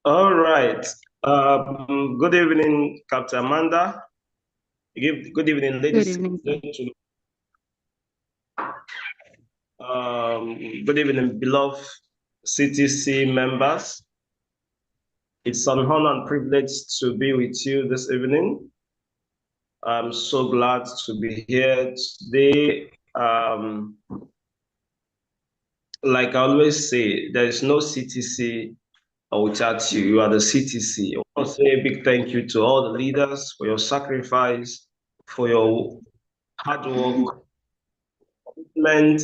All right. Good evening, Captain Amanda. Good evening, Good ladies evening, sir. and gentlemen. Good evening, beloved CTC members. It's an honor and privilege to be with you this evening. I'm so glad to be here today. Like I always say, there is no CTC without you. You are the CTC. I want to say a big thank you to all the leaders for your sacrifice, for your hard work, commitment.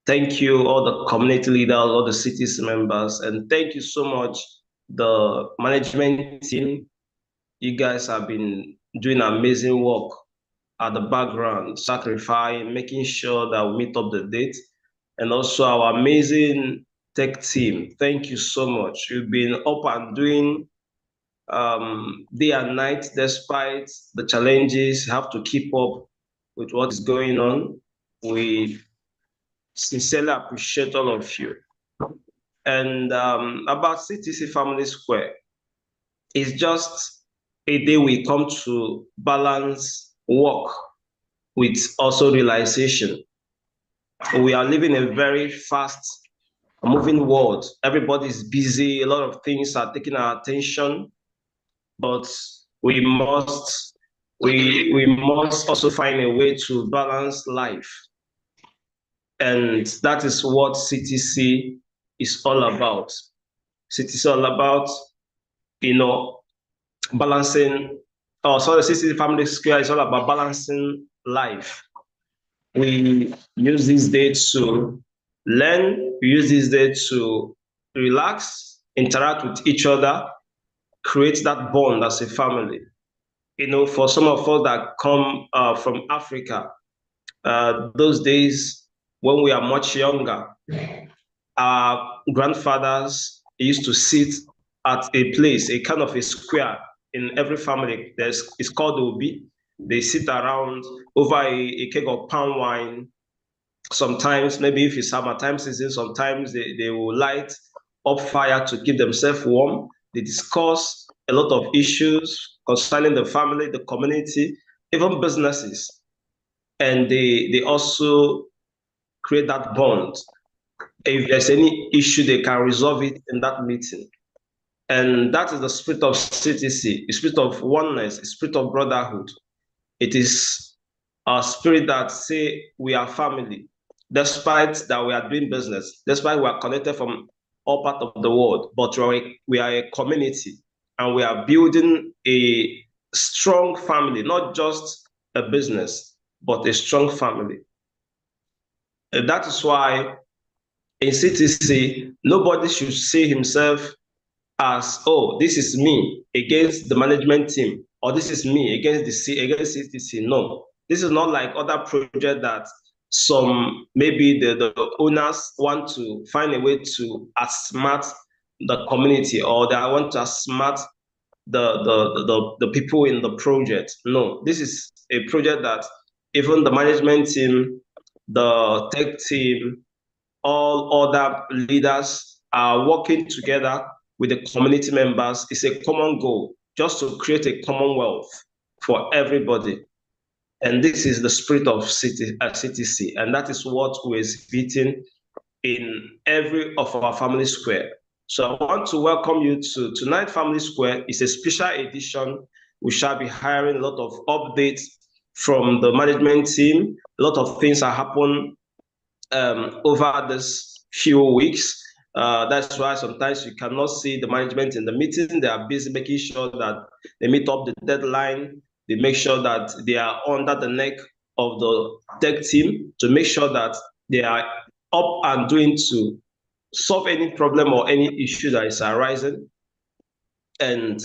Thank you, all the community leaders, all the cities members, and thank you so much, the management team. You guys have been doing amazing work at the background, sacrificing, making sure that we meet up the date, and also our amazing tech team. Thank you so much. You've been up and doing day and night despite the challenges. You have to keep up with what is going on. We sincerely appreciate all of you. And about CTC Family Square, it's just a day we come to balance work with also realization. We are living a very fast moving world. Everybody's busy, a lot of things are taking our attention, but we must we must also find a way to balance life. And that is what CTC is all about. CTC is all about, you know, balancing, oh, sorry, CTC Family Square is all about balancing life. We use this day to learn, we use this day to relax, interact with each other, create that bond as a family. For some of us that come from Africa, those days when we are much younger, our grandfathers used to sit at a place, a kind of a square in every family. It's called Obi. They sit around over a keg of palm wine. Sometimes, maybe if it's summertime season, sometimes they will light up fire to keep themselves warm. They discuss a lot of issues concerning the family, the community, even businesses. And they also create that bond. If there's any issue, they can resolve it in that meeting. And that is the spirit of CTC, the spirit of oneness, the spirit of brotherhood. It is a spirit that say we are family, despite that we are doing business, despite we are connected from all parts of the world, but we are a community and we are building a strong family, not just a business, but a strong family. And that is why in CTC, nobody should see himself as, oh, this is me against the management team, or this is me against CTC. No, this is not like other projects that some maybe the owners want to find a way to outsmart the community, or they want to outsmart the people in the project. No, this is a project that even the management team, the tech team, all other leaders are working together with the community members. It's a common goal, just to create a commonwealth for everybody. And this is the spirit of CTC, and that is what we're exhibiting in every of our family square. So I want to welcome you to tonight. Family Square is a special edition. We shall be hiring a lot of updates from the management team. A lot of things are happening over this few weeks. That's why sometimes you cannot see the management in the meeting. They are busy making sure that they meet up the deadline. They make sure that they are under the neck of the tech team to make sure that they are up and doing to solve any problem or any issue that is arising. And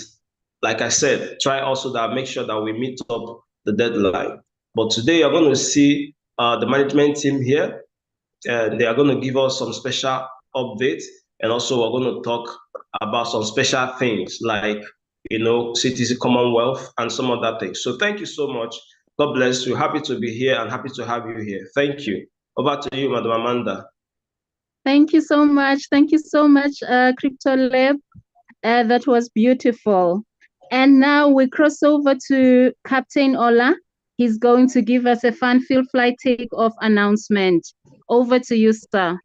like I said, try also that make sure that we meet up the deadline. But today you're going to see the management team here. They are going to give us some special updates, and also we're going to talk about some special things like, CTC Commonwealth and some other things. So thank you so much. God bless you. Happy to be here and happy to have you here. Thank you. Over to you, Madam Amanda. Thank you so much. Thank you so much, Crypto Lab. That was beautiful. And now we cross over to Captain Ola. He's going to give us a fun-filled flight takeoff announcement. Over to you, sir.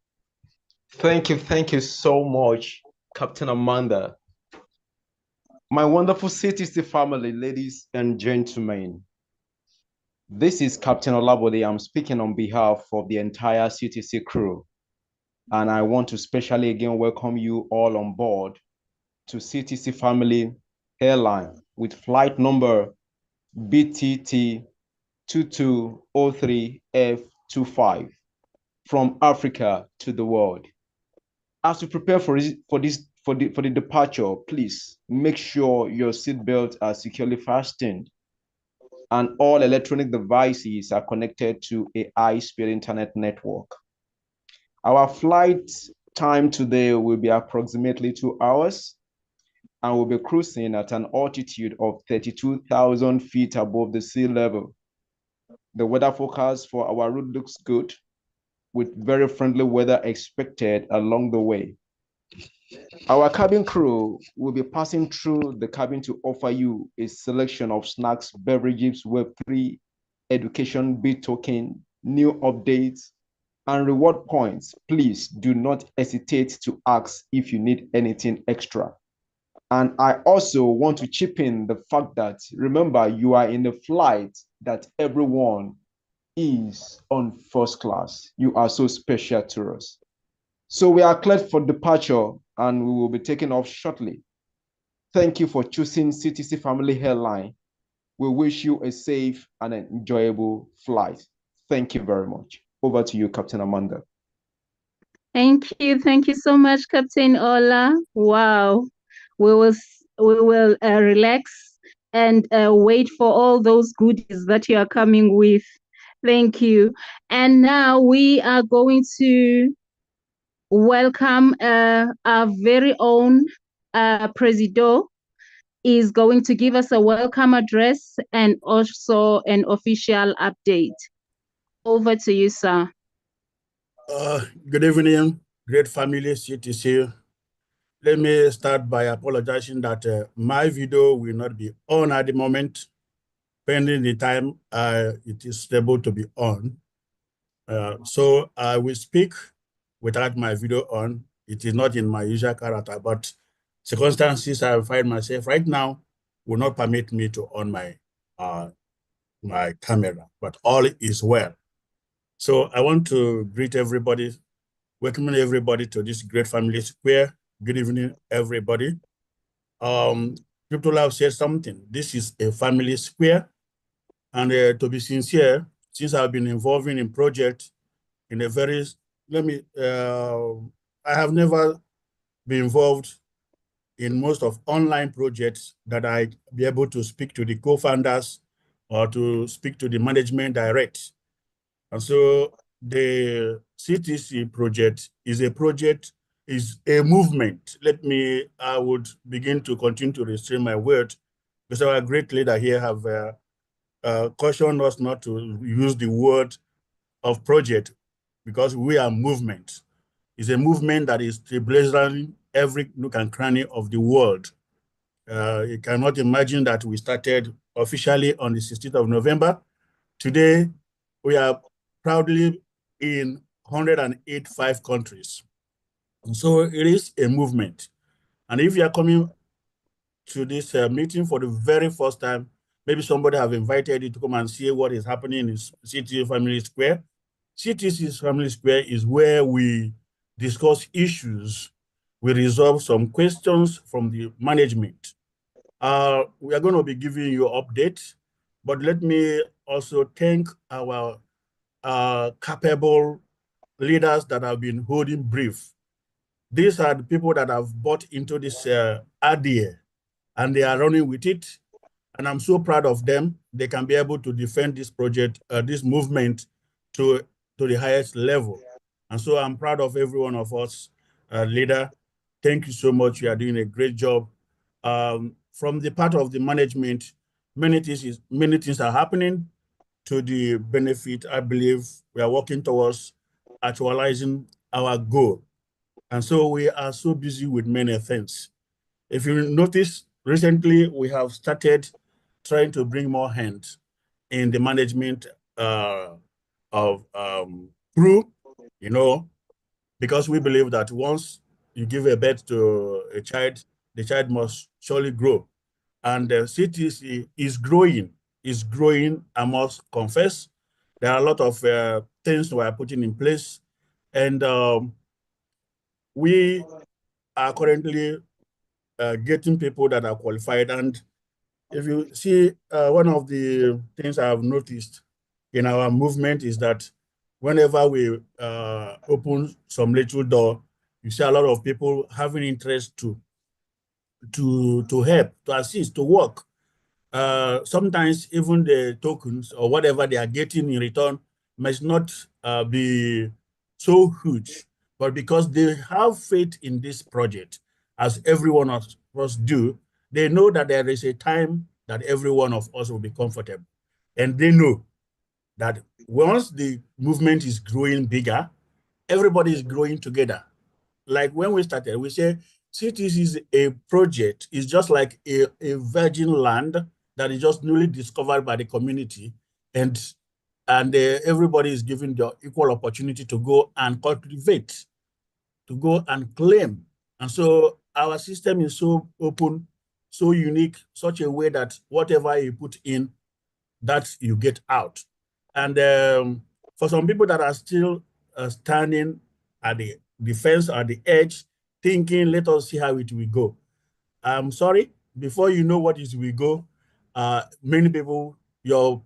Thank you so much, Captain Amanda. My wonderful CTC family, ladies and gentlemen. This is Captain Olabode. I'm speaking on behalf of the entire CTC crew. And I want to specially again welcome you all on board to CTC Family Airline with flight number BTT 2203F25 from Africa to the world. As we prepare for the departure, please make sure your seatbelts are securely fastened and all electronic devices are connected to a high-speed internet network. Our flight time today will be approximately 2 hours, and we'll be cruising at an altitude of 32,000 feet above the sea level. The weather forecast for our route looks good, with very friendly weather expected along the way. Our cabin crew will be passing through the cabin to offer you a selection of snacks, beverages, Web3, education, bit token, new updates, and reward points. Please do not hesitate to ask if you need anything extra. And I also want to chip in the fact that remember, you are in a flight that everyone is on first class. You are so special to us. So we are cleared for departure and we will be taking off shortly. Thank you for choosing CTC Family Airline. We wish you a safe and enjoyable flight. Thank you very much. Over to you, Captain Amanda. Thank you so much, Captain Ola. Wow, we will relax and wait for all those goodies that you are coming with. Thank you. And now we are going to welcome our very own Presido is going to give us a welcome address and also an official update. Over to you, sir. Good evening, great family CTC. Let me start by apologizing that my video will not be on at the moment, pending the time it is able to be on. So I will speak without my video on. It is not in my usual character, but circumstances I find myself right now will not permit me to on my camera, but all is well. So I want to greet everybody, welcoming everybody to this great family square. Good evening, everybody. People have said something. This is a family square. And to be sincere, since I've been involving in projects in a very, I have never been involved in most of online projects that I be able to speak to the co-founders or to speak to the management direct. And so the CTC project is a movement. I would begin to continue to restrain my word because our great leader here have cautioned us not to use the word of project because we are movement. It's a movement that is trailblazing every nook and cranny of the world. You cannot imagine that we started officially on the 16th of November. Today, we are proudly in 185 countries. And so it is a movement. And if you are coming to this meeting for the very first time, maybe somebody have invited you to come and see what is happening in CTC Family Square. CTC Family Square is where we discuss issues, we resolve some questions from the management. We are going to be giving you updates, but let me also thank our capable leaders that have been holding brief. These are the people that have bought into this idea and they are running with it. And I'm so proud of them. They can be able to defend this project, this movement to the highest level. And so I'm proud of every one of us, leader. Thank you so much. You are doing a great job. From the part of the management, many things are happening to the benefit. I believe we are working towards actualizing our goal. And so we are so busy with many things. If you notice, recently we have started trying to bring more hands in the management of crew, you know, because we believe that once you give a birth to a child, the child must surely grow. And the CTC is growing, I must confess. There are a lot of things we are putting in place. And we are currently getting people that are qualified. And if you see, one of the things I've noticed in our movement is that whenever we open some little door, you see a lot of people having interest to help, to assist, to work. Sometimes even the tokens or whatever they are getting in return must not be so huge, but because they have faith in this project, as every one of us do, they know that there is a time that every one of us will be comfortable. And they know that once the movement is growing bigger, everybody is growing together. Like when we started, we say cities is a project, it's just like a virgin land that is just newly discovered by the community, and everybody is given the equal opportunity to go and cultivate, to go and claim. And so our system is so open, so unique, such a way that whatever you put in, that you get out. And for some people that are still standing at the fence, at the edge, thinking, let us see how it will go. I'm sorry, before you know what it will go, many people, your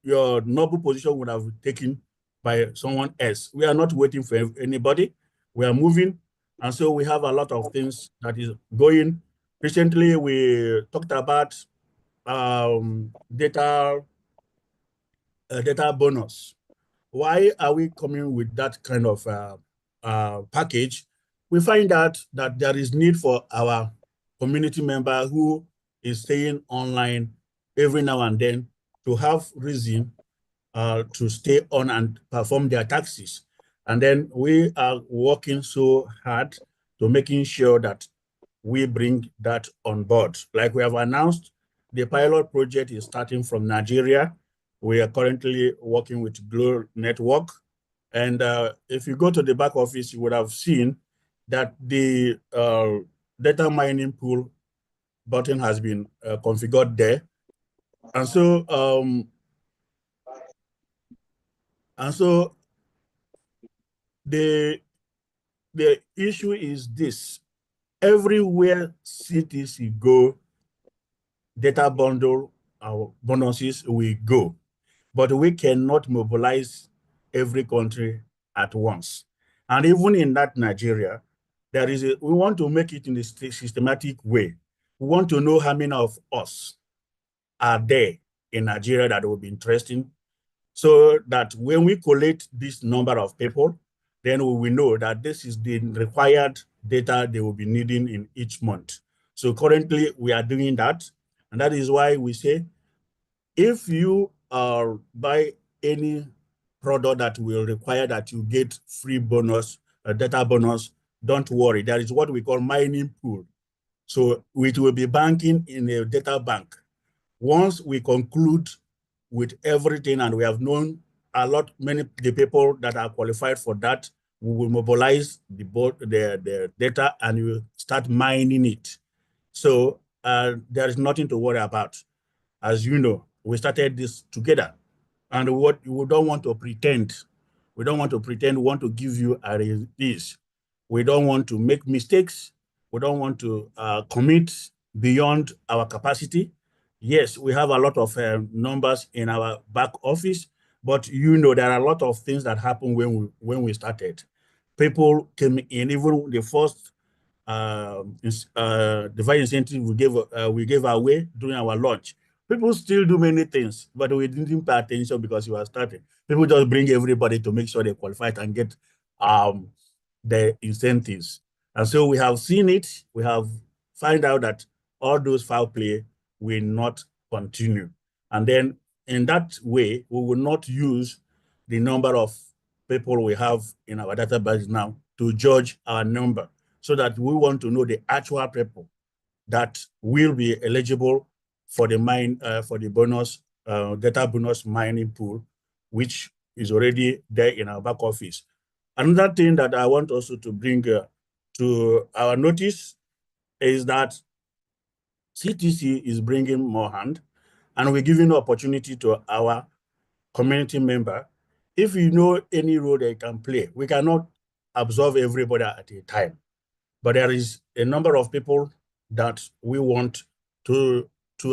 noble position would have taken by someone else. We are not waiting for anybody. We are moving. And so we have a lot of things that is going. Recently, we talked about data bonus. Why are we coming with that kind of package? We find out that there is need for our community member who is staying online every now and then to have reason to stay on and perform their taxes. And then we are working so hard to making sure that we bring that on board. Like we have announced, the pilot project is starting from Nigeria. We are currently working with Glow Network. And if you go to the back office, you would have seen that the data mining pool button has been configured there. And so, the issue is this: everywhere CTC go, data bundle our bonuses will go, but we cannot mobilize every country at once. And even in that Nigeria, we want to make it in a systematic way. We want to know how many of us are there in Nigeria that will be interesting, so that when we collect this number of people, then we will know that this is the required data they will be needing in each month. So currently we are doing that. And that is why we say, if you buy any product that will require that you get free bonus, data bonus, don't worry. There is what we call mining pool. So it will be banking in a data bank. Once we conclude with everything and we have known the people that are qualified for that, we will mobilize the data and we will start mining it. So there is nothing to worry about. As you know, we started this together, and what we don't want to pretend. We don't want to pretend we want to give you a release. We don't want to make mistakes. We don't want to commit beyond our capacity. Yes, we have a lot of numbers in our back office, but you know there are a lot of things that happened when we started. People came in, even the first device incentive we gave away during our launch. People still do many things, but we didn't pay attention because we were starting. People just bring everybody to make sure they qualify and get the incentives. And so we have seen it. We have found out that all those foul play will not continue. And then in that way, we will not use the number of people we have in our database now to judge our number, so that we want to know the actual people that will be eligible for the bonus data bonus mining pool, which is already there in our back office. Another thing that I want also to bring to our notice is that CTC is bringing more hand, and we're giving opportunity to our community member. If you know any role they can play, we cannot absorb everybody at a time, but there is a number of people that we want to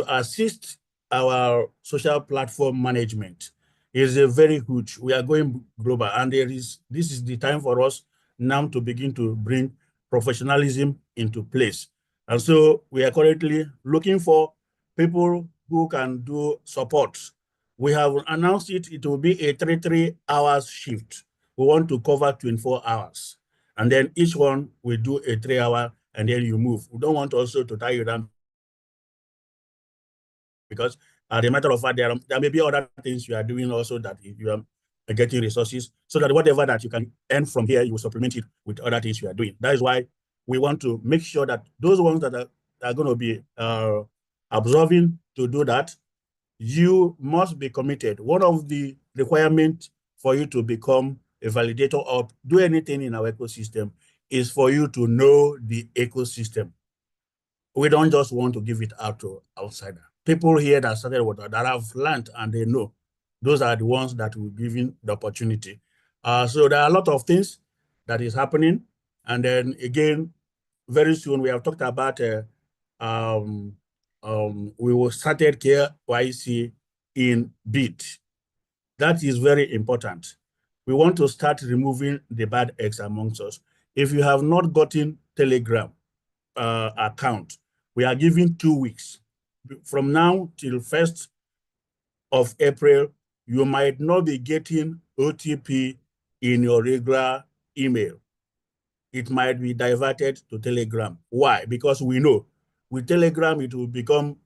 assist our social platform management. Is a very huge. We are going global, and this is the time for us now to begin to bring professionalism into place. And so we are currently looking for people who can do support. We have announced it will be a 3 hours shift. We want to cover 24 hours. And then each one will do a 3 hour, and then you move. We don't want also to tie you down, because as a matter of fact, there may be other things you are doing also that you are getting resources, so that whatever that you can earn from here, you will supplement it with other things you are doing. That is why we want to make sure that those ones that are going to be absorbing to do that, you must be committed. One of the requirements for you to become a validator or do anything in our ecosystem is for you to know the ecosystem. We don't just want to give it out to outsiders. People here that started with that have learned and they know, those are the ones that will be given the opportunity. So there are a lot of things that is happening. And then again, very soon we have talked about we will started KYC in BIT. That is very important. We want to start removing the bad eggs amongst us. If you have not gotten Telegram account, we are giving 2 weeks. From now till 1st of April, you might not be getting OTP in your regular email. It might be diverted to Telegram. Why? Because we know with Telegram, it will become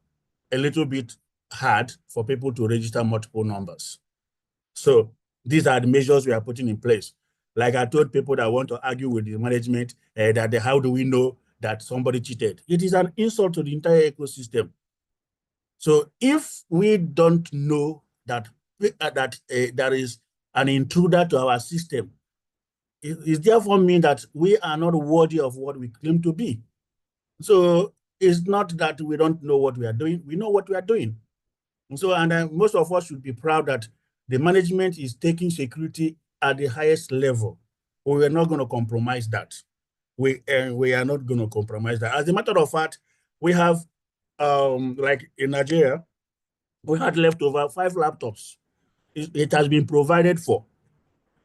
a little bit hard for people to register multiple numbers. So these are the measures we are putting in place. Like I told people that want to argue with the management that how do we know that somebody cheated? It is an insult to the entire ecosystem. So if we don't know that there is an intruder to our system, it therefore means that we are not worthy of what we claim to be. So it's not that we don't know what we are doing. We know what we are doing. And so, most of us should be proud that the management is taking security at the highest level. We are not going to compromise that. We are not going to compromise that. As a matter of fact, we have, like in Nigeria, we had leftover 5 laptops. It has been provided for.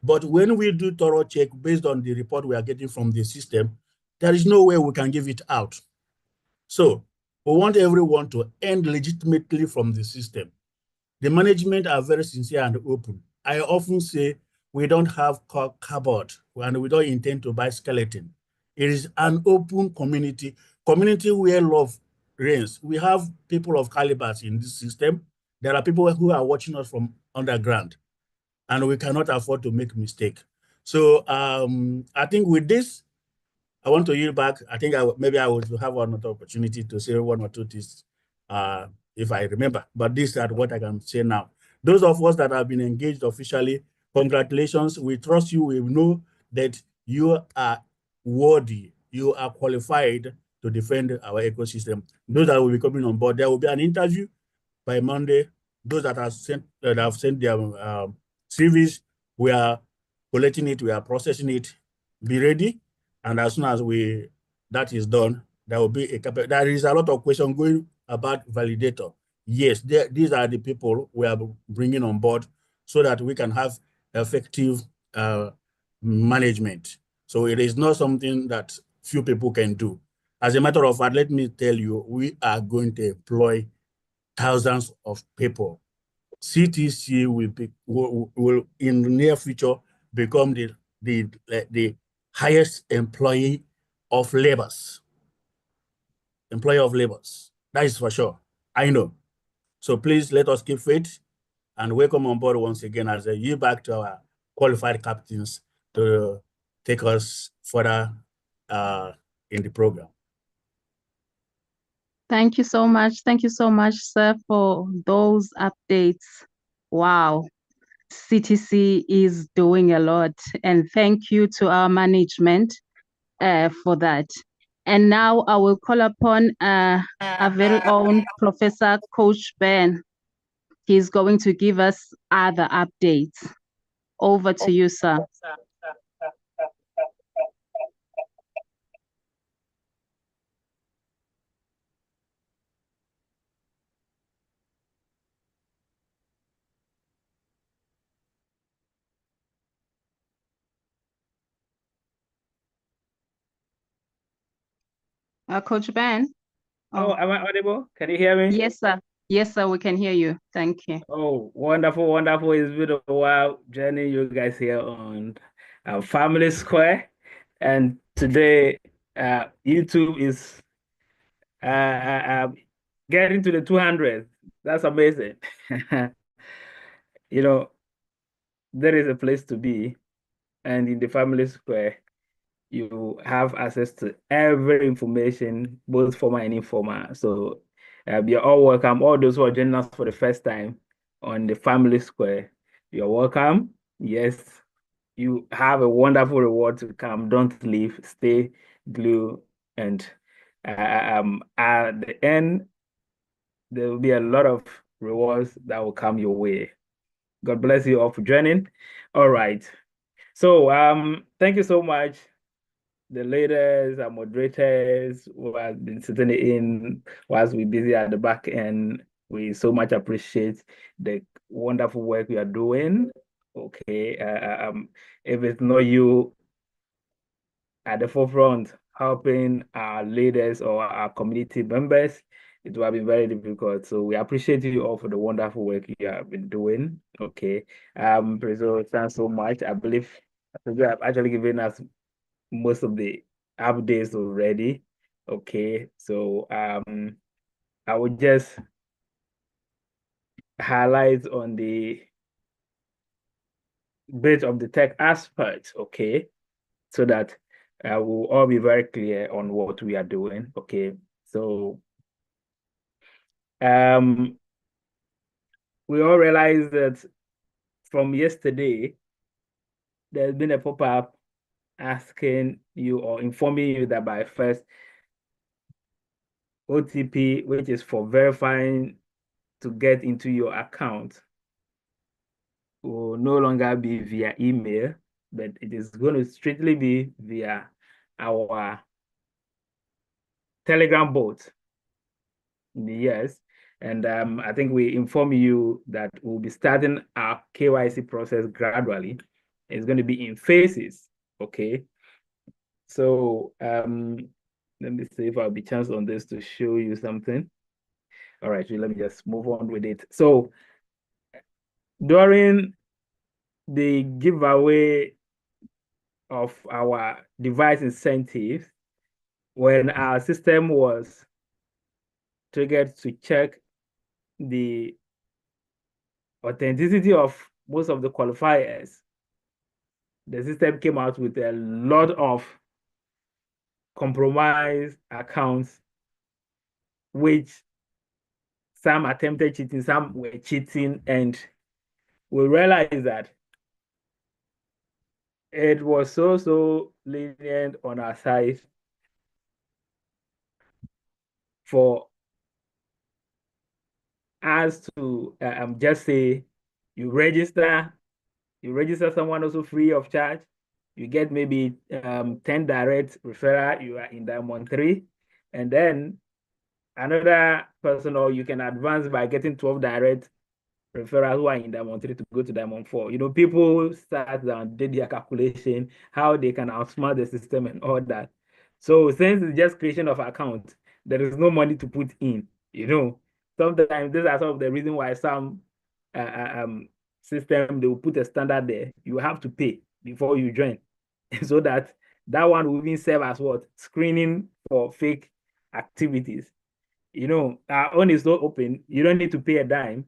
But when we do thorough check based on the report we are getting from the system, there is no way we can give it out. So we want everyone to earn legitimately from the system. The management are very sincere and open. I often say we don't have cupboard and we don't intend to buy skeleton. It is an open community where love reigns. We have people of calibers in this system. There are people who are watching us from underground, and we cannot afford to make mistake. So I think with this, I want to yield back. I think maybe I will have another opportunity to say 1 or 2 things if I remember. But this is what I can say now. Those of us that have been engaged officially, congratulations. We trust you. We know that you are worthy. You are qualified to defend our ecosystem. Those that will be coming on board, there will be an interview by Monday. Those that have sent their CVs, we are collecting it, we are processing it. Be ready. And as soon as that is done, there will be there is a lot of questions going about validator. Yes, these are the people we are bringing on board so that we can have effective management. So it is not something that few people can do. As a matter of fact, let me tell you, we are going to employ thousands of people. CTC will in the near future become the highest employee of labors. That is for sure. I know. So please let us keep faith and welcome on board once again as a yield back to our qualified captains to take us further in the program. Thank you so much. Thank you so much, sir, for those updates. Wow. CTC is doing a lot, and thank you to our management for that. And now I will call upon our very own Professor Coach Ben. He's going to give us other updates. Over to you, sir. Coach Ben? Oh, am I audible? Can you hear me? Yes, sir. Yes, sir, we can hear you. Thank you. Oh, wonderful, wonderful. It's been a while joining you guys here on Family Square. And today, YouTube is getting to the 200. That's amazing. You know, there is a place to be. And in the Family Square, you have access to every information, both formal and informal. So you're all welcome. All those who are joining us for the first time on the Family Square, you're welcome. Yes, you have a wonderful reward to come. Don't leave. Stay glued. And at the end, there will be a lot of rewards that will come your way. God bless you all for joining. All right. So thank you so much, the leaders and moderators who have been sitting in whilst we're busy at the back end. We so much appreciate the wonderful work we are doing. Okay, if it's not you at the forefront helping our leaders or our community members, it would have been very difficult. So we appreciate you all for the wonderful work you have been doing. Okay, so thanks so much. I believe you have actually given us most of the updates already. Okay, so I would just highlight on the bit of the tech aspect, okay, so that we'll all be very clear on what we are doing. Okay, so we all realize that from yesterday there's been a pop-up asking you or informing you that by first OTP, which is for verifying to get into your account, will no longer be via email, but it is going to strictly be via our Telegram bot. Yes. And I think we inform you that we'll be starting our KYC process gradually. It's going to be in phases. Okay. So let me see if I'll be chance on this to show you something. All right, so let me just move on with it. So during the giveaway of our device incentive, when our system was triggered to check the authenticity of most of the qualifiers, the system came out with a lot of compromised accounts, which some attempted cheating, some were cheating, and we realized that it was so lenient on our side for us to just say you register someone also free of charge, you get maybe 10 direct referral, you are in Diamond 3, and then another person, or you can advance by getting 12 direct referrals who are in Diamond 3 to go to Diamond 4. People start and did their calculation, how they can outsmart the system and all that. So since it's just creation of account, there is no money to put in, Sometimes these are some of the reasons why some system, they will put a standard there. You have to pay before you join so that one will even serve as what? Screening for fake activities. Our own is not open. You don't need to pay a dime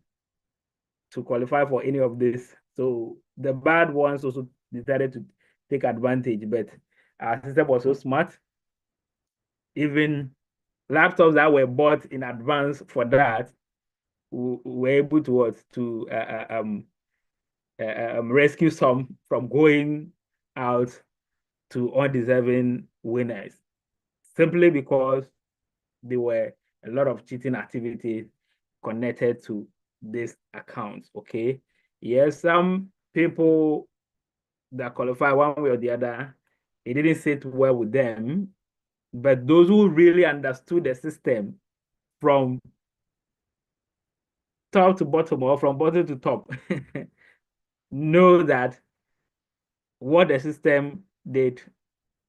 to qualify for any of this. So the bad ones also decided to take advantage, but our system was so smart. Even laptops that were bought in advance for that were able to what rescue some from going out to undeserving winners, simply because there were a lot of cheating activities connected to this account. Okay, yes, some people that qualify one way or the other, it didn't sit well with them, but those who really understood the system from top to bottom or from bottom to top know that what the system did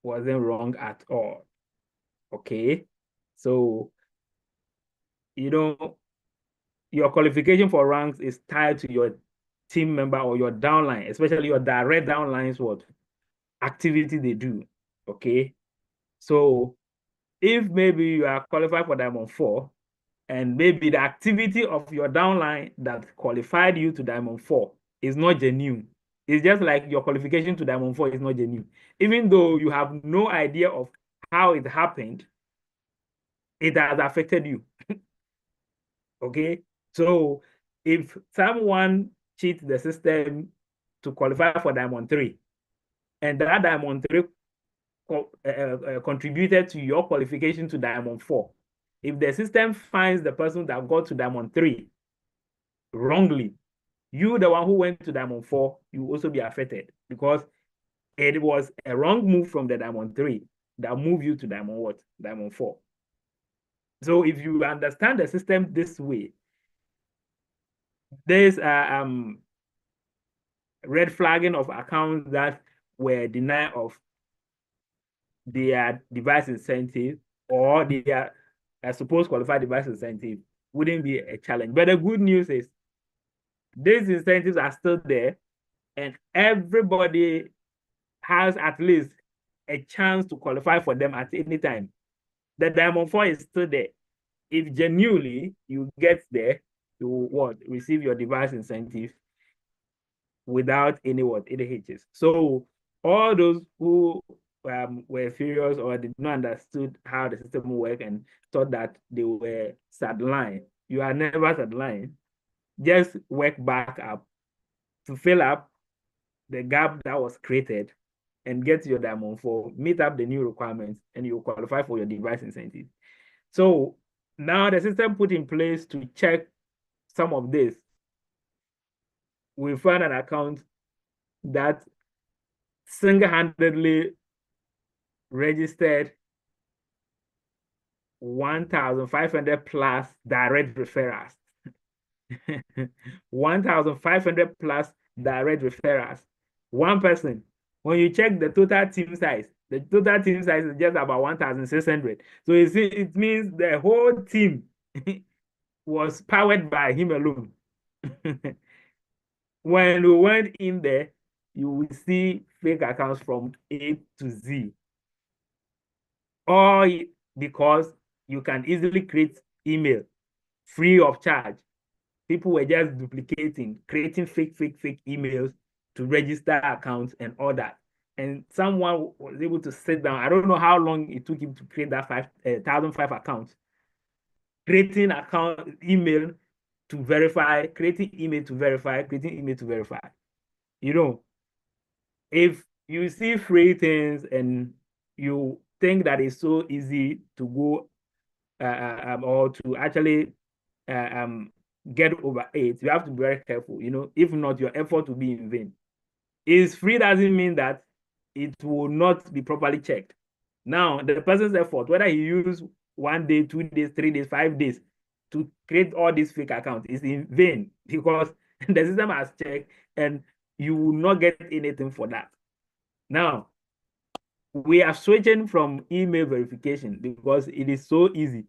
wasn't wrong at all. Okay, so your qualification for ranks is tied to your team member or your downline, especially your direct downlines, what activity they do. Okay, so if maybe you are qualified for Diamond 4, and maybe the activity of your downline that qualified you to Diamond 4 is not genuine. It's just like your qualification to Diamond 4 is not genuine. Even though you have no idea of how it happened, it has affected you. Okay? So if someone cheats the system to qualify for Diamond 3, and that Diamond 3 contributed to your qualification to Diamond 4, if the system finds the person that got to Diamond 3 wrongly, you, the one who went to Diamond 4, you will also be affected, because it was a wrong move from the Diamond 3 that moved you to Diamond what? Diamond 4. So if you understand the system this way, there's red flagging of accounts that were denied of their device incentive or their supposed qualified device incentive wouldn't be a challenge. But the good news is these incentives are still there, and everybody has at least a chance to qualify for them at any time. The Diamond 4 is still there. If genuinely you get there, you will receive your device incentive without any hitches. So all those who were furious or did not understood how the system worked and thought that they were sidelined, you are never sidelined. Just work back up to fill up the gap that was created and get your Diamond 4, meet up the new requirements, and you qualify for your device incentive. So now the system put in place to check some of this. We found an account that single-handedly registered 1,500 plus direct referrals. 1,500 plus direct referrals. One person. When you check the total team size is just about 1,600. So you see, it means the whole team was powered by him alone. When we went in there, you will see fake accounts from A to Z. All because you can easily create email free of charge. People were just duplicating, creating fake emails to register accounts and all that. And someone was able to sit down. I don't know how long it took him to create that 1,005 accounts. Creating account email to verify, creating email to verify, creating email to verify. If you see free things and you think that it's so easy to go or to actually get over it, you have to be very careful. If not, your effort will be in vain. It's free doesn't mean that it will not be properly checked. Now, the person's effort, whether he used 1 day, 2 days, 3 days, 5 days to create all these fake accounts, is in vain, because the system has checked and you will not get anything for that. Now, we are switching from email verification because it is so easy.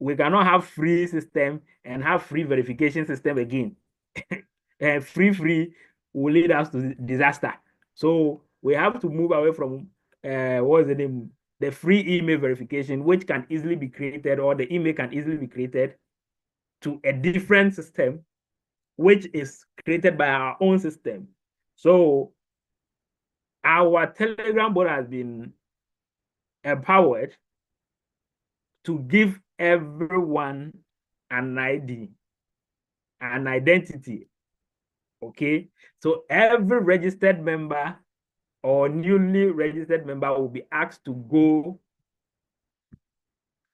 We cannot have free system and have free verification system again. Free will lead us to disaster. So we have to move away from what's the name? The free email verification, which can easily be created, or the email can easily be created, to a different system, which is created by our own system. So our Telegram bot has been empowered to give everyone an ID, an identity. Okay, so every registered member or newly registered member will be asked to go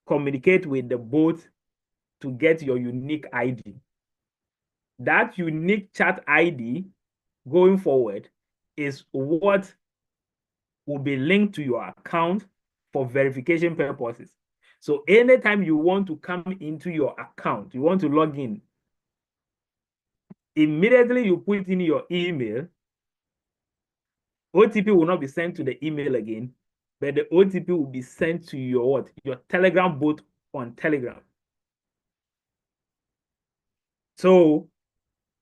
communicate with the bot to get your unique ID. That unique chat ID going forward is what will be linked to your account for verification purposes. So anytime you want to come into your account, you want to log in, immediately you put in your email, OTP will not be sent to the email again, but the OTP will be sent to your what? Your Telegram bot on Telegram. So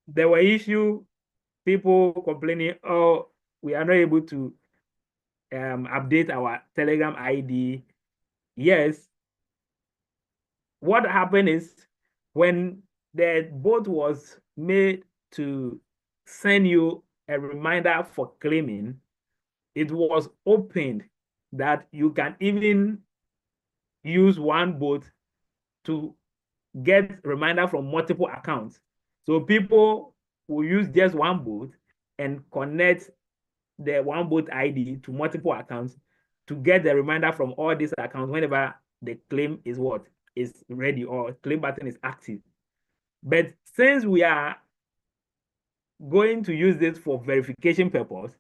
there were issues, people complaining, oh, we are not able to update our Telegram ID. Yes. What happened is when the bot was made to send you a reminder for claiming, it was opened that you can even use one bot to get reminder from multiple accounts. So people will use just one bot and connect the one bot ID to multiple accounts to get the reminder from all these accounts whenever the claim is what is ready or claim button is active. But since we are going to use this for verification purpose,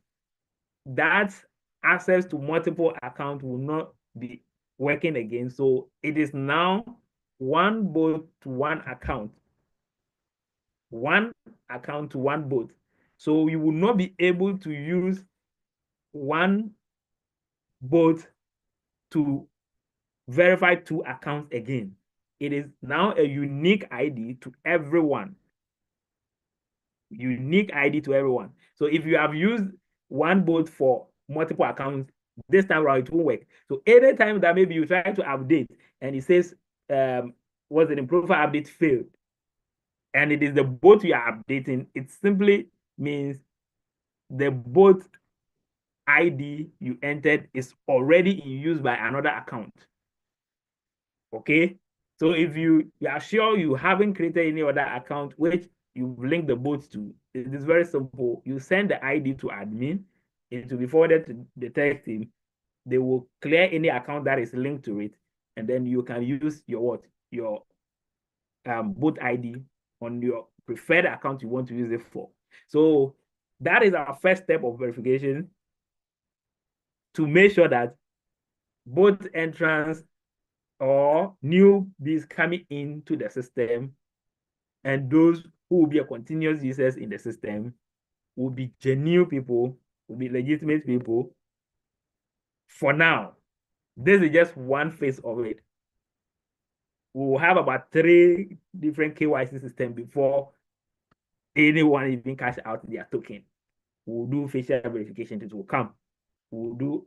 that access to multiple accounts will not be working again. So it is now one bot to one account. One account to one bot. So you will not be able to use one bot to verify two accounts again. It is now a unique ID to everyone. Unique ID to everyone. So if you have used one bot for multiple accounts, this time around it won't work. So anytime that maybe you try to update and it says was an profile update failed, and it is the bot you are updating, it simply means the bot ID you entered is already in use by another account. Okay, so if you are sure you haven't created any other account which you link the bot to, it is very simple. You send the ID to admin, it will be forwarded to the tech team. They will clear any account that is linked to it, and then you can use your what? Your bot ID on your preferred account you want to use it for. So that is our first step of verification to make sure that both entrants or newbies coming into the system and those who will be a continuous users in the system will be genuine people, will be legitimate people. For now, this is just one phase of it. We will have about 3 different KYC systems before anyone even cash out their token. We'll do facial verification, it will come. We'll do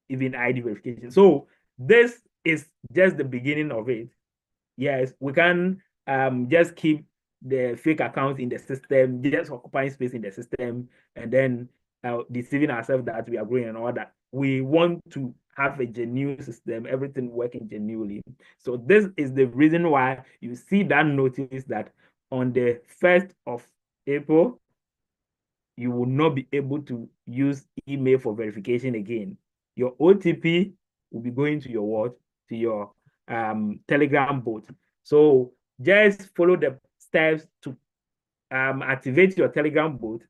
even ID verification. So this is just the beginning of it. Yes, we can just keep the fake accounts in the system, just occupying space in the system, and then deceiving ourselves that we are growing and all that. We want to have a genuine system, everything working genuinely. So this is the reason why you see that notice that on the 1st of April, you will not be able to use email for verification again. Your OTP will be going to your what? To your Telegram bot. So just follow the steps to activate your Telegram bot,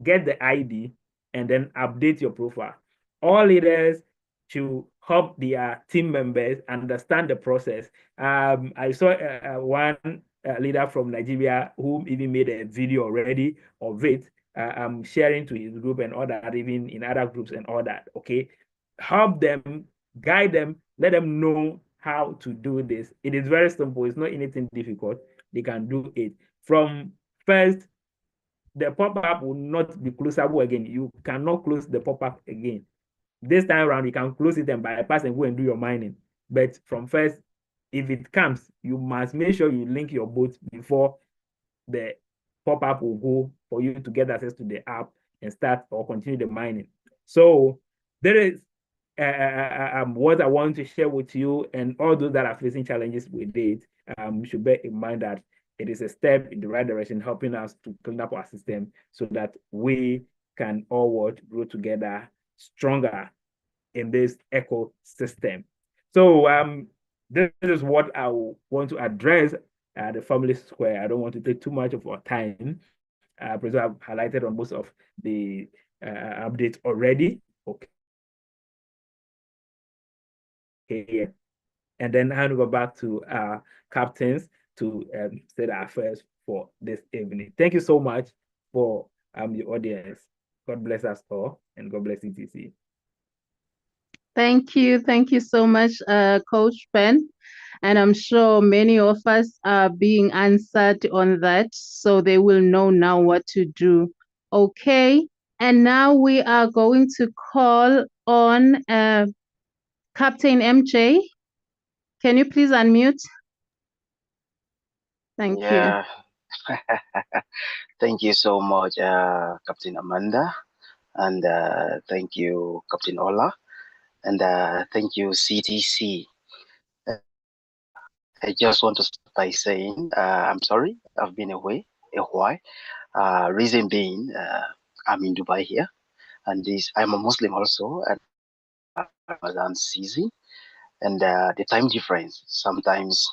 get the ID, and then update your profile. All leaders should help their team members understand the process. I saw one leader from Nigeria who even made a video already of it, sharing to his group and all that, even in other groups and all that. Okay, help them, guide them, let them know how to do this. It is very simple. It's not anything difficult. They can do it. From first, the pop-up will not be closable again. You cannot close the pop-up again. This time around, you can close it and bypass and go and do your mining. But from first, if it comes, you must make sure you link your bot before the pop-up will go for you to get access to the app and start or continue the mining. So there is what I want to share with you, and all those that are facing challenges with it, should bear in mind that it is a step in the right direction, helping us to clean up our system so that we can all grow together stronger in this ecosystem. So this is what I want to address at the Family Square. I don't want to take too much of our time. Because I've highlighted on most of the updates already. Okay. And then hand over back to our captains to say the affairs for this evening. Thank you so much for the audience. God bless us all, and God bless ETC. Thank you so much, Coach Ben. And I'm sure many of us are being answered on that, so they will know now what to do. Okay, and now we are going to call on Captain MJ. Can you please unmute? Thank you. Yeah. Thank you so much, Captain Amanda, and thank you, Captain Ola, and thank you, CTC. I just want to start by saying I'm sorry I've been away a while. Reason being, I'm in Dubai here, and I'm a Muslim also, and Ramadan season, and the time difference. Sometimes,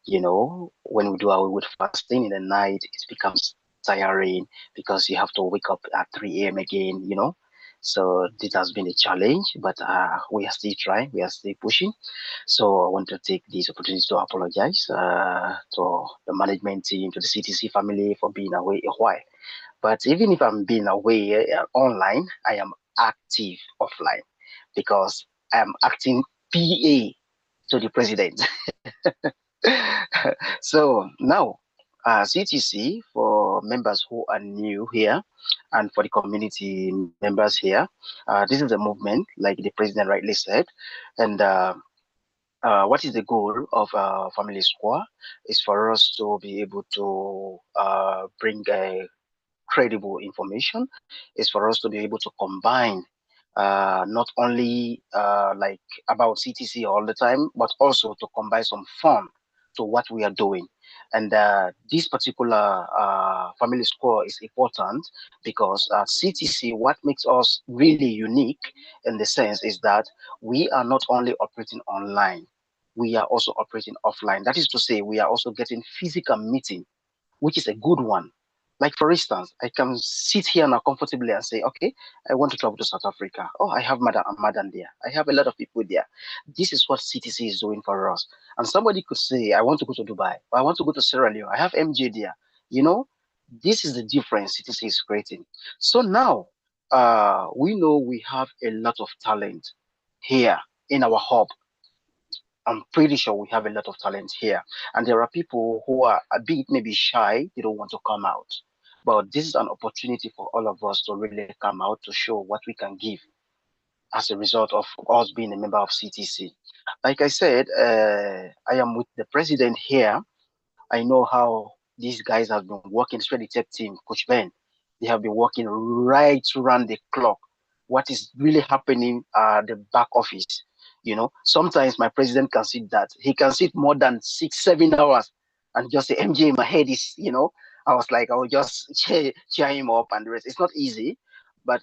when we do our wood fasting in the night, it becomes tiring because you have to wake up at 3 a.m. again. So this has been a challenge, but we are still trying, we are still pushing. So I want to take this opportunity to apologize to the management team, to the CTC family for being away a while. But even if I'm being away online, I am active offline because I am acting PA to the president. So now, CTC, for members who are new here and for the community members here, this is a movement, like the president rightly said. And what is the goal of Family Square? Is for us to be able to bring credible information, is for us to be able to combine not only like about CTC all the time, but also to combine some fun to what we are doing. And this particular Family Square is important because CTC, what makes us really unique in the sense is that we are not only operating online, we are also operating offline. That is to say, we are also getting physical meeting, which is a good one. Like for instance, I can sit here now comfortably and say, okay, I want to travel to South Africa. Oh, I have Madam there. I have a lot of people there. This is what CTC is doing for us. And somebody could say, I want to go to Dubai, or I want to go to Sierra Leone. I have MJ there. This is the difference CTC is creating. So now we know we have a lot of talent here in our hub. I'm pretty sure we have a lot of talent here. And there are people who are a bit maybe shy, they don't want to come out. But this is an opportunity for all of us to really come out to show what we can give as a result of us being a member of CTC. Like I said, I am with the president here. I know how these guys have been working, especially the tech team, Coach Ben. They have been working right around the clock. What is really happening at the back office? Sometimes my president can sit that. He can sit more than 6, 7 hours and just say, MJ, my head is. I was like, I will just cheer him up and the rest. It's not easy, but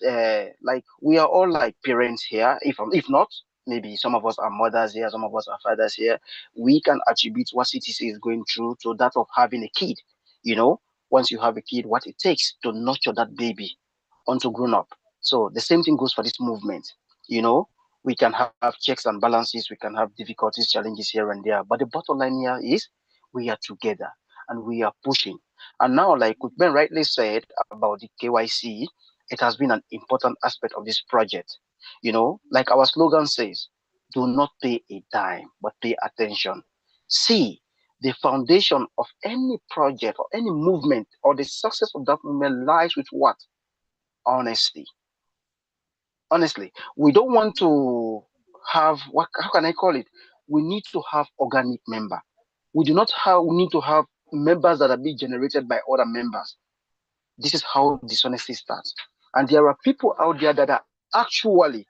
like we are all like parents here. If not, maybe some of us are mothers here, some of us are fathers here. We can attribute what CTC is going through to that of having a kid. Once you have a kid, what it takes to nurture that baby onto grown up. So the same thing goes for this movement. We can have checks and balances, we can have difficulties, challenges here and there. But the bottom line here is we are together and we are pushing. And now, like Ben rightly said about the KYC, it has been an important aspect of this project. Like our slogan says, do not pay a dime, but pay attention. See, the foundation of any project or any movement or the success of that movement lies with what? Honesty. Honestly, we don't want to have how can I call it? We need to have organic member. We need to have members that are being generated by other members. This is how dishonesty starts. And there are people out there that are actually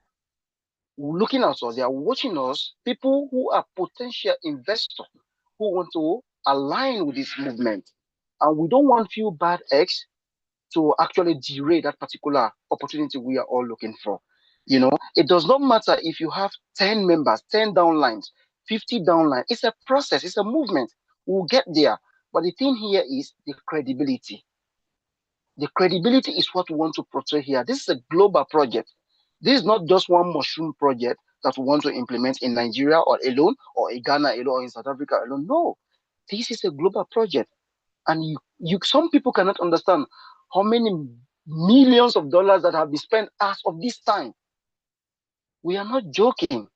looking at us, they are watching us, people who are potential investors who want to align with this movement. And we don't want few bad eggs to actually derail that particular opportunity we are all looking for. You know, it does not matter if you have 10 members, 10 downlines, 50 downlines. It's a process, it's a movement. We'll get there. But the thing here is the credibility. The credibility is what we want to portray here. This is a global project. This is not just one mushroom project that we want to implement in Nigeria or alone, or in Ghana alone, or in South Africa alone. No, this is a global project. And some people cannot understand how many millions of dollars that have been spent as of this time. We are not joking.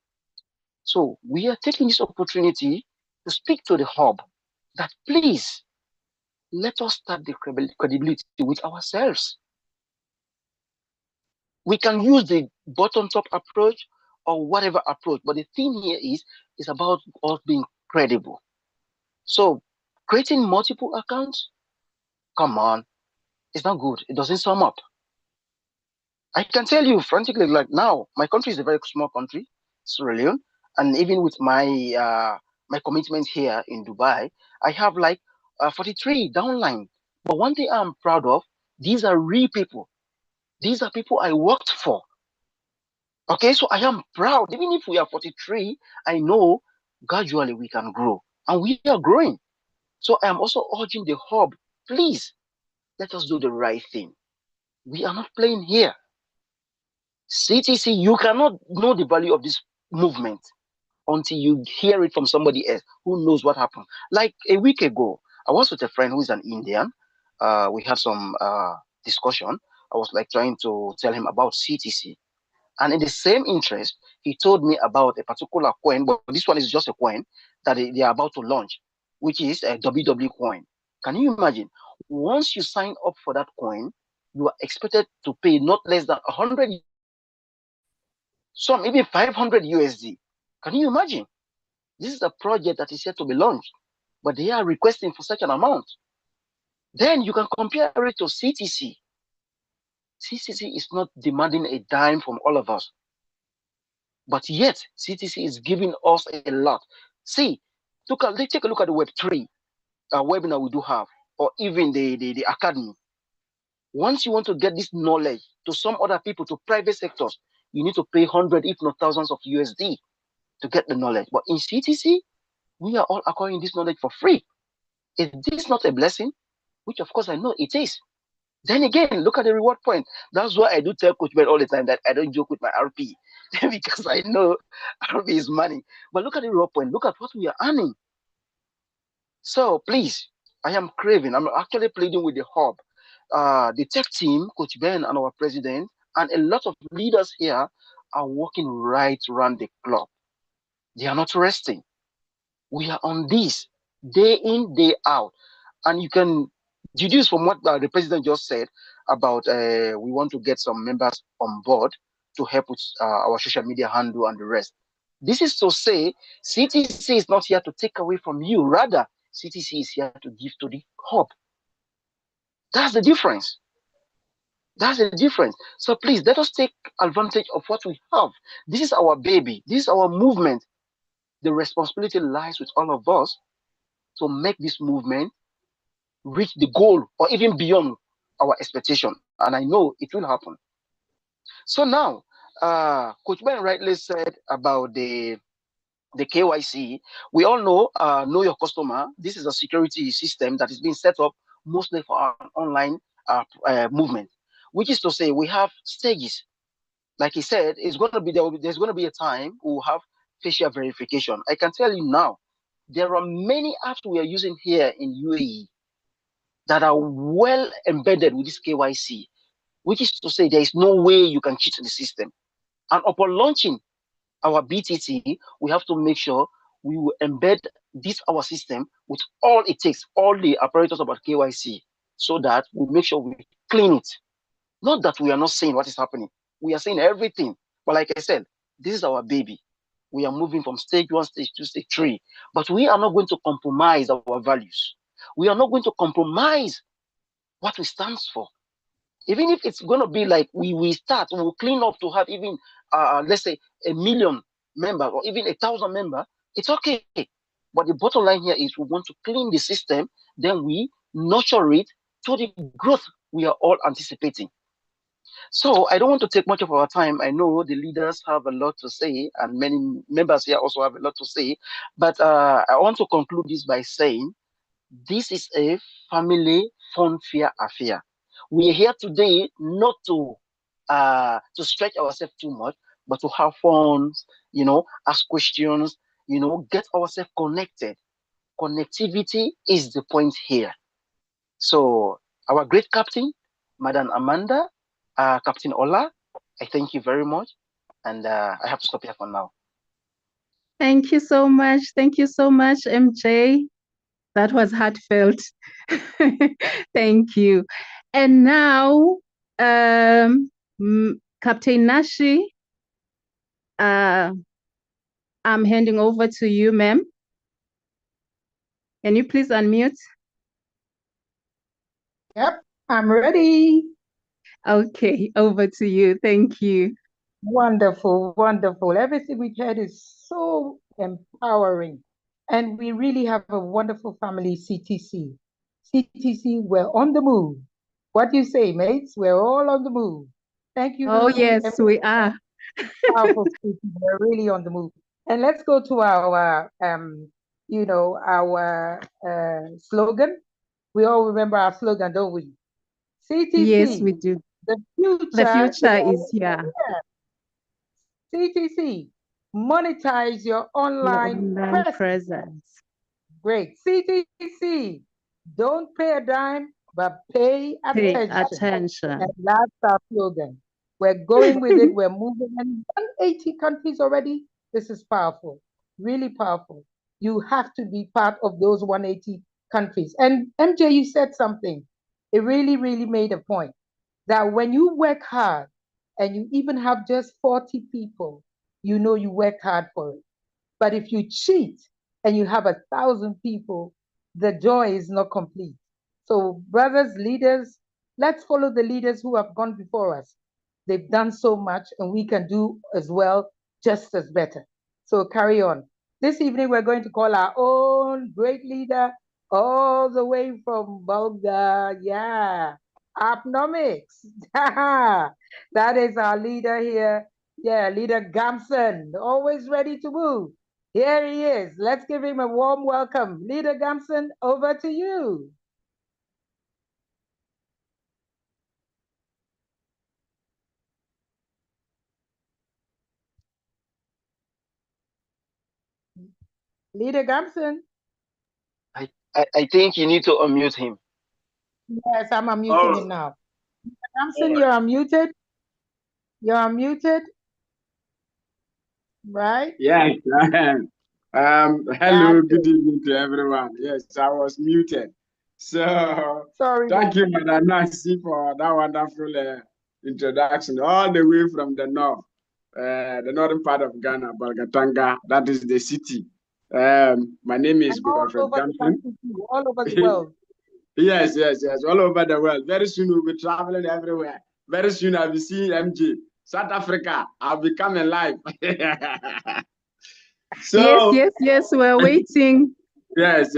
So we are taking this opportunity to speak to the hub that please let us start the credibility with ourselves. We can use the bottom-top approach or whatever approach, but the thing here is about us being credible. So creating multiple accounts, come on, it's not good. It doesn't sum up. I can tell you frantically, like now, my country is a very small country, Sierra Leone, and even with my my commitment here in Dubai, I have like 43 downline. But one thing I'm proud of, these are real people. These are people I worked for. Okay, so I am proud. Even if we are 43, I know gradually we can grow, and we are growing. So I am also urging the hub, please, let us do the right thing. We are not playing here. CTC, you cannot know the value of this movement until you hear it from somebody else who knows what happened. Like a week ago, I was with a friend who is an Indian. We had some discussion. I was like trying to tell him about CTC. And in the same interest, he told me about a particular coin, but this one is just a coin that they are about to launch, which is a WW coin. Can you imagine? Once you sign up for that coin, you are expected to pay not less than 100, some even 500 USD. Can you imagine? This is a project that is yet to be launched, but they are requesting for such an amount. Then you can compare it to CTC. CTC is not demanding a dime from all of us. But yet, CTC is giving us a lot. See, take a look at the Web3 webinar we do have, or even the academy. Once you want to get this knowledge to some other people, to private sectors, you need to pay hundreds, if not thousands of USD to get the knowledge. But in CTC, we are all acquiring this knowledge for free. Is this not a blessing? Which, of course, I know it is. Then again, look at the reward point. That's why I do tell Coach Ben all the time that I don't joke with my RP because I know RP is money. But look at the reward point. Look at what we are earning. So please, I am craving. I'm actually pleading with the hub, the tech team, Coach Ben and our president, and a lot of leaders here are working right around the clock. They are not resting. We are on this day in, day out. And you can deduce from what the president just said about we want to get some members on board to help with our social media handle and the rest. This is to say, CTC is not here to take away from you. Rather, CTC is here to give to the hub. That's the difference. That's the difference. So please, let us take advantage of what we have. This is our baby. This is our movement. The responsibility lies with all of us to make this movement reach the goal or even beyond our expectation. And I know it will happen. So now, Coach Ben rightly said about the KYC. We all know your customer. This is a security system that is being set up mostly for our online movement, which is to say we have stages. Like he said, there's going to be a time we'll have facial verification. I can tell you now, there are many apps we are using here in UAE that are well embedded with this KYC, which is to say there is no way you can cheat the system. And upon launching our BTC, we have to make sure we will embed this our system with all it takes, all the apparatus about KYC, so that we make sure we clean it. Not that we are not saying what is happening. We are saying everything. But like I said, this is our baby. We are moving from stage 1, stage 2, stage 3. But we are not going to compromise our values. We are not going to compromise what we stand for. Even if it's going to be like we start, we'll clean up to have even, let's say, 1,000,000 members or even 1,000 members, it's okay. But the bottom line here is we want to clean the system, then we nurture it to the growth we are all anticipating. So I don't want to take much of our time. I know the leaders have a lot to say, and many members here also have a lot to say. But I want to conclude this by saying this is a family fun fair affair. We are here today not to stretch ourselves too much, but to have fun, ask questions, get ourselves connected. Connectivity is the point here. So our great captain, Madam Amanda, Captain Ola, I thank you very much. And I have to stop here for now. Thank you so much. Thank you so much, MJ. That was heartfelt. Thank you. And now, Captain Nashi, I'm handing over to you, ma'am. Can you please unmute? Yep, I'm ready. Okay, over to you. Thank you. Wonderful, wonderful. Everything we've heard is so empowering. And we really have a wonderful family, CTC. CTC, we're on the move. What do you say, mates? We're all on the move. Thank you. Oh, yes, we are. Powerful speaking. We're really on the move. And let's go to our, slogan. We all remember our slogan, don't we? CTC. Yes, we do. The future, is here. CTC, monetize your online presence. Great. CTC, don't pay a dime, but pay attention. And that's our slogan. We're going with it. We're moving in 180 countries already. This is powerful, really powerful. You have to be part of those 180 countries. And MJ, you said something. It really, really made a point that when you work hard and you even have just 40 people, you know you worked hard for it. But if you cheat and you have 1,000 people, the joy is not complete. So brothers, leaders, let's follow the leaders who have gone before us. They've done so much and we can do as well, just as better. So carry on. This evening, we're going to call our own great leader all the way from Bulgaria. Yeah, Apnomics. That is our leader here. Yeah, Leader Gamson, always ready to move. Here he is. Let's give him a warm welcome. Leader Gamson, over to you. Leader Gamson. I think you need to unmute him. Yes, I'm unmuting him now. Gamson, you're unmuted. You're unmuted. Right? Yes, I am. Hello, good evening to everyone. Yes, I was muted. So, sorry. Thank you, Madam Nancy, for that wonderful introduction, all the way from the northern part of Ghana, Balgatanga. That is the city. My name is Godfred Gamson. All over the world. Yes, all over the world. Very soon we'll be traveling everywhere. Very soon I'll be seeing MJ. South Africa, I'll be coming live. So, yes, we're waiting. Yes.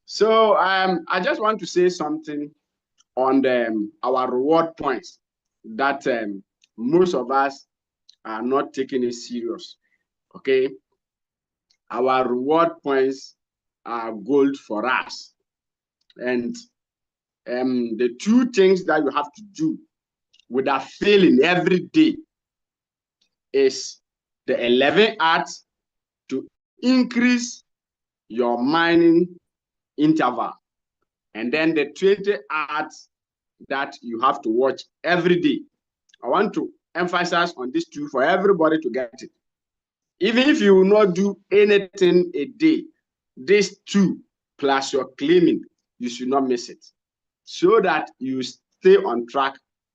So I just want to say something on our reward points that most of us are not taking it serious. Okay, our reward points are gold for us, and the two things that you have to do without failing every day is the 11 arts to increase your mining interval, and then the 20 arts that you have to watch every day. I want to emphasize on these two for everybody to get it. Even if you will not do anything a day, these two plus your cleaning, you should not miss it, so that you stay on track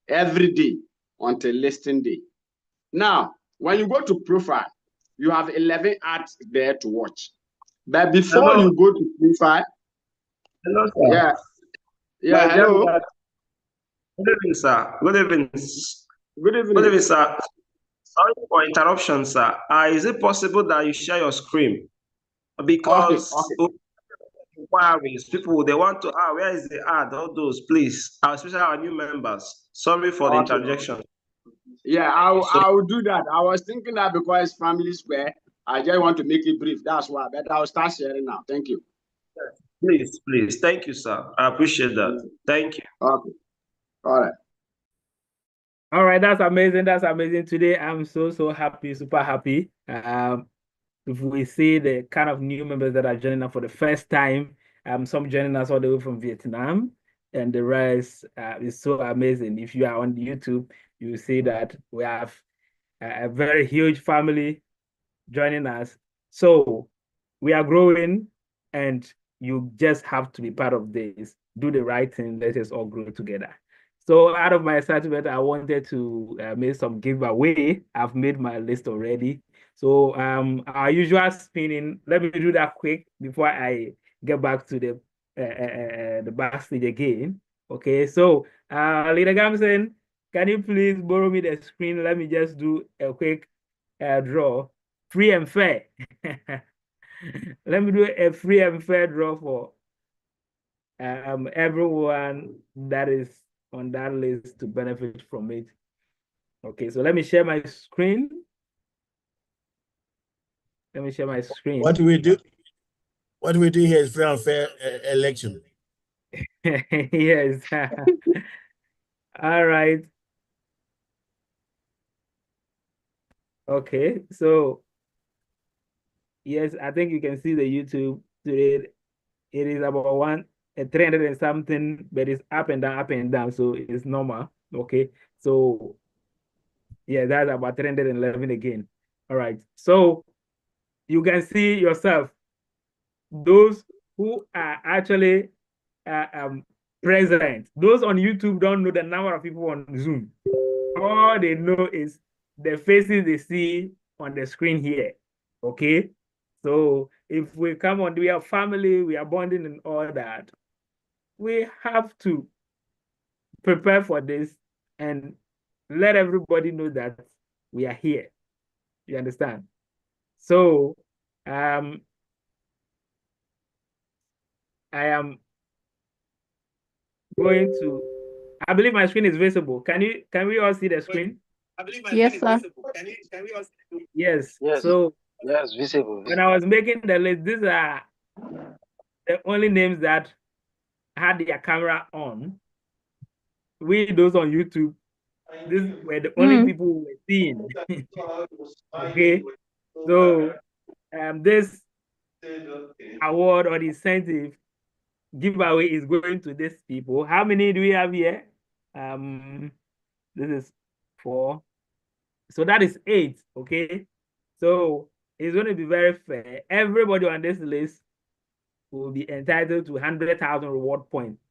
every day until listing day. Now, when you go to profile, you have 11 ads there to watch. But before you go to profile, hello, sir. Hello. Good evening, sir. Good evening. Good evening. Good evening, sir. Sorry for interruption, sir. Is it possible that you share your screen? Because Okay. inquiries, people they want to where is the ad? All those, please, especially our new members. Sorry for the Okay. interjection. Yeah, I'll do that. I was thinking that because it's family square, I just want to make it brief. That's why. But I'll start sharing now. Thank you. Please. Thank you, sir. I appreciate that. Thank you. Okay. All right. All right, that's amazing. That's amazing. Today, I'm so happy, super happy. If we see the kind of new members that are joining us for the first time, some joining us all the way from Vietnam, and the rest is so amazing. If you are on YouTube, you will see that we have a very huge family joining us. So we are growing, and you just have to be part of this. Do the right thing. Let us all grow together. So out of my excitement, I wanted to make some giveaway. I've made my list already. So our usual spinning. Let me do that quick before I get back to the backstage again. Okay. So Leader Gamson, can you please borrow me the screen? Let me just do a quick draw, free and fair. Let me do a free and fair draw for everyone that is on that list to benefit from it. Okay, so let me share my screen. Let me share my screen. What do we do? What we do here is free and fair election. Yes. All right. Okay, so yes, I think you can see the YouTube today. It is about 300 and something, but it's up and down, so it's normal. Okay, so yeah, that's about 311 again. All right, so you can see yourself, those who are actually present. Those on YouTube don't know the number of people on Zoom. All they know is the faces they see on the screen here. Okay, so if we come on, we are family, we are bonding and all that. We have to prepare for this and let everybody know that we are here. You understand? So I am going to, I believe my screen is visible. Can we all see the screen? Yes, sir. Yes. Yes. So Yes, visible. when I was making the list, these are the only names that had their camera on. We, those on YouTube, these were the only people who were seeing. Okay. So this award or the incentive giveaway is going to these people. How many do we have here? This is 4. So that is 8. Okay. So it's going to be very fair. Everybody on this list will be entitled to 100,000 reward points.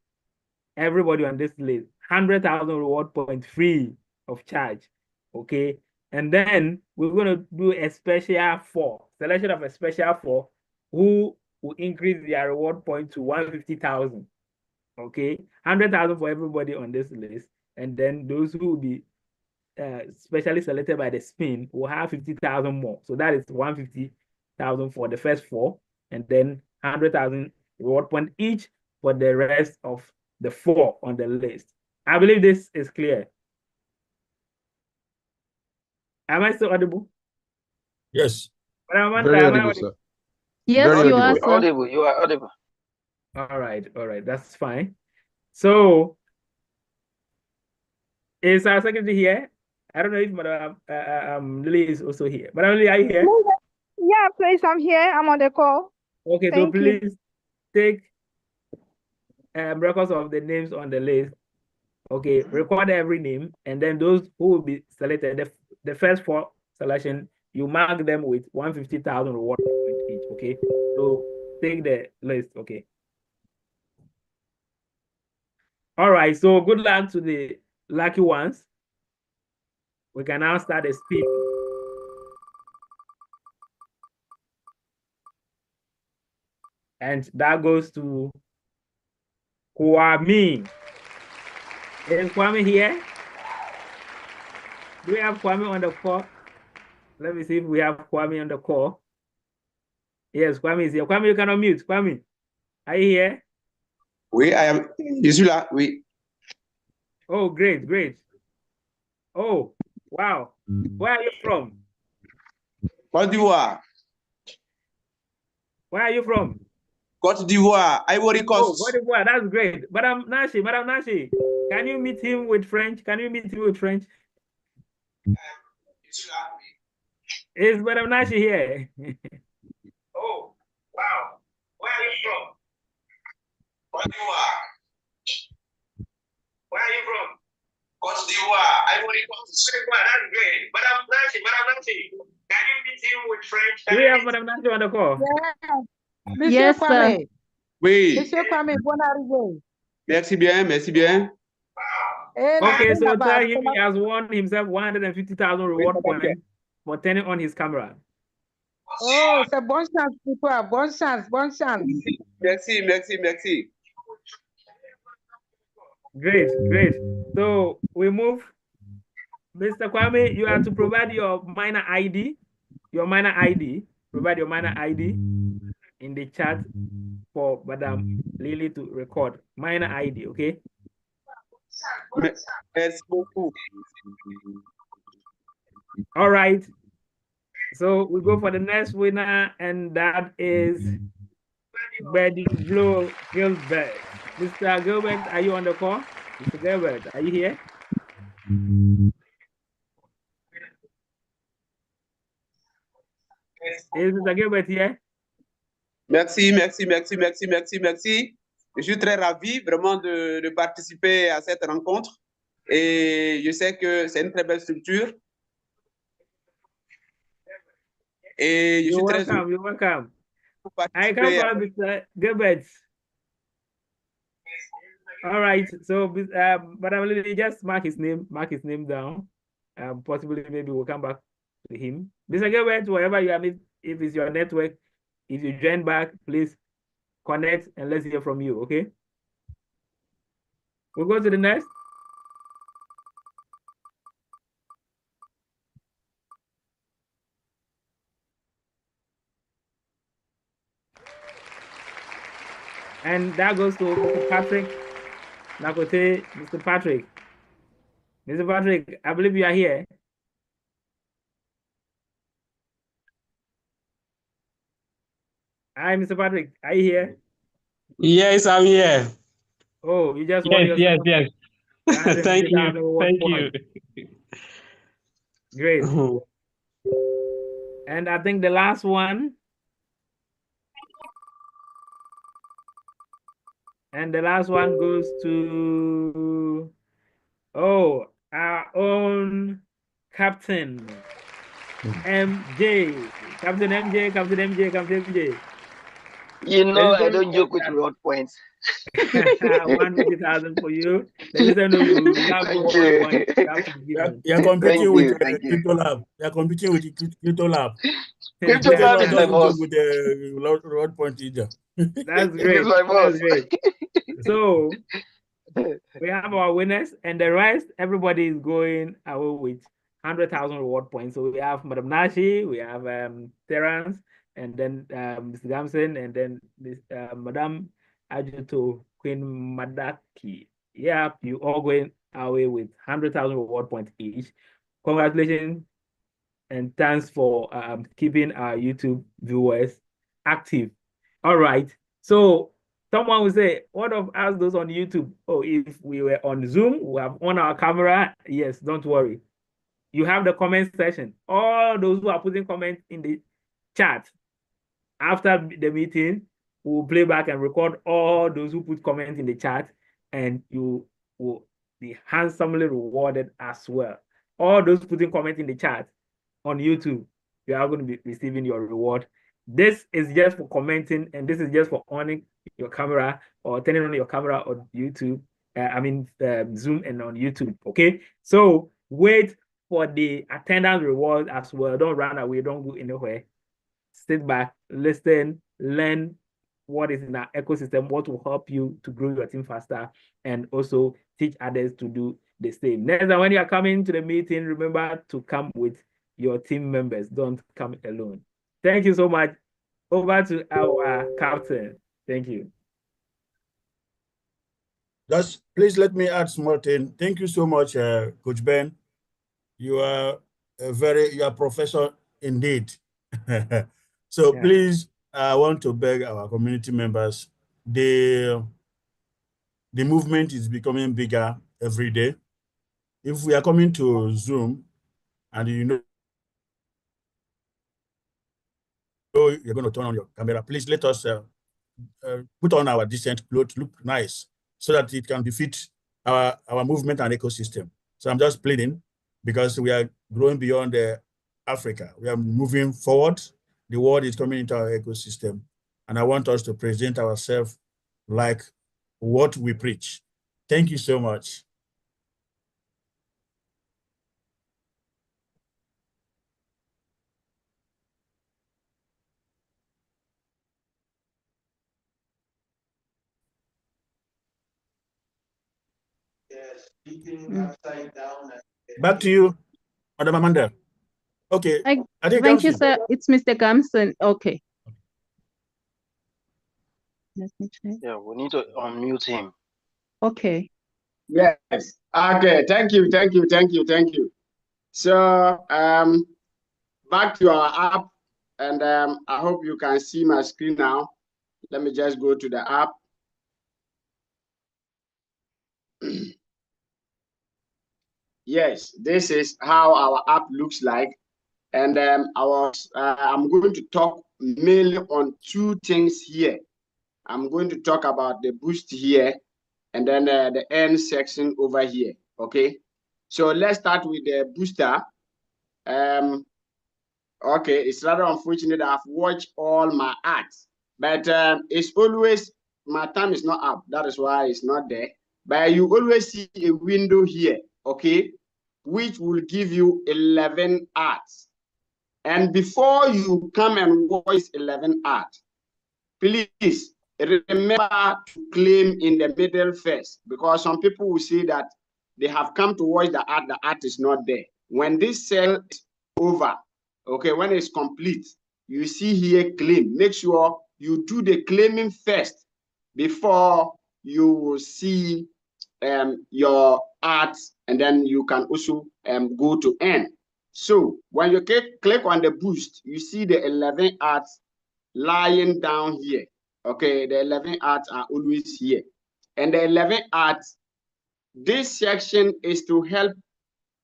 Everybody on this list, 100,000 reward points free of charge. Okay. And then we're going to do a special 4, selection of a special 4 who will increase their reward point to 150,000. Okay. 100,000 for everybody on this list. And then those who will be specially selected by the spin will have 50,000 more. So that is 150,000 for the first 4, and then 100,000 reward point each for the rest of the 4 on the list. I believe this is clear. Am I still audible? Yes. Very audible, sir. Yes, Very you are, audible. sir. Audible. You are audible. All right, that's fine. So is our secretary here? I don't know if Madam Lily is also here. Madam Lily, are you here? Yeah, please, I'm here. I'm on the call. Okay, so Thank you. please take records of the names on the list. Okay, record every name, and then those who will be selected, the first 4 selection, you mark them with 150,000 reward point each. Okay, so take the list. Okay. All right, so good luck to the lucky ones. We can now start the speed. And that goes to Kwame. Is Kwame here? Do we have Kwame on the call? Let me see if we have Kwame on the call. Yes, Kwame is here. Kwame, you can unmute. Kwame, are you here? Oui, je suis là, oui. Oh, great, great. Oh, wow. Where are you from? Côte d'Ivoire. Where are you from? Côte d'Ivoire, Ivory Coast. Oh, Côte d'Ivoire, that's great. Madame Nashi, can you meet him with French? Can you meet him with French? Is Madame Nashi here? Oh, wow. Where are you from? Côte d'Ivoire. Where are you from? Côte d'Ivoire, Ivory Coast. That's great. Madame Nashi, can you meet him with French? Do we have Madame Nashi on the call? Yeah. Monsieur Yes, Kwame. sir. Oui. Monsieur Kwame, bon arrivé. Merci bien, merci bien. Okay, so tell him he has won himself 150,000 reward points for turning on his camera. Oh, c'est bonne chance pour toi. Bonne chance, bonne chance. Merci, merci, merci. Great, great. So we move. Mr. Kwame, you have to provide your minor ID. Provide your minor ID in the chat for Madam Lily to record. Minor ID, okay? Merci beaucoup. All right. So we go for the next winner, and that is Betty Blow Gilbert. Mr. Gilbert, are you on the call? Mr. Gilbert, are you here? Is Mr. Gilbert here? Merci, merci, merci, merci, merci, merci. Je suis très ravi vraiment de participer à cette rencontre et je sais que c'est une très belle structure. Et je suis très heureux. You're welcome. I come from Mr. Gilbert. All right, so Madam Lily, just mark his name down. Possibly maybe we'll come back to him. Mr. Gilbert, wherever you are, if it's your network, if you join back, please connect and let's hear from you, okay? We'll go to the next. And that goes to Mr. Patrick Nakote. Mr. Patrick. Mr. Patrick, I believe you are here. Hi, Mr. Patrick. Are you here? Yes, I'm here. Oh, you just won yourself. Yes. Thank you. Great. And I think the last one. And the last one goes to, our own Captain MJ. Captain MJ. You know, I don't joke with reward points. 150,000 for you. Let us know you have reward points. You're competing with Crypto Lab. You're competing with Crypto Lab. Crypto Lab is my boss. With the reward point either. That's great. That's great. So we have our winners, and the rest, everybody is going away with 100,000 reward points. So we have Madam Nashi, we have Terrence, and then Mr. Gamson, and then this Madam Ajuto, Queen Madaki. Yeah, you all going away with 100,000 reward points each. Congratulations, and thanks for keeping our YouTube viewers active. All right. So someone will say, what of us those on YouTube? Oh, if we were on Zoom, we have on our camera. Yes, don't worry. You have the comment section. All those who are putting comments in the chat after the meeting, we'll play back and record all those who put comments in the chat, and you will be handsomely rewarded as well. All those putting comments in the chat on YouTube, you are going to be receiving your reward. This is just for commenting, and this is just for owning your camera or turning on your camera on YouTube. Zoom and on YouTube. Okay, so wait for the attendance reward as well. Don't run away. Don't go anywhere. Sit back, listen, learn what is in our ecosystem, what will help you to grow your team faster, and also teach others to do the same. Next time when you are coming to the meeting, remember to come with your team members. Don't come alone. Thank you so much. Over to our captain. Thank you. Just please let me add small thing. Thank you so much, Coach Ben. You are you are professor indeed. So please, I want to beg our community members, the movement is becoming bigger every day. If we are coming to Zoom and you know you're going to turn on your camera, please let us put on our decent clothes, look nice, so that it can befit our movement and ecosystem. So I'm just pleading, because we are growing beyond Africa. We are moving forward. The world is coming into our ecosystem. And I want us to present ourselves like what we preach. Thank you so much. Back to you, Madam Amanda. Okay. I think thank you, sir. It's Mr. Gamson. Okay. Let me check. Yeah, we need to unmute him. Okay. Yes. Okay. Thank you. So back to our app, and I hope you can see my screen now. Let me just go to the app. Yes, this is how our app looks like. And I'm going to talk mainly on two things here. I'm going to talk about the boost here, and then the end section over here. Okay, so let's start with the booster. Okay, it's rather unfortunate that I've watched all my ads, but it's always, my time is not up. That is why it's not there. But you always see a window here, okay, which will give you 11 ads. And before you come and watch 11 ads, please remember to claim in the middle first, because some people will say that they have come to watch the ad is not there. When this cell is over, okay, when it's complete, you see here claim. Make sure you do the claiming first before you will see your ads, and then you can also go to end. So when you click on the boost, you see the 11 ads lying down here. Okay, the 11 ads are always here. And the 11 ads, this section is to help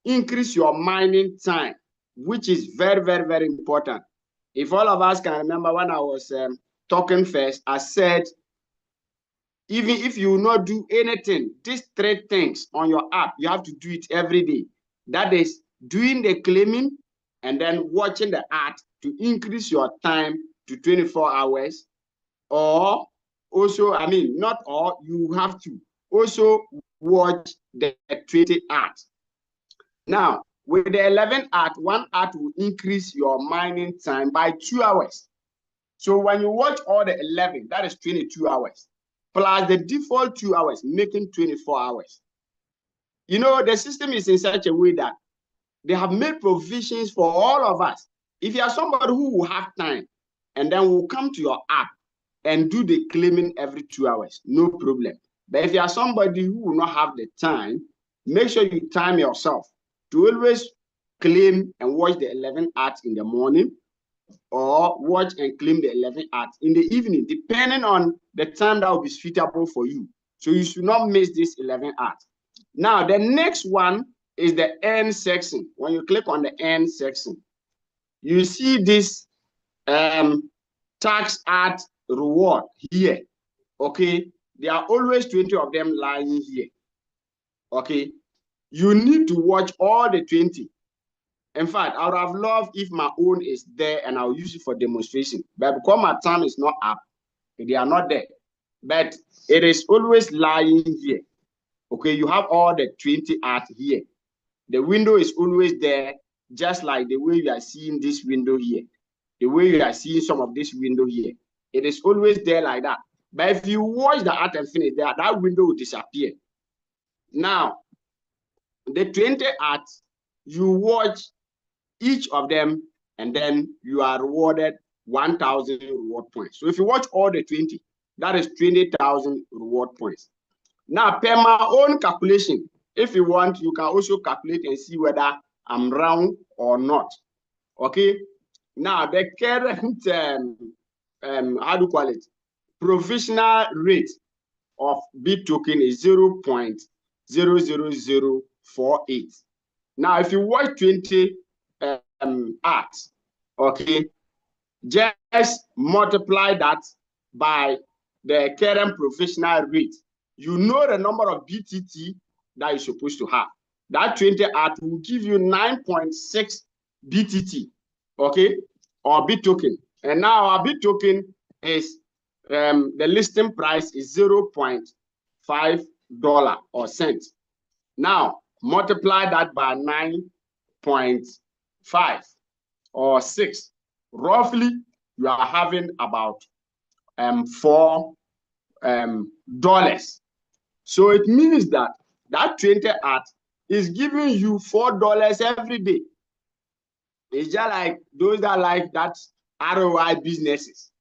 increase your mining time, which is very, very, very important. If all of us can remember, when I was talking first, I said, even if you will not do anything, these 3 things on your app, you have to do it every day. That is doing the claiming and then watching the ad to increase your time to 24 hours. Or also, I mean, not all, you have to also watch the 20 ads. Now, with the 11 ad, 1 ad will increase your mining time by 2 hours. So when you watch all the 11, that is 22 hours, plus the default 2 hours, making 24 hours. You know, the system is in such a way that they have made provisions for all of us. If you are somebody who will have time and then will come to your app and do the claiming every 2 hours, no problem. But if you are somebody who will not have the time, make sure you time yourself to always claim and watch the 11 ads in the morning, or watch and claim the 11 ads in the evening, depending on the time that will be suitable for you. So you should not miss this 11 ads. Now, the next one is the end section. When you click on the end section, you see this tax ad reward here. Okay, there are always 20 of them lying here. Okay, you need to watch all the 20. In fact, I would have loved if my own is there and I'll use it for demonstration. But because my time is not up, they are not there. But it is always lying here. Okay, you have all the 20 ads here. The window is always there, just like the way you are seeing this window here. The way you are seeing some of this window here. It is always there like that. But if you watch the ad and finish, that window will disappear. Now, the 20 ads, you watch each of them, and then you are rewarded 1,000 reward points. So if you watch all the 20, that is 20,000 reward points. Now, per my own calculation, if you want, you can also calculate and see whether I'm wrong or not. Okay. Now, the current, how do you call it? Provisional rate of bit token is 0.00048. Now, if you watch 20 ads, okay, just multiply that by the current provisional rate. You know the number of BTT that you're supposed to have. That 20 art will give you 9.6 BTT, okay, or bit token. And now our bit token is the listing price is $0.5 or cent. Now multiply that by 9.5 or 6. Roughly, you are having about $4. So it means that that 20 art is giving you $4 every day. It's just like those that like that ROI businesses,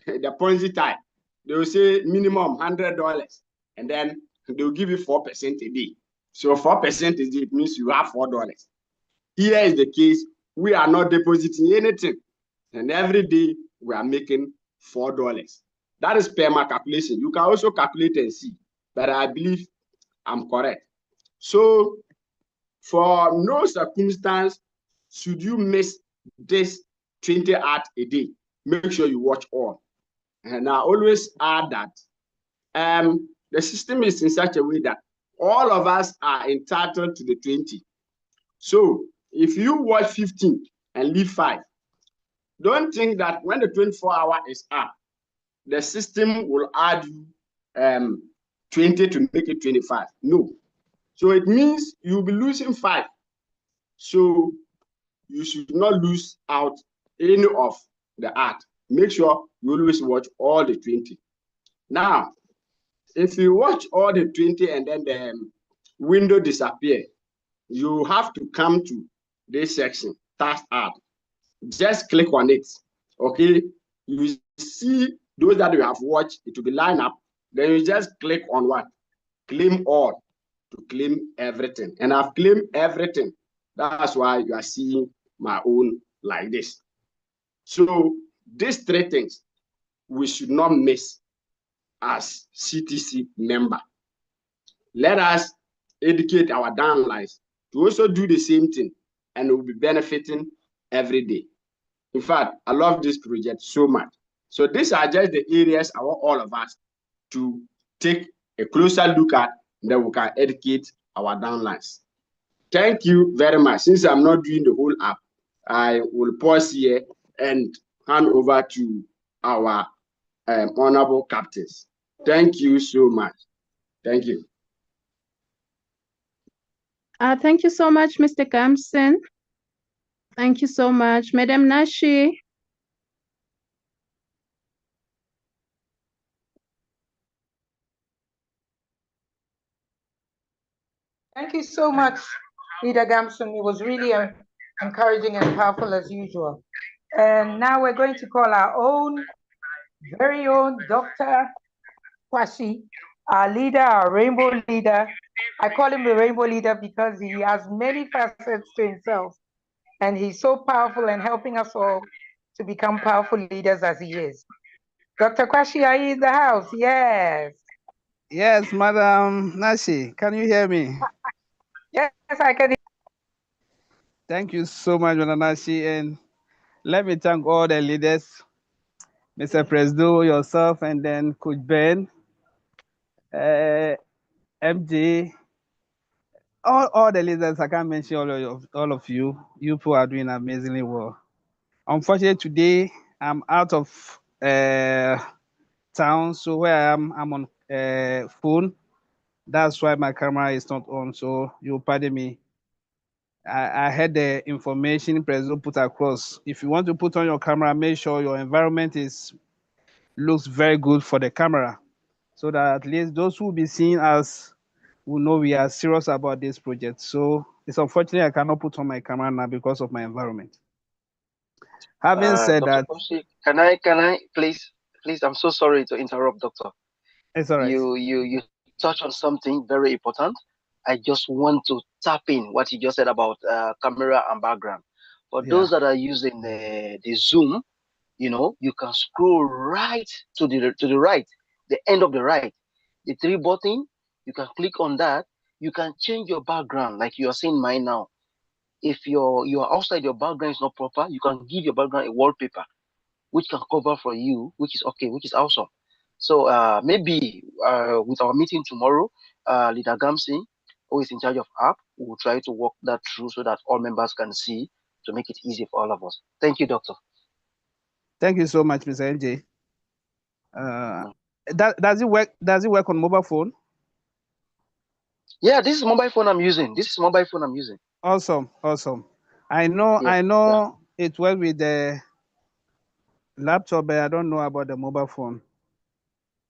the Ponzi type. They will say minimum $100, and then they will give you 4% a day. So 4% a day, it means you have $4. Here is the case. We are not depositing anything, and every day we are making $4. That is per my calculation. You can also calculate and see, but I believe I'm correct. So for no circumstance should you miss this 20 art a day. Make sure you watch all. And I always add that the system is in such a way that all of us are entitled to the 20. So if you watch 15 and leave 5, don't think that when the 24-hour is up, the system will add you 20 to make it 25. No. So it means you'll be losing 5. So you should not lose out any of the art. Make sure you always watch all the 20. Now, if you watch all the 20 and then the window disappear, you have to come to this section, task art. Just click on it. Okay. You see those that you have watched, it will be lined up. Then you just click on what? Claim all to claim everything. And I've claimed everything. That's why you are seeing my own like this. So these 3 things we should not miss as CTC member. Let us educate our downlines to also do the same thing, and we'll be benefiting every day. In fact, I love this project so much. So these are just the areas I want all of us to take a closer look at, then we can educate our downlines. Thank you very much. Since I'm not doing the whole app, I will pause here and hand over to our honorable captains. Thank you so much. Thank you. Thank you so much, Mr. Gamson. Thank you so much. Madam Nashi. Thank you so much, Leader Gamson. It was really encouraging and powerful as usual. And now we're going to call our own, very own Dr. Kwashi, our leader, our rainbow leader. I call him the rainbow leader because he has many facets to himself. And he's so powerful and helping us all to become powerful leaders as he is. Dr. Kwashi, are you in the house? Yes. Yes, Madam Nashi, can you hear me? Yes, I can. Thank you so much, Madam Nashi, and let me thank all the leaders, Mr. Presdo, yourself, and then Coach Ben, MJ, all the leaders. I can't mention all of you. You people are doing amazingly well. Unfortunately, today I'm out of town, so where I am, I'm on phone. That's why my camera is not on, so you pardon me. I had the information President put across. If you want to put on your camera, make sure your environment looks very good for the camera, so that at least those who will be seen as will know we are serious about this project. So it's unfortunate I cannot put on my camera now because of my environment. Having said Dr. that, Koshi, can I please, I'm so sorry to interrupt, Doctor. it's all right. You touch on something very important. I just want to tap in what you just said about camera and background. For those that are using the Zoom, you can scroll right to the right, the end of the right, the three button. You can click on that. You can change your background, like you are seeing mine now. If you're outside, your background is not proper, you can give your background a wallpaper, which can cover for you, which is okay, which is awesome. So maybe with our meeting tomorrow, Leader Gamsi, who is in charge of app, will try to walk that through so that all members can see, to make it easy for all of us. Thank you, Doctor. Thank you so much, Mr. MJ. Does it work? Does it work on mobile phone? Yeah, this is mobile phone I'm using. Awesome, awesome. I know it works with the laptop, but I don't know about the mobile phone.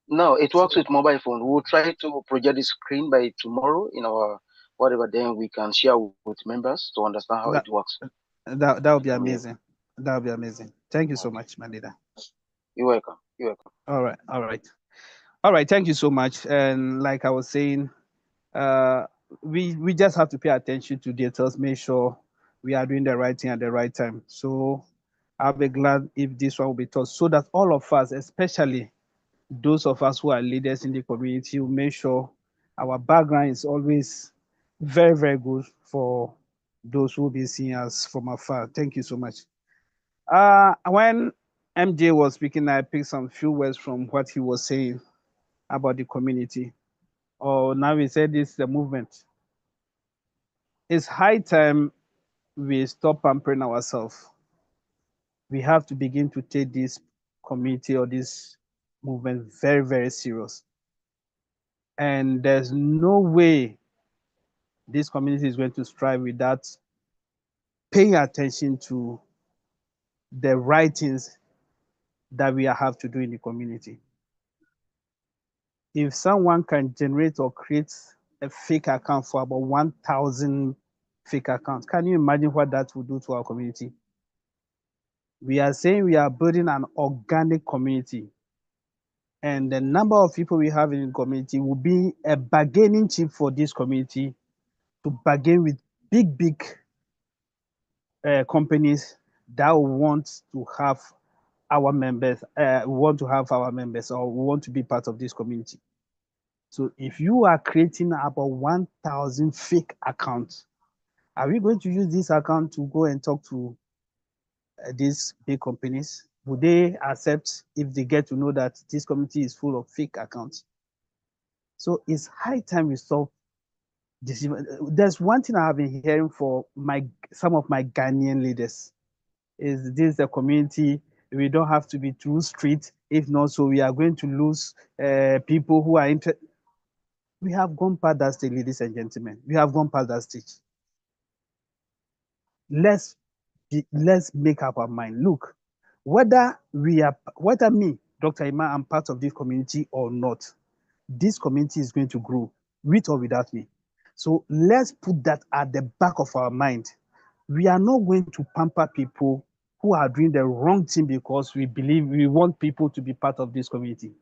No, it works with mobile phone. We'll try to project the screen by tomorrow in our whatever, then we can share with members to understand how it works. That would be amazing. That would be amazing. Thank you so much, my leader. You're welcome. You're welcome. All right, all right. All right, thank you so much. And like I was saying, we just have to pay attention to details, make sure we are doing the right thing at the right time. So I'll be glad if this one will be taught so that all of us, especially those of us who are leaders in the community, will make sure our background is always very, very good for those who will be seeing us from afar. Thank you so much. When MJ was speaking, I picked some few words from what he was saying about the community. Or now we said this is a movement. It's high time we stop pampering ourselves. We have to begin to take this community or this movement very, very serious. And there's no way this community is going to strive without paying attention to the right things that we have to do in the community. If someone can generate or create a fake account for about 1,000 fake accounts, can you imagine what that will do to our community? We are saying we are building an organic community, and the number of people we have in the community will be a bargaining chip for this community to bargain with big companies that want to have our members, or want to be part of this community. So if you are creating about 1,000 fake accounts, are we going to use this account to go and talk to these big companies? Would they accept if they get to know that this community is full of fake accounts? So it's high time we stop this. There's one thing I have been hearing for some of my Ghanaian leaders is this a community, we don't have to be too strict. If not, so we are going to lose people who are interested. We have gone past that stage, ladies and gentlemen. We have gone past that stage. Let's make up our mind. Look, whether me, Dr. Ima, I'm part of this community or not, this community is going to grow with or without me. So let's put that at the back of our mind. We are not going to pamper people who are doing the wrong thing because we believe we want people to be part of this community.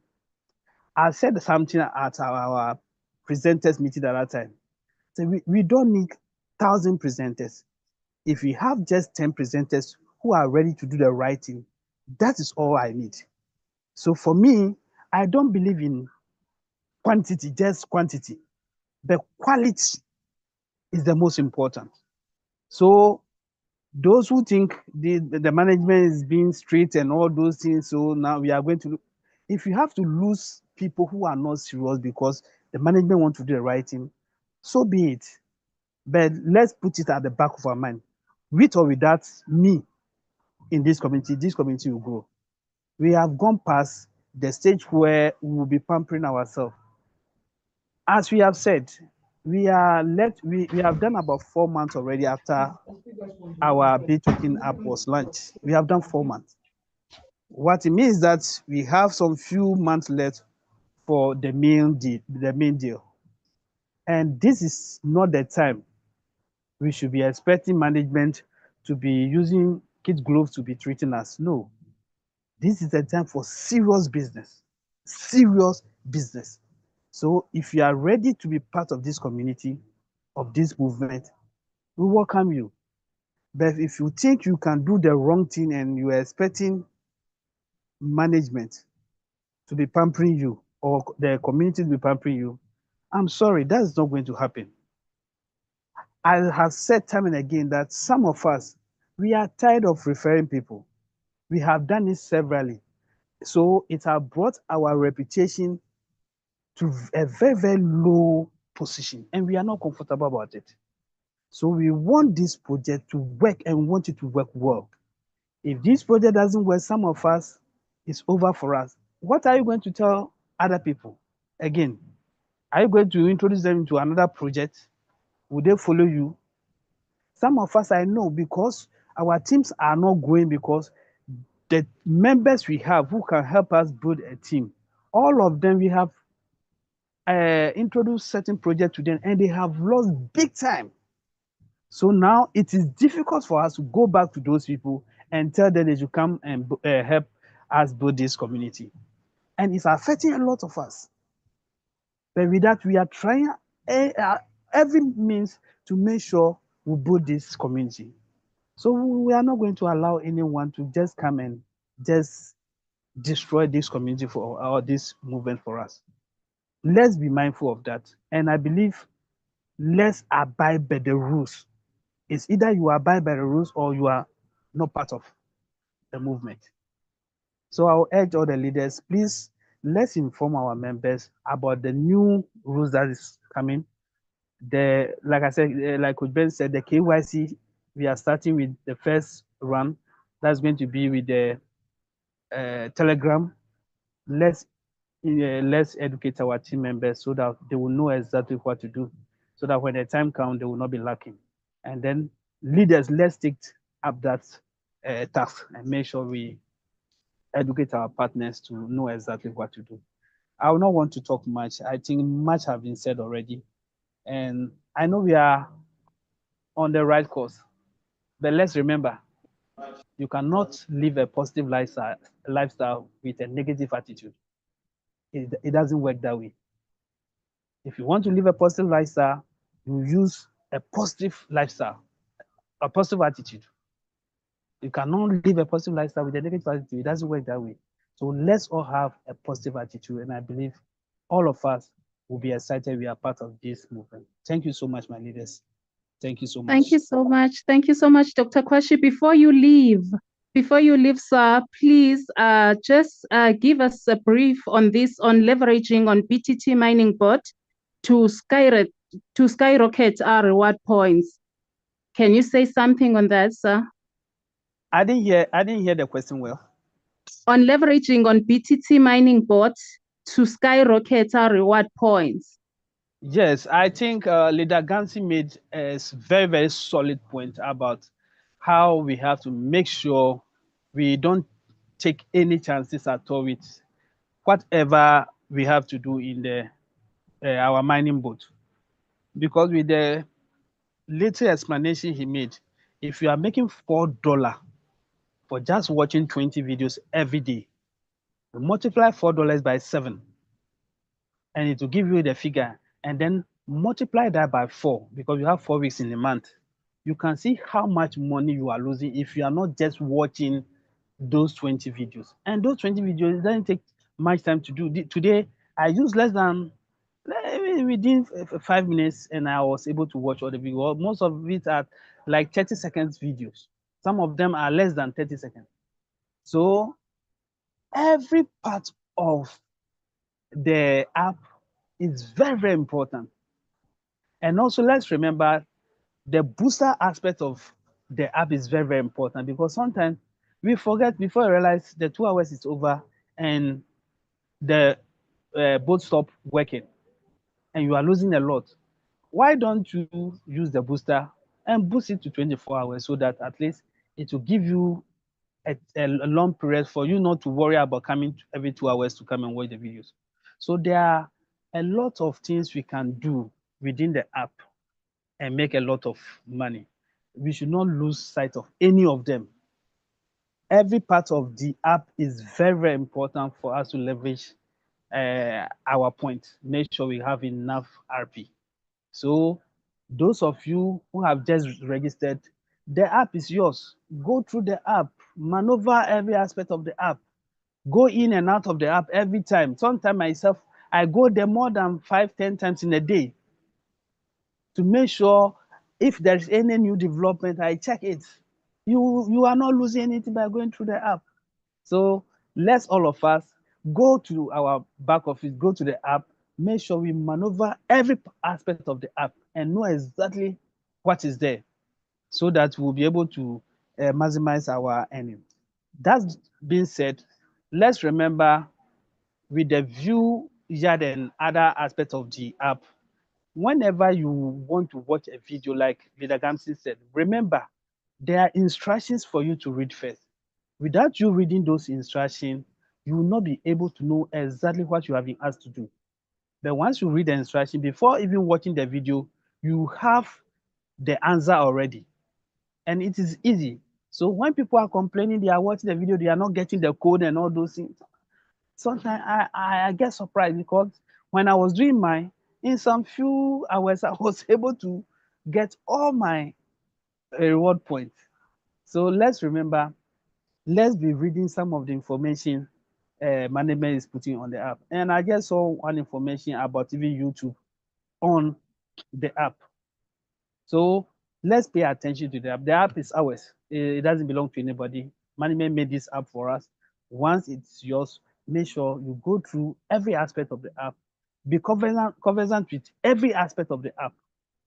I said something at our presenters meeting at that time. So we don't need 1,000 presenters. If we have just 10 presenters who are ready to do the right thing, that is all I need. So for me, I don't believe in quantity, just quantity. The quality is the most important. So those who think the management is being strict and all those things, so now we are going to, if you have to lose people who are not serious because the management want to do the right thing, so be it. But let's put it at the back of our mind. With or without me in this community will grow. We have gone past the stage where we will be pampering ourselves. As we have said, we have done about 4 months already after our B2Kin app was launched. We have done 4 months. What it means that we have some few months left for the main deal. And this is not the time we should be expecting management to be using kid gloves to be treating us. No, this is a time for serious business. Serious business. So if you are ready to be part of this community, of this movement, we welcome you. But if you think you can do the wrong thing and you are expecting management to be pampering you or the community to be pampering you, I'm sorry, that's not going to happen. I have said time and again that some of us, we are tired of referring people. We have done it severally. So it has brought our reputation to a very, very low position, and we are not comfortable about it. So we want this project to work and want it to work well. If this project doesn't work, some of us, it's over for us. What are you going to tell other people? Again, are you going to introduce them into another project? Will they follow you? Some of us, I know, because our teams are not growing because the members we have who can help us build a team, all of them, we have introduced certain projects to them and they have lost big time. So now it is difficult for us to go back to those people and tell them they should come and help us build this community. And it's affecting a lot of us. But with that, we are trying every means to make sure we build this community. So we are not going to allow anyone to just come and just destroy this community for or this movement for us. Let's be mindful of that. And I believe let's abide by the rules. It's either you abide by the rules or you are not part of the movement. So I'll urge all the leaders, please let's inform our members about the new rules that is coming. Like I said, like Coach Ben said, the KYC, we are starting with the first run. That's going to be with the Telegram. Let's educate our team members so that they will know exactly what to do, so that when the time comes, they will not be lacking. And then leaders, let's take up that task and make sure we educate our partners to know exactly what to do. I will not want to talk much. I think much have been said already. And I know we are on the right course. But let's remember, you cannot live a positive lifestyle with a negative attitude. It doesn't work that way. If you want to live a positive lifestyle, you use a positive lifestyle, a positive attitude. You cannot live a positive lifestyle with a negative attitude. It doesn't work that way. So let's all have a positive attitude. And I believe all of us will be excited we are part of this movement. Thank you so much, my leaders. Thank you so much. Thank you so much. Thank you so much, Dr. Kwashi. Before you leave, sir, please just give us a brief on this, on leveraging on BTT mining bot to skyrocket our reward points. Can you say something on that, sir? I didn't hear the question well. On leveraging on BTT mining bot to skyrocket our reward points. Yes, I think Leader Gansi made a very, very solid point about how we have to make sure we don't take any chances at all with whatever we have to do in the our mining boat. Because with the little explanation he made, if you are making $4 for just watching 20 videos every day, you multiply $4 by 7, and it will give you the figure, and then multiply that by 4 because you have 4 weeks in a month. You can see how much money you are losing if you are not just watching those 20 videos. And those 20 videos, it doesn't take much time to do. Today, I used less than within 5 minutes, and I was able to watch all the videos. Most of it are like 30 seconds videos. Some of them are less than 30 seconds. So every part of the app is very, very important. And also, let's remember the booster aspect of the app is very, very important because sometimes we forget before we realize the 2 hours is over and the boat stop working and you are losing a lot. Why don't you use the booster and boost it to 24 hours so that at least it will give you a long period for you not to worry about coming every 2 hours to come and watch the videos. So there are a lot of things we can do within the app and make a lot of money. We should not lose sight of any of them. Every part of the app is very, very important for us to leverage our point. Make sure we have enough RP. So those of you who have just registered, the app is yours. Go through the app, maneuver every aspect of the app. Go in and out of the app every time. Sometimes myself, I go there more than 5-10 times in a day to make sure if there's any new development, I check it. You are not losing anything by going through the app. So let's all of us go to our back office, go to the app, make sure we maneuver every aspect of the app and know exactly what is there so that we'll be able to maximize our earnings. That being said, let's remember with the view yard and other aspects of the app, whenever you want to watch a video like Leader Gamson said, remember there are instructions for you to read first. Without you reading those instructions, you will not be able to know exactly what you have been asked to do. But once you read the instruction, before even watching the video, you have the answer already. And it is easy. So when people are complaining, they are watching the video, they are not getting the code and all those things. Sometimes I get surprised because when I was doing mine, in some few hours, I was able to get all my reward points. So let's remember, let's be reading some of the information management is putting on the app. And I just saw one information about even YouTube on the app. So let's pay attention to the app. The app is ours. It doesn't belong to anybody. Management made this app for us. Once it's yours, make sure you go through every aspect of the app, be conversant with every aspect of the app.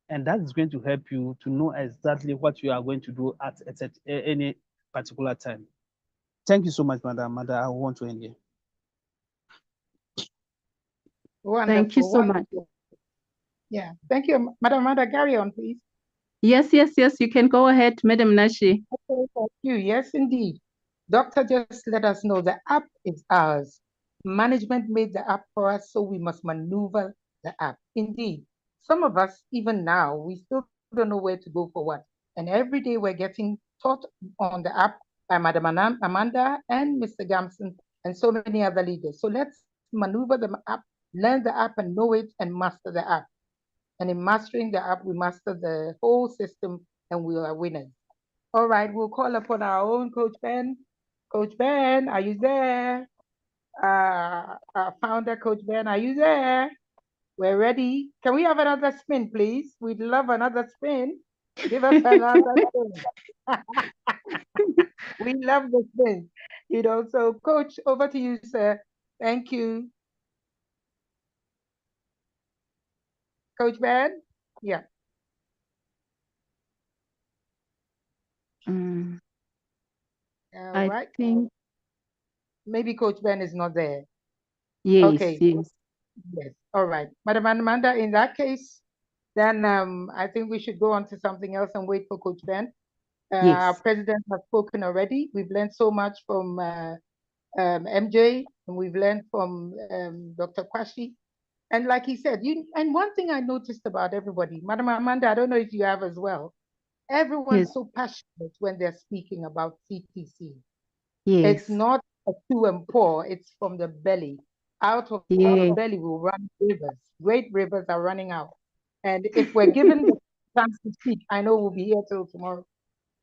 And that is going to help you to know exactly what you are going to do at any particular time. Thank you so much, Madam. I want to end here. Wonderful. Thank you so much. Yeah, thank you. Madam Amanda, carry on, please. Yes, you can go ahead, Madam Nashi. Okay, thank you. Yes, indeed. Doctor just let us know the app is ours. Management made the app for us, so we must maneuver the app. Indeed. Some of us, even now, we still don't know where to go for what. And every day we're getting taught on the app by Madam Amanda and Mr. Gamson and so many other leaders. So let's maneuver the app, learn the app and know it and master the app. And in mastering the app, we master the whole system and we are winners. All right, we'll call upon our own Coach Ben. Coach Ben, are you there? Our founder, Coach Ben, are you there? We're ready. Can we have another spin, please? We'd love another spin. Give us another spin. We love the spin. So Coach, over to you, sir. Thank you. Coach Ben? Yeah. I think maybe Coach Ben is not there. Yes, okay. Yes. All right. Madam Amanda, in that case, then I think we should go on to something else and wait for Coach Ben. Our president has spoken already. We've learned so much from MJ, and we've learned from Dr. Kwashi. And like he said, and one thing I noticed about everybody, Madam Amanda, I don't know if you have as well, everyone's so passionate when they're speaking about CTC. It's not a to and pour, it's from the belly. Out of our belly will run rivers. Great rivers are running out. And if we're given the chance to speak, I know we'll be here till tomorrow.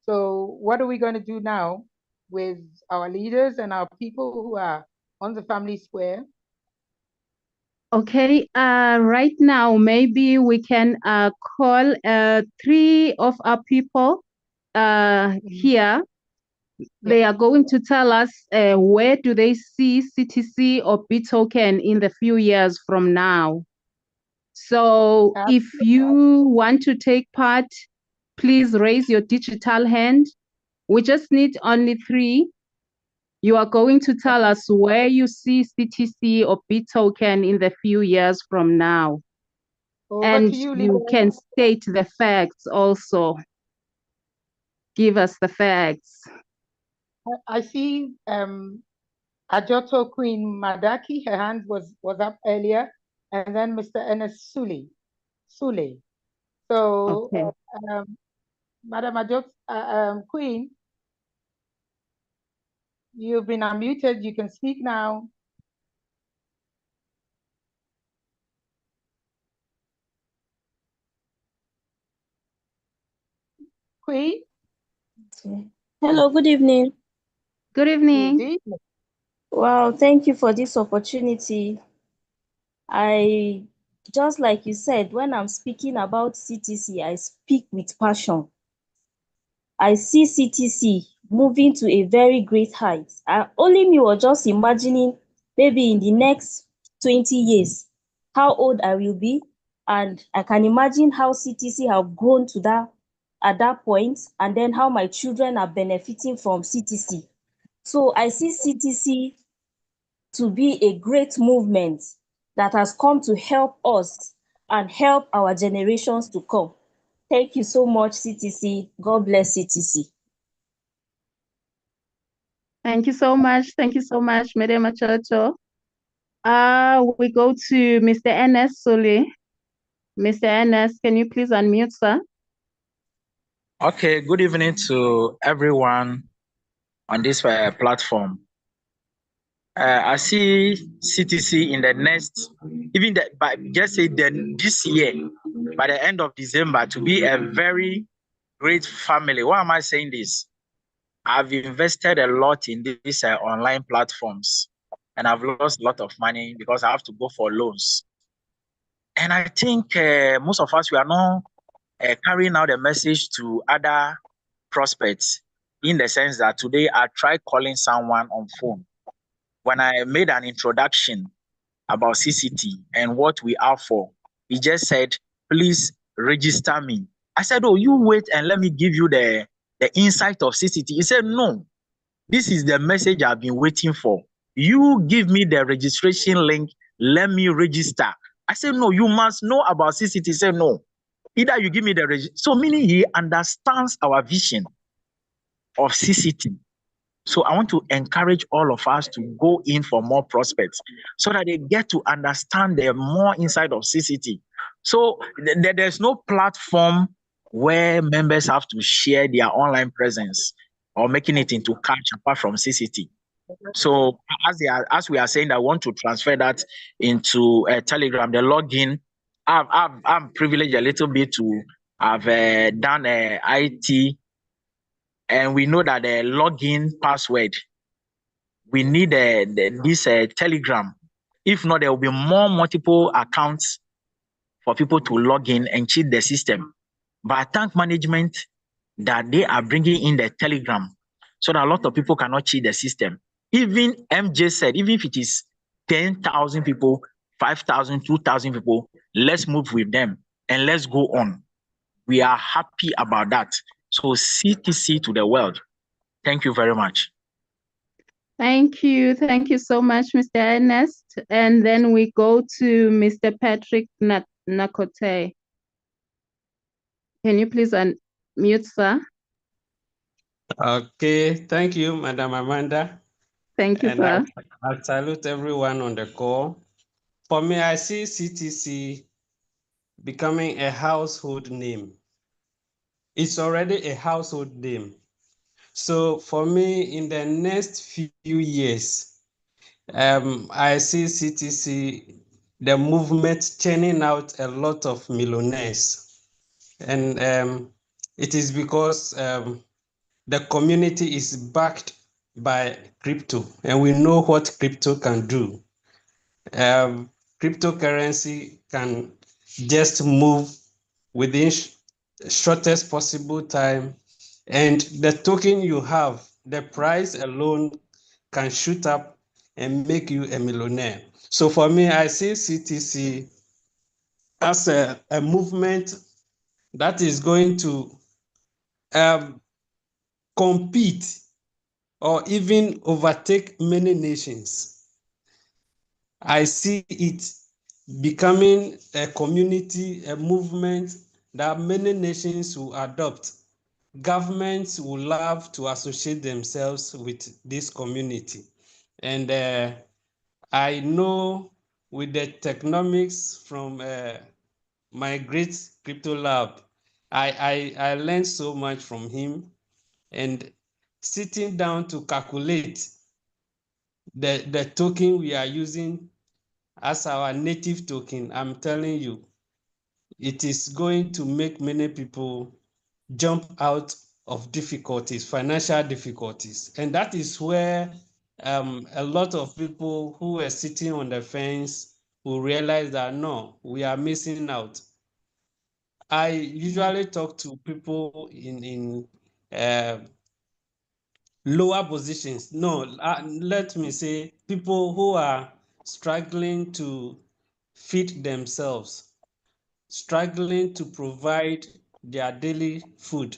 So what are we going to do now with our leaders and our people who are on the family square? Okay, right now, maybe we can call 3 of our people here. They are going to tell us where do they see CTC or B-token in the few years from now. So if you want to take part, please raise your digital hand. We just need only 3. You are going to tell us where you see CTC or B-token in the few years from now. And you can state the facts also. Give us the facts. I see Ajoto Queen Madaki, her hand was up earlier, and then Mr. Enes Suli. Sule. So, okay. Madam Queen, you've been unmuted. You can speak now. Queen? Hello, good evening. Good evening. Good evening. Wow, thank you for this opportunity. I, just like you said, when I'm speaking about CTC, I speak with passion. I see CTC moving to a very great height. Only me was just imagining maybe in the next 20 years, how old I will be. And I can imagine how CTC have grown to that at that point, and then how my children are benefiting from CTC. So I see CTC to be a great movement that has come to help us and help our generations to come. Thank you so much, CTC. God bless CTC. Thank you so much. Thank you so much, Madam Achocho. We go to Mr. Ernest Sule. Mr. Ernest, can you please unmute, sir? Okay, good evening to everyone on this platform. I see CTC in the next, even the, but just say then this year, by the end of December, to be a very great family. Why am I saying this? I've invested a lot in these online platforms, and I've lost a lot of money because I have to go for loans. And I think most of us, we are not carrying out a message to other prospects, in the sense that today I tried calling someone on phone. When I made an introduction about CCT and what we are for, he just said, please register me. I said, oh, you wait and let me give you the insight of CCT. He said, no, this is the message I've been waiting for. You give me the registration link, let me register. I said, no, you must know about CCT. He said, no, either you give me the registration. So meaning he understands our vision of CCT. So I want to encourage all of us to go in for more prospects so that they get to understand the more inside of CCT. So there's no platform where members have to share their online presence or making it into cash apart from CCT. So as we are saying that I want to transfer that into Telegram, the login, I'm privileged a little bit to have done IT, and we know that the login password, we need this Telegram. If not, there will be more multiple accounts for people to log in and cheat the system. But I thank management that they are bringing in the Telegram so that a lot of people cannot cheat the system. Even MJ said, even if it is 10,000 people, 5,000, 2,000 people, let's move with them and let's go on. We are happy about that. So CTC to the world. Thank you very much. Thank you. Thank you so much, Mr. Ernest. And then we go to Mr. Patrick Nakote. Can you please unmute, sir? Okay, thank you, Madam Amanda. Thank you, and sir. I salute everyone on the call. For me, I see CTC becoming a household name. It's already a household name. So for me, in the next few years, I see CTC, the movement, churning out a lot of millionaires. And it is because the community is backed by crypto, and we know what crypto can do. Cryptocurrency can just move within shortest possible time, and the token you have, the price alone can shoot up and make you a millionaire. So for me, I see CTC as a movement that is going to compete or even overtake many nations. I see it becoming a community, a movement that many nations will adopt. Governments will love to associate themselves with this community. And I know with the technomics from my great crypto lab. I learned so much from him, and sitting down to calculate the token we are using as our native token, I'm telling you, it is going to make many people jump out of difficulties, financial difficulties. And that is where a lot of people who were sitting on the fence will realize that no, we are missing out. I usually talk to people in lower positions. No, let me say people who are struggling to feed themselves, struggling to provide their daily food.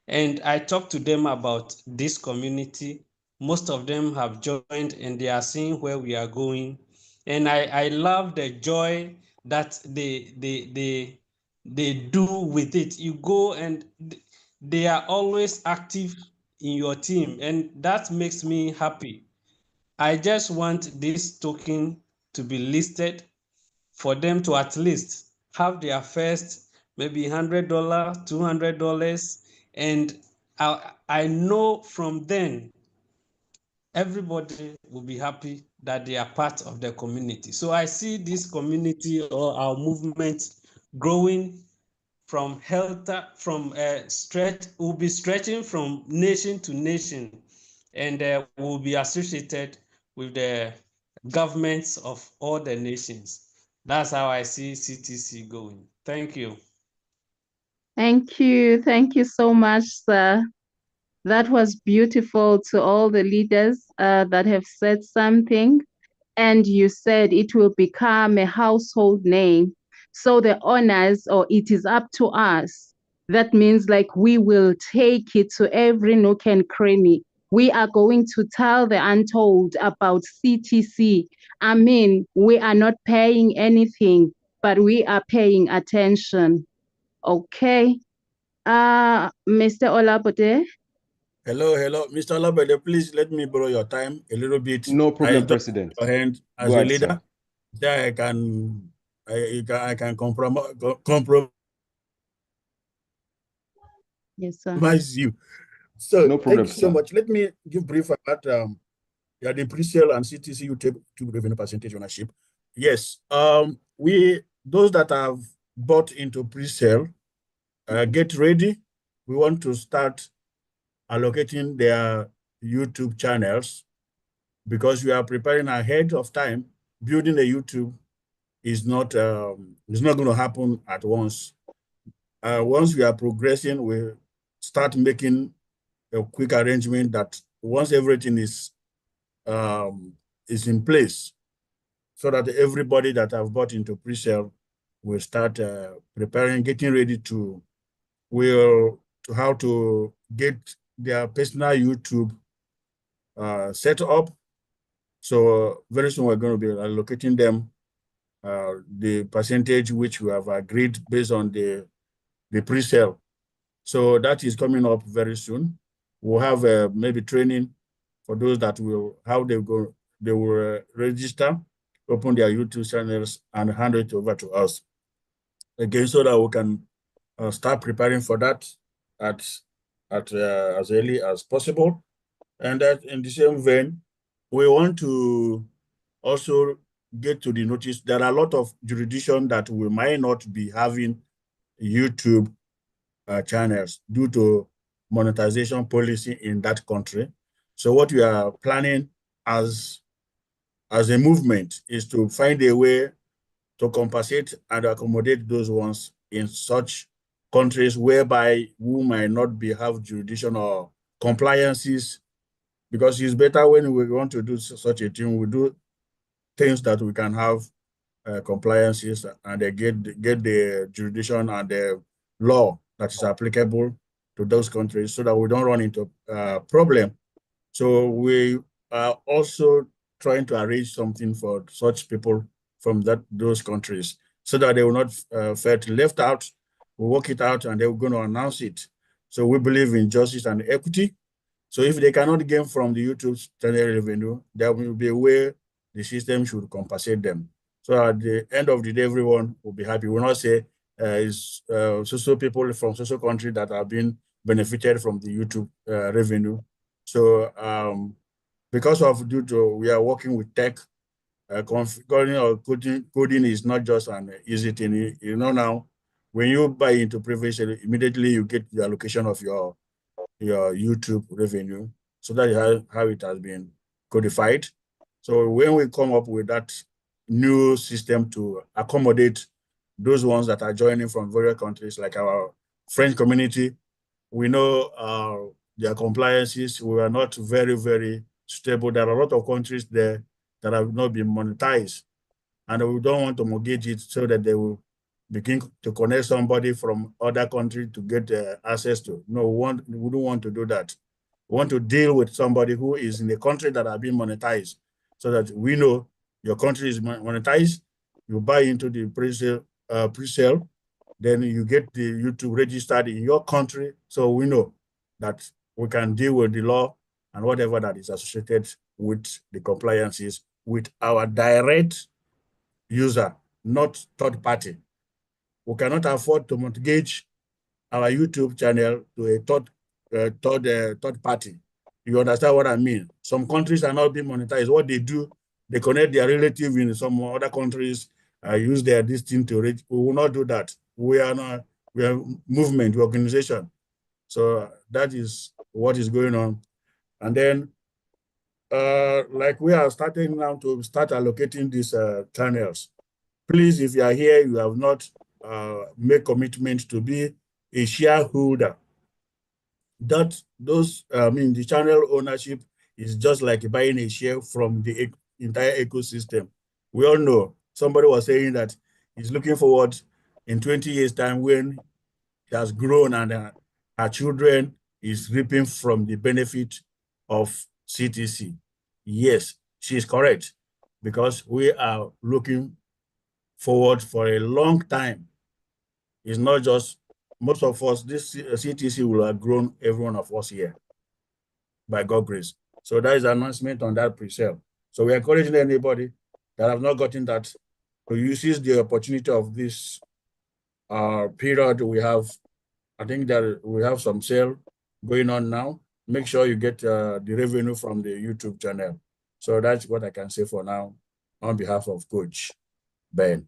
And I talked to them about this community. Most of them have joined and they are seeing where we are going. And I love the joy that they do with it. You go and they are always active in your team, and that makes me happy. I just want this token to be listed for them to at least have their first maybe $100, $200, and I know from then everybody will be happy that they are part of the community. So I see this community or our movement growing from health, from stretch, will be stretching from nation to nation, and will be associated with the governments of all the nations. That's how I see CTC going. Thank you. Thank you. Thank you so much, sir. That was beautiful to all the leaders that have said something. And you said it will become a household name. So the honors, or it is up to us. That means like we will take it to every nook and cranny. We are going to tell the untold about CTC. I mean, we are not paying anything, but we are paying attention. Okay. Mr. Olabode. Hello, Mr. Olabode, please let me borrow your time a little bit. No problem, I President. your hand as Go a ahead, leader. sir. There I can compromise Yes, sir. you. So No thank problem, you so sir. much. Let me give brief about the pre-sale and CTC you take to revenue percentage ownership. Yes, those that have bought into pre-sale, get ready. We want to start allocating their YouTube channels because we are preparing ahead of time. Building a YouTube is not going to happen at once. Once we are progressing, we start making a quick arrangement that once everything is in place, so that everybody that have bought into pre-sale will start preparing, getting ready to how to get their personal YouTube set up. So very soon we're going to be allocating them the percentage which we have agreed based on the pre-sale. So that is coming up very soon. We'll have maybe training for those that will, how they will register, open their YouTube channels and hand it over to us. Again, so that we can start preparing for that as early as possible. And that in the same vein, we want to also get to the notice. There are a lot of jurisdictions that we might not be having YouTube channels due to monetization policy in that country. So what we are planning as a movement is to find a way to compensate and accommodate those ones in such countries whereby we might not be have jurisdiction or compliances, because it's better when we want to do such a thing, we do things that we can have compliances and they get the jurisdiction and the law that is applicable to those countries so that we don't run into problem. So we are also trying to arrange something for such people from those countries so that they will not feel left out. We'll work it out and they're going to announce it. So we believe in justice and equity. So if they cannot gain from the YouTube channel revenue, there will be a way the system should compensate them. So at the end of the day, everyone will be happy. We'll not say is social people from social country that have been benefited from the YouTube revenue. So because of due to we are working with tech, configuring or coding is not just an easy thing. You know now, when you buy into privacy, immediately you get the allocation of your YouTube revenue. So that is how it has been codified. So when we come up with that new system to accommodate those ones that are joining from various countries, like our French community, we know their compliances were not very, very stable. There are a lot of countries there that have not been monetized, and we don't want to mortgage it so that they will begin to connect somebody from other country to get access to. No, we don't want to do that. We want to deal with somebody who is in the country that are being monetized, so that we know your country is monetized. You buy into the pre-sale, then you get the YouTube registered in your country, so we know that we can deal with the law and whatever that is associated with the compliances with our direct user, not third party. We cannot afford to mortgage our YouTube channel to a third party. You understand what I mean? Some countries are not being monetized. What they do, they connect their relative in some other countries, use their thing to reach. We will not do that. We are movement, organization. So that is what is going on. And then, like we are starting now to start allocating these channels. Please, if you are here, you have not made commitment to be a shareholder. The channel ownership is just like buying a share from the entire ecosystem. We all know, somebody was saying that he's looking forward in 20 years' time when he has grown and our children is reaping from the benefit of CTC. Yes, she is correct, because we are looking forward for a long time. It's not just most of us, this CTC will have grown every one of us here by God's grace. So that is an announcement on that pre-sale. So we're encouraging anybody that have not gotten that to use the opportunity of this period we have. I think that we have some sale going on now. Make sure you get the revenue from the YouTube channel. So that's what I can say for now on behalf of Coach Ben.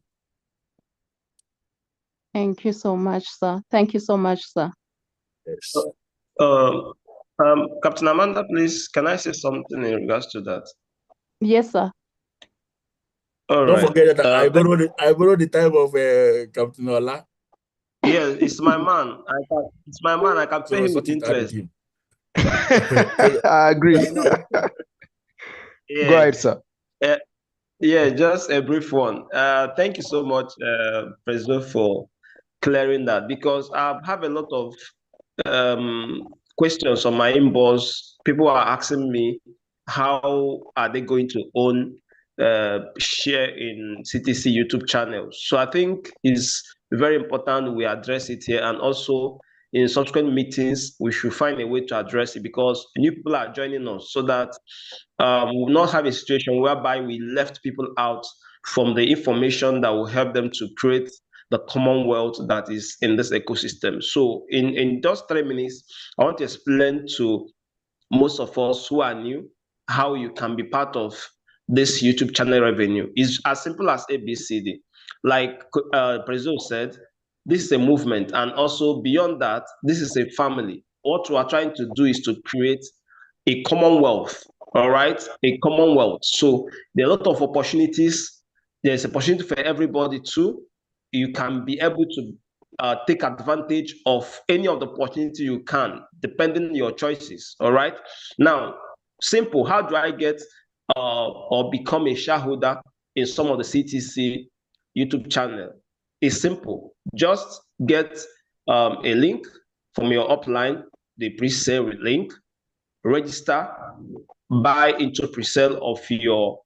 Thank you so much, sir. Thank you so much, sir. Yes. Captain Amanda, please, can I say something in regards to that? Yes, sir. All Don't right. forget that I borrowed the time of Captain Ola. Yeah, it's my man. It's my man. I can pay him with interest. I agree. Yeah. Go ahead, sir. Yeah, just a brief one. Thank you so much, President, for clearing that, because I have a lot of questions on my inbox. People are asking me how are they going to own share in CTC YouTube channels. So I think it's very important we address it here, and also in subsequent meetings we should find a way to address it, because new people are joining us, so that we will not have a situation whereby we left people out from the information that will help them to create the commonwealth that is in this ecosystem. So in just 3 minutes, I want to explain to most of us who are new how you can be part of this YouTube channel revenue. It's as simple as ABCD. Like Prezzo said, this is a movement, and also beyond that, this is a family. What we are trying to do is to create a commonwealth, all right? A commonwealth. So there are a lot of opportunities. There's opportunity for everybody too. You can be able to take advantage of any of the opportunity you can, depending on your choices, all right? Now, simple, how do I get or become a shareholder in some of the CTC YouTube channel? It's simple. Just get a link from your upline, the pre-sale link, register, buy into pre-sale of your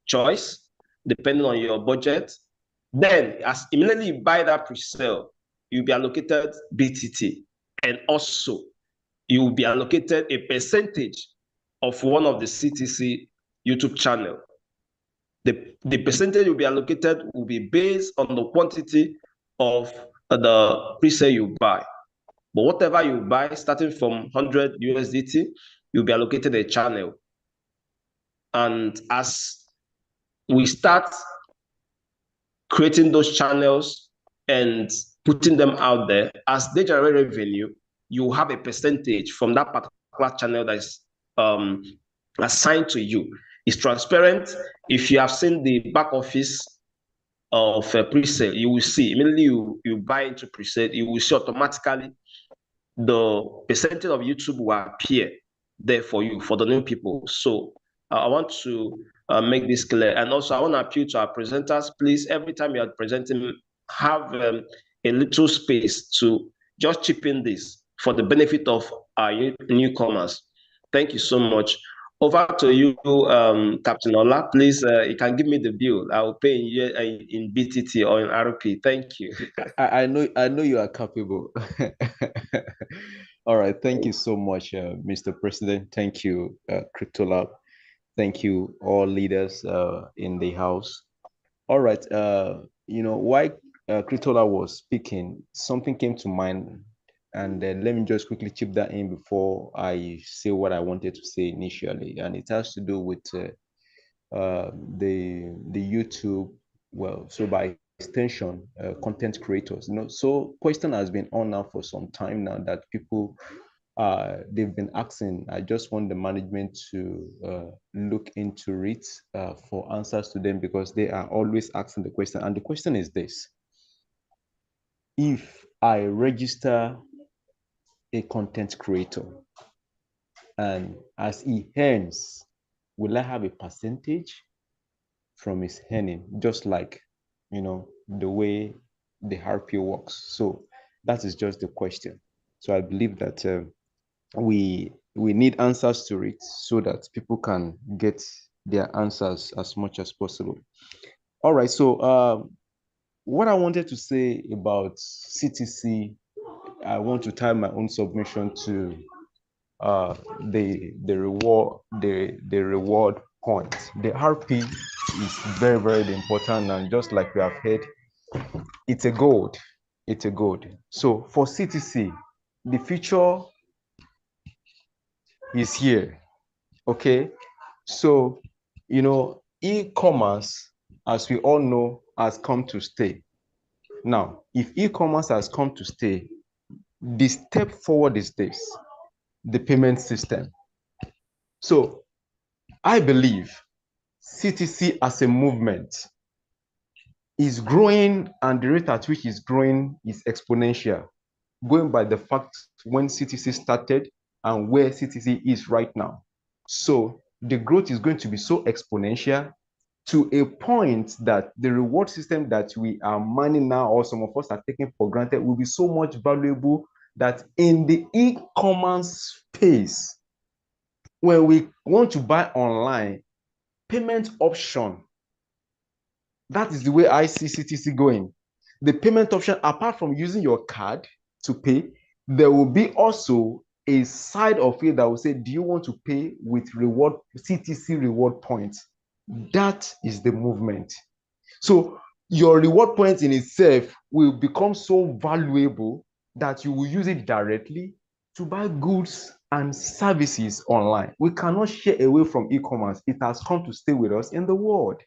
choice, depending on your budget. Then, as immediately you buy that pre-sale, you'll be allocated BTT, and also you will be allocated a percentage of one of the CTC YouTube channel. The percentage will be allocated will be based on the quantity of the pre-sale you buy. But whatever you buy, starting from 100 USDT, you'll be allocated a channel. And as we start creating those channels and putting them out there, as they generate revenue, you have a percentage from that particular channel that is assigned to you. It's transparent. If you have seen the back office of a pre-sale, you will see immediately you buy into pre-sale, you will see automatically the percentage of YouTube will appear there for you, for the new people. So I want to make this clear. And also I want to appeal to our presenters, please, every time you are presenting, have a little space to just chip in this for the benefit of our newcomers. Thank you so much. Over to you, Captain Ola. Please, you can give me the bill. I will pay in BTT or in RP. Thank you. I know you are capable. All right, thank you so much, Mr. President. Thank you, CryptoLab. Thank you, all leaders in the house. All right, while CryptoLab was speaking, something came to mind, and let me just quickly chip that in before I say what I wanted to say initially, and it has to do with the YouTube. Well, so by extension, content creators. So question has been on now for some time now that people they've been asking. I just want the management to look into it for answers to them, because they are always asking the question. And the question is this: if I register a content creator, and as he earns, will I have a percentage from his earning, just like the way the RPO works? So that is just the question. So I believe that we need answers to it so that people can get their answers as much as possible. All right, so what I wanted to say about CTC, I want to tie my own submission to the reward point. The RP is very, very important, and just like we have heard, it's a gold. It's a gold. So for CTC, the future is here. Okay, so e-commerce, as we all know, has come to stay. Now, if e-commerce has come to stay, the step forward is this: the payment system. So I believe CTC as a movement is growing, and the rate at which it's growing is exponential, going by the fact when CTC started and where CTC is right now. So the growth is going to be so exponential, to a point that the reward system that we are manning now, or some of us are taking for granted, will be so much valuable that in the e-commerce space, when we want to buy online, payment option, that is the way I see CTC going. The payment option, apart from using your card to pay, there will be also a side of it that will say, do you want to pay with reward, CTC reward points? That is the movement. So your reward points in itself will become so valuable that you will use it directly to buy goods and services online. We cannot share away from e-commerce. It has come to stay with us in the world.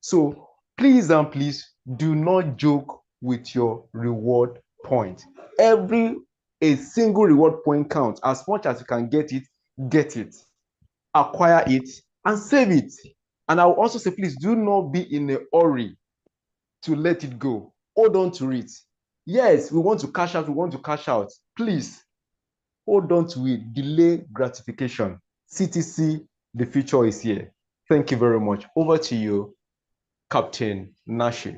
So please and please do not joke with your reward point. A single reward point counts. As much as you can get it, acquire it, and save it. And I will also say, please do not be in a hurry to let it go. Hold on to it. Yes, we want to cash out. Please hold on to it. Delay gratification. CTC, the future is here. Thank you very much. Over to you, Captain Nashi.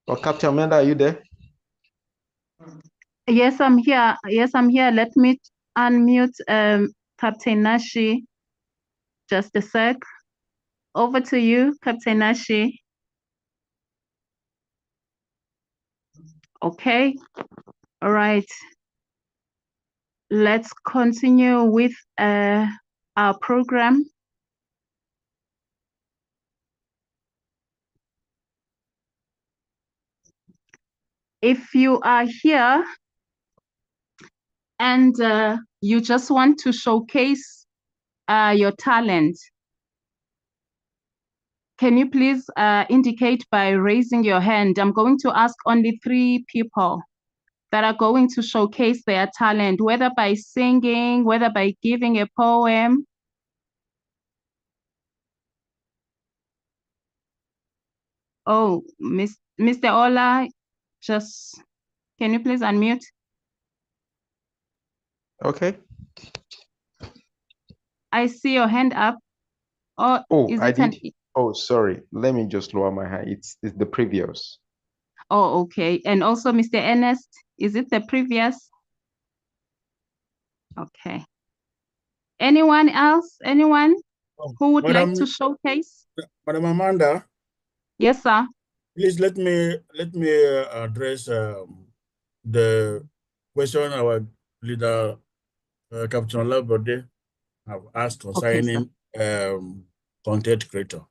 Oh, Captain Amanda, are you there? Yes, I'm here. Let me unmute Captain Nashi. Just a sec. Over to you, Captain Nashi. Okay. All right. Let's continue with our program. if you are here and you just want to showcase your talent, can you please indicate by raising your hand? I'm going to ask only 3 people that are going to showcase their talent, whether by singing, whether by giving a poem. Oh, Mr. Ola, just, can you please unmute? Okay. I see your hand up. Or Oh, is I it an... did. Oh, sorry. Let me just lower my hand. It's the previous. Oh, okay. And also, Mr. Ernest, is it the previous? Okay. Anyone else? Anyone who would like to showcase? Madam Amanda. Yes, sir. Please let me address the question our leader, Captain Olabode, have asked concerning content creator.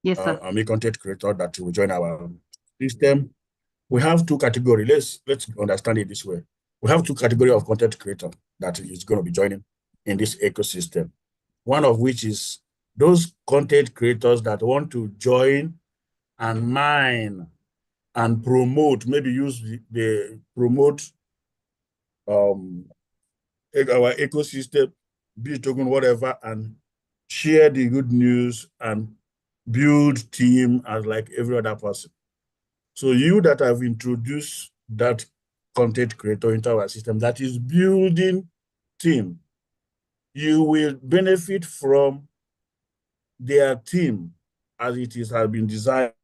Yes, sir. I'm a content creator that will join our system. We have 2 categories. Let's understand it this way. We have 2 categories of content creator that is going to be joining in this ecosystem. One of which is those content creators that want to join and mine and promote, maybe use the promote our ecosystem, be it token, whatever, and share the good news and build team as like every other person. So you that have introduced that content creator into our system that is building team, you will benefit from their team as it is has been designed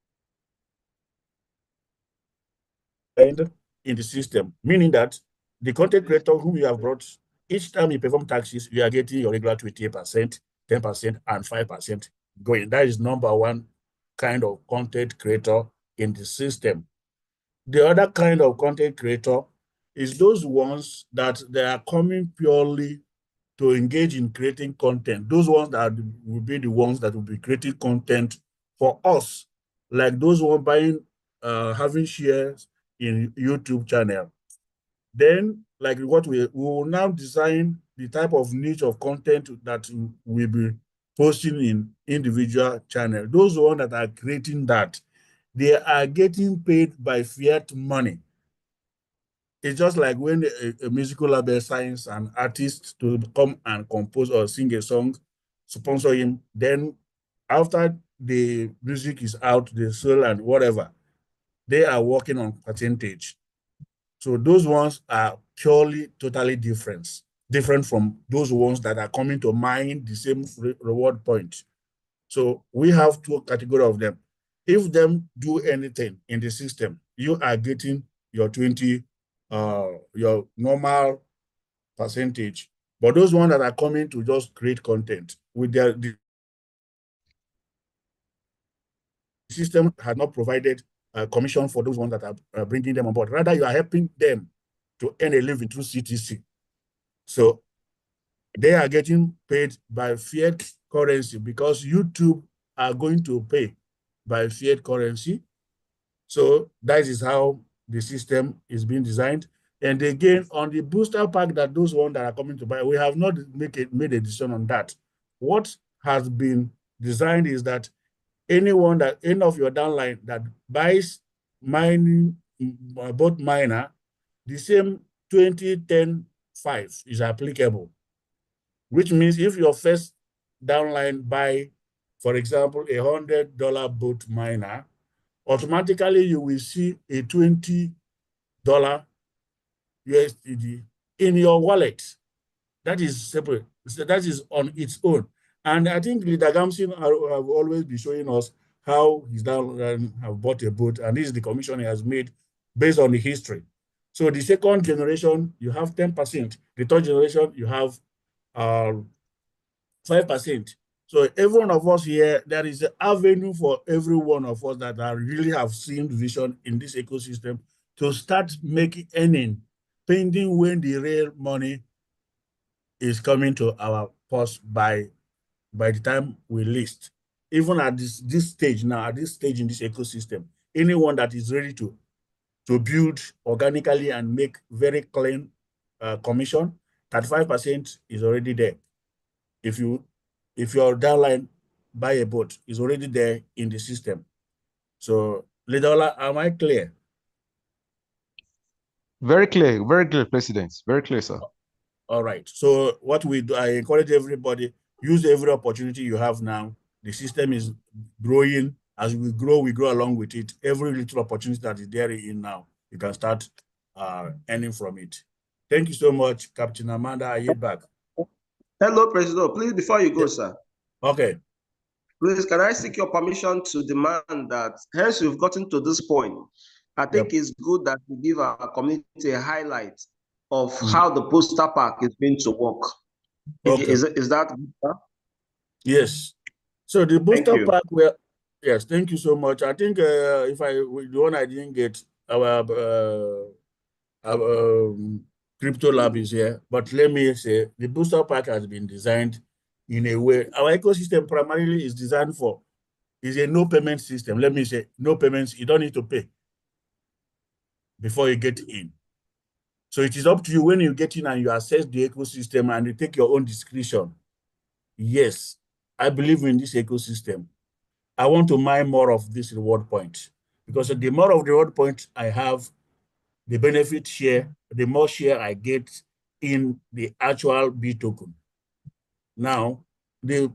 in the system, meaning that the content creator whom you have brought, each time you perform taxes, you are getting your regular 28%, 10%, and 5% going. That is number 1 kind of content creator in the system. The other kind of content creator is those ones that they are coming purely to engage in creating content. Those ones that will be the ones that will be creating content for us, like those ones buying, having shares in YouTube channel. Then, like what we will now design the type of niche of content that we'll be posting in individual channel. Those ones that are creating that, they are getting paid by fiat money. It's just like when a musical label signs an artist to come and compose or sing a song, sponsor him. Then after the music is out, the sale and whatever, they are working on percentage. So those ones are purely totally different from those ones that are coming to mine the same reward point. So we have 2 categories of them. If them do anything in the system, you are getting your 20, your normal percentage. But those ones that are coming to just create content with the system has not provided a commission for those ones that are bringing them on board. Rather, you are helping them to earn a living through CTC. So they are getting paid by fiat currency because YouTube are going to pay by fiat currency. So that is how the system is being designed. And again, on the booster pack that those ones that are coming to buy, we have not made a decision on that. What has been designed is that any of your downline that buys mining, both miner, the same 20, 10, 5 is applicable, which means if your first downline buy, for example, $100 boat miner, automatically you will see a $20 USDD in your wallet. That is separate. So that is on its own. And I think Leader Gamson have always been showing us how his downline have bought a boat, and this is the commission he has made based on the history. So the second generation, you have 10%. The third generation, you have 5%. So every one of us here, there is an avenue for every one of us that are really have seen vision in this ecosystem to start making earning, pending when the real money is coming to our purse by the time we list. even at this stage now, at this stage in this ecosystem, anyone that is ready to build organically and make very clean commission, 35% is already there. If your downline buy a boat, is already there in the system. So, Lidola, am I clear? Very clear, President. Very clear, sir. All right. So what we do, I encourage everybody, use every opportunity you have now. The system is growing. As we grow along with it. Every little opportunity that is there in now, you can start earning from it. Thank you so much, Captain Amanda. I yield back. Hello, President. Please, before you go, sir. Okay. Please, can I seek your permission to demand that, hence we've gotten to this point, I think it's good that we give our community a highlight of how the booster park is going to work. Okay. Is that good, sir? Yes. So the booster park, yes, thank you so much. I think the one I didn't get, our crypto lab is here, but let me say the booster pack has been designed in a way. Our ecosystem primarily is designed is a no payment system. Let me say no payments. You don't need to pay before you get in. So it is up to you when you get in and you assess the ecosystem and you take your own discretion. Yes, I believe in this ecosystem. I want to mine more of this reward point, because the more of the reward point I have, the benefit share, the more share I get in the actual B token. Now, the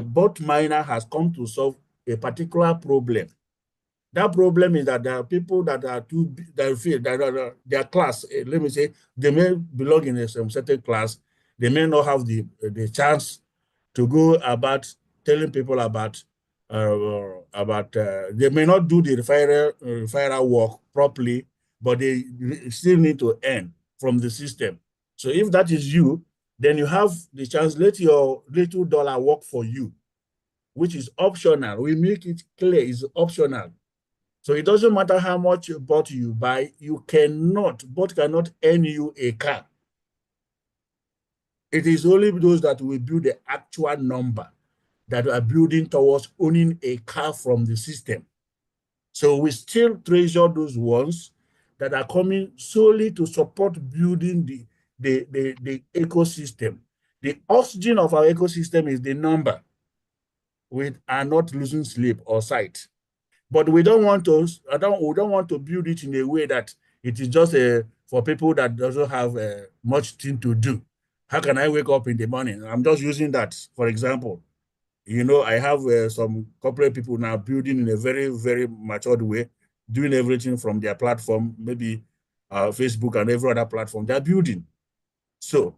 bot miner has come to solve a particular problem. That problem is that there are people that are that feel that their class, let me say, they may belong in some certain class, they may not have the chance to go about telling people about they may not do the referral work properly, but they still need to earn from the system. So if that is you, then you have the chance, let your little dollar work for you, which is optional. We make it clear it's optional. So it doesn't matter how much bot you buy, bot cannot earn you a car. It is only those that will build the actual number that are building towards owning a car from the system. So we still treasure those ones that are coming solely to support building the ecosystem. The oxygen of our ecosystem is the number. We are not losing sleep or sight. But we don't want to, we don't want to build it in a way that it is just for people that doesn't have much thing to do. How can I wake up in the morning? I'm just using that, for example. You know, I have some corporate people now building in a very, very matured way, doing everything from their platform, maybe Facebook and every other platform they're building. So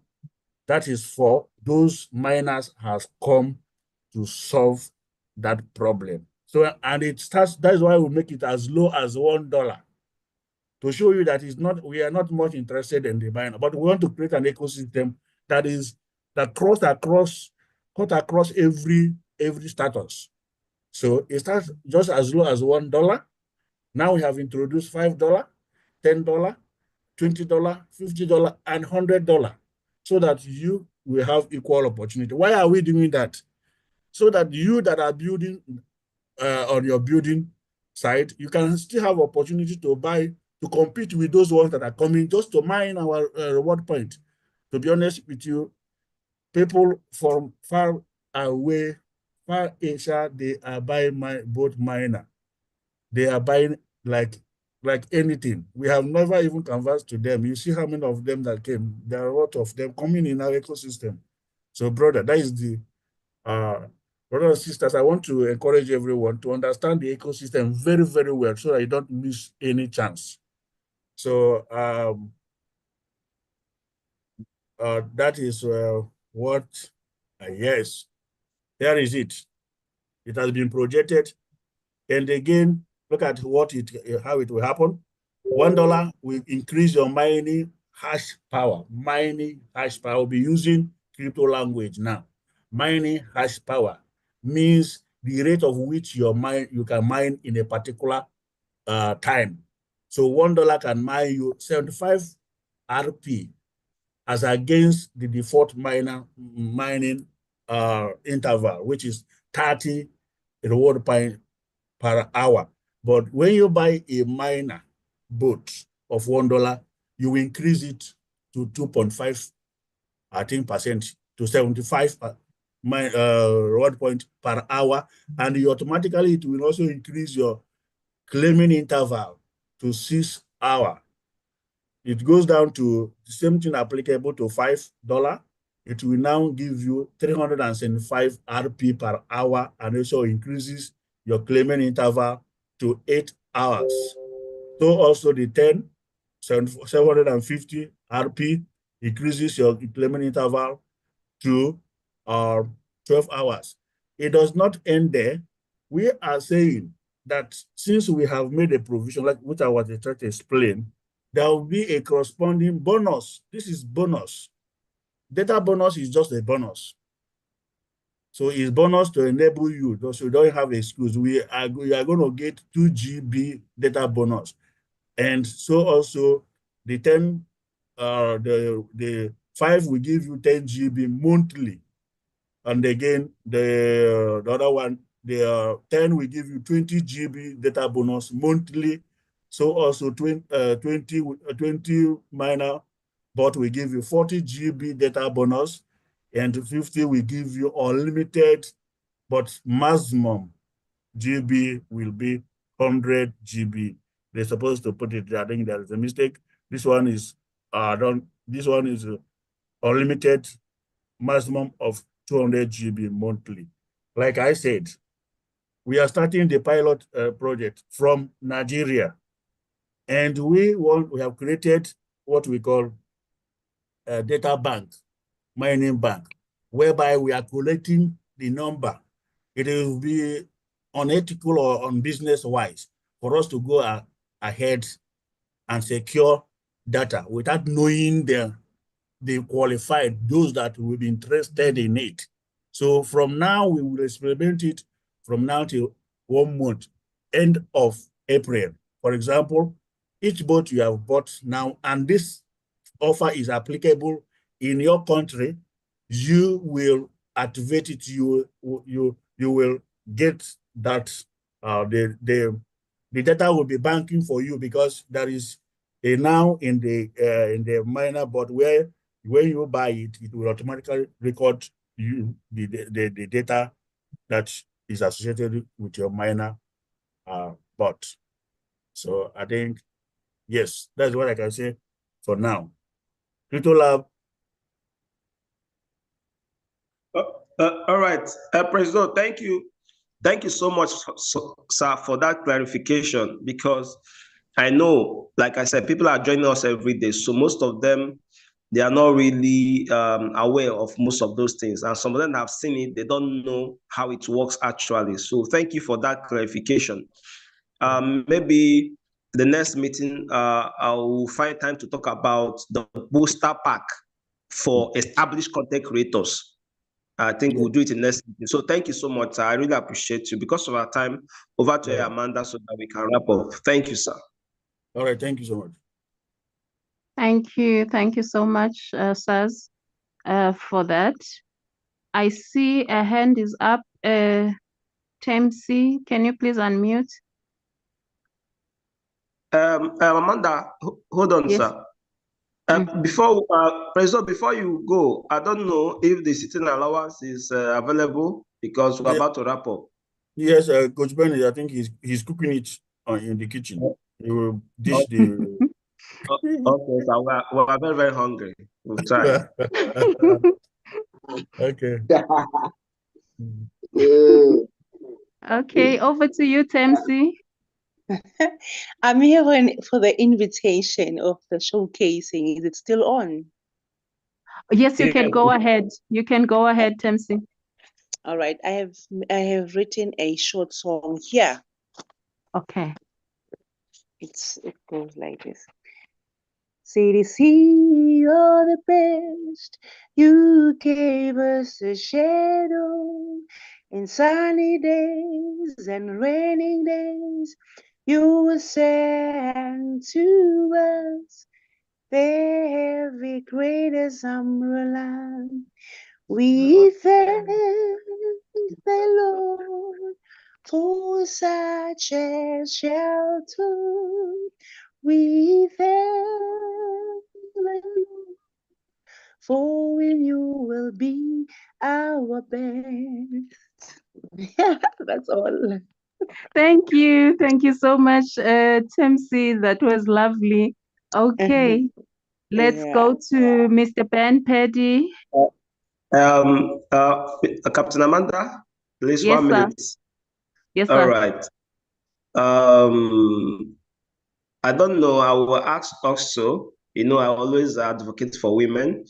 that is for those miners has come to solve that problem. So, and it starts, that's why we make it as low as $1 to show you that we are not much interested in the miner, but we want to create an ecosystem that cut across every status. So it starts just as low as $1. Now we have introduced $5, $10, $20, $50, and $100, so that you will have equal opportunity. Why are we doing that? So that you that are building on your building site, you can still have opportunity to compete with those ones that are coming just to mine our reward point. To be honest with you, people from far away, far Asia, they are buying both miner. They are buying like anything. We have never even conversed to them. You see how many of them that came. There are a lot of them coming in our ecosystem. So, brother, that is the brothers and sisters, I want to encourage everyone to understand the ecosystem very, very well so that you don't miss any chance. So that is what, yes, there is it. It has been projected. And again, look at how it will happen. $1 will increase your mining hash power. Mining hash power will be using crypto language now. Mining hash power means the rate of which you can mine in a particular time. So $1 can mine you 75 RP as against the default mining interval, which is 30 reward point per hour. But when you buy a minor boat of $1, you increase it to 2.5, I think, percent to 75 reward point per hour, and you automatically it will also increase your claiming interval to 6 hours. It goes down to the same thing applicable to $5. It will now give you 375 RP per hour and also increases your claiming interval to 8 hours. So also the 750 RP increases your claiming interval to 12 hours. It does not end there. We are saying that since we have made a provision, like which I was trying to explain, there will be a corresponding bonus. This is bonus. Data bonus is just a bonus. So it's bonus to enable you, so you don't have excuse. We are going to get 2 GB data bonus. And so also the 5 will give you 10 GB monthly. And again, the other one, the 10 will give you 20 GB data bonus monthly. So also 20 minor bot will give you 40 GB data bonus, and 50 will give you unlimited, but maximum GB will be 100 GB. They're supposed to put it there. I think there is a mistake. This one is unlimited, maximum of 200 GB monthly. Like I said, we are starting the pilot project from Nigeria, and we have created what we call a data bank, mining bank, whereby we are collecting the number. It will be unethical or unbusiness wise for us to go ahead and secure data without knowing the qualified, those that will be interested in it. So from now, we will experiment it from now till 1 month, end of April. For example, each boat you have bought now, and this offer is applicable in your country, you will activate it. You will get that the data will be banking for you, because there is a now in the minor board where when you buy it, it will automatically record you the data that is associated with your minor bot. So I think, yes, that's what I can say for now. Crypto Lab. All right, President, thank you. Thank you so much, sir, for that clarification, because I know, like I said, people are joining us every day. So most of them, they are not really aware of most of those things. And some of them have seen it, they don't know how it works actually. So thank you for that clarification. Maybe the next meeting, I will find time to talk about the booster pack for established content creators. I think we'll do it in next meeting. So thank you so much. I really appreciate you. Because of our time, over to Amanda so that we can wrap up. Thank you, sir. All right, thank you so much. Thank you so much, Saz, for that. I see a hand is up. Temsi, can you please unmute? Amanda, hold on, yes. sir. President, before you go, I don't know if the sitting allowance is available, because we're about to wrap up. Yes, Coach Benny, I think he's cooking it in the kitchen. He will dish the. Okay, so we're very, very hungry. We'll try. Okay. Okay, over to you, Temsi. I'm here for the invitation of the showcasing. Is it still on? Yes, you can go ahead. You can go ahead, Temsi. All right. I have written a short song here. Okay. It goes like this. CDC, you're the best. You gave us a shadow in sunny days and rainy days. You were sent to us, the very greatest umbrella. We thank the Lord for such as shelter with heaven, for in you will be our best. That's all. Thank you. Thank you so much, Timsy. That was lovely. Okay, let's Yeah. go to Mr. Ben Paddy. Captain Amanda, please, Yes, 1 sir. minute. Yes, All sir. right. I don't know. I will ask also. I always advocate for women.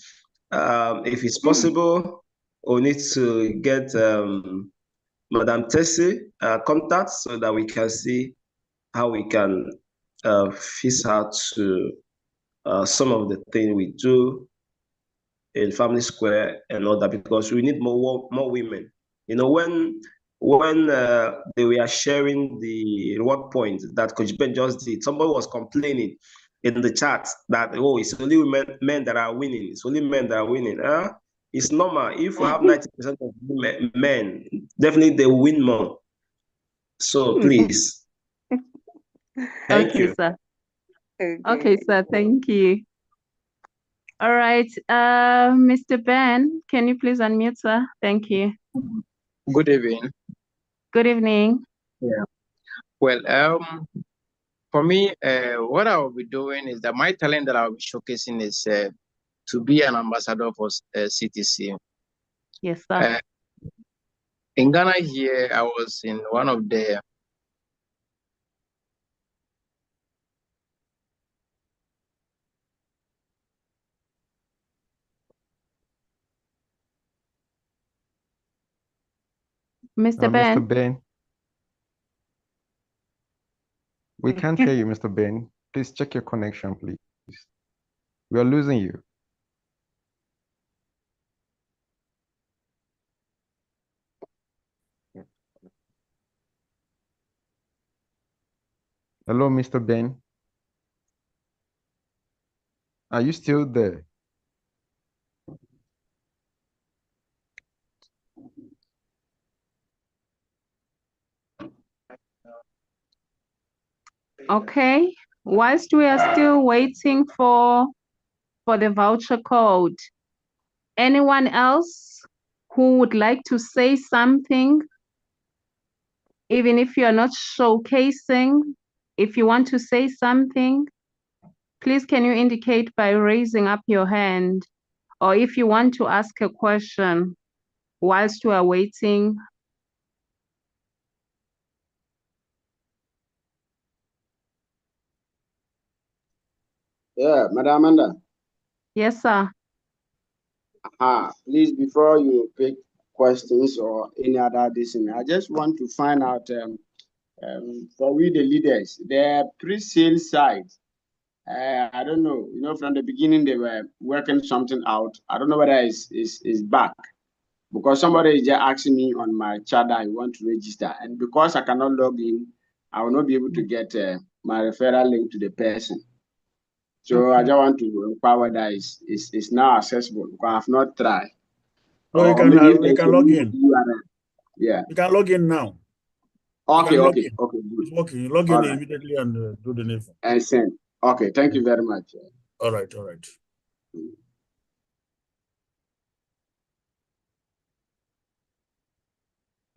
If it's possible, we need to get Madam Tessie contact so that we can see how we can fix her to some of the things we do in Family Square and all that, because we need more women. When they were sharing the reward point that Coach Ben just did, somebody was complaining in the chat that, oh, it's only men that are winning. It's only men that are winning. It's normal. If we have 90% of men, definitely they will win more. So please, thank Okay, you. sir. Okay, sir. Thank you. All right, Mr. Ben, can you please unmute, sir? Thank you. Good evening. Good evening. Yeah. Well, for me, what I will be doing is that my talent that I'll be showcasing is to be an ambassador for CTC. Yes, sir. In Ghana here, I was in one of the Mr. Ben. Mr. Ben, we can't hear you, Mr. Ben. Please check your connection, please. We are losing you. Hello, Mr. Ben. Are you still there? Okay, whilst we are still waiting for the voucher code, anyone else who would like to say something, even if you're not showcasing, if you want to say something, please can you indicate by raising up your hand, or if you want to ask a question whilst we are waiting. Yeah, Madam Amanda. Yes, sir. Please, before you pick questions or any other thing, I just want to find out for we the leaders, the pre-sale side. I don't know. From the beginning they were working something out. I don't know whether it's back, because somebody is just asking me on my chat that I want to register, and because I cannot log in, I will not be able to get my referral link to the person. So I just want to inquire whether it's now accessible, because I have not tried. No, you can log in. Yeah. You can log in now. Okay, good. Good. It's working. You log in All right. immediately and do the needful. And send. Okay, thank you very much. All right.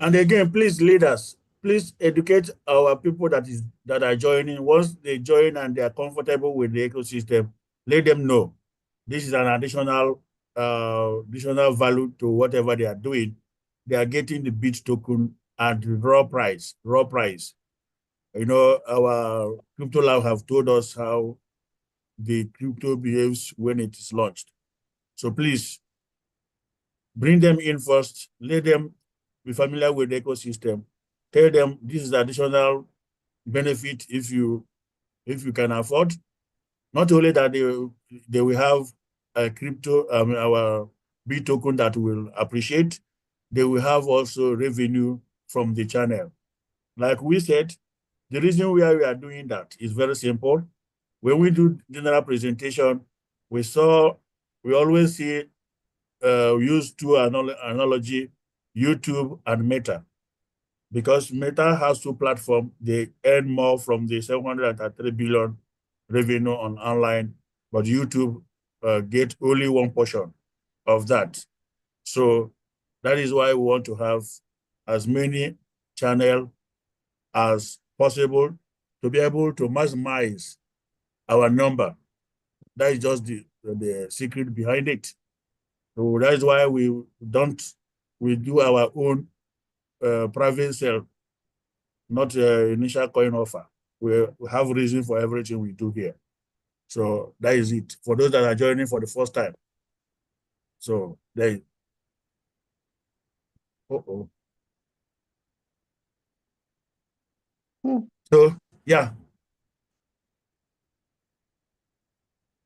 And again, please, leaders, please educate our people that are joining. Once they join and they are comfortable with the ecosystem, let them know this is an additional value to whatever they are doing. They are getting the bit token at raw price. Our crypto lab have told us how the crypto behaves when it is launched. So please bring them in first, let them be familiar with the ecosystem. Tell them this is additional benefit if you can afford. Not only that they will have a crypto, our B token that will appreciate, they will have also revenue from the channel. Like we said, the reason why we are doing that is very simple. When we do general presentation, we always see use two analogy, YouTube and Meta. because Meta has two platforms, they earn more from the 733 billion revenue on online, but YouTube get only one portion of that. So that is why we want to have as many channels as possible to be able to maximize our number. That is just the secret behind it. So that is why we do our own private sale, not initial coin offer. We have reason for everything we do here. So that is it. For those that are joining for the first time. So they, So yeah.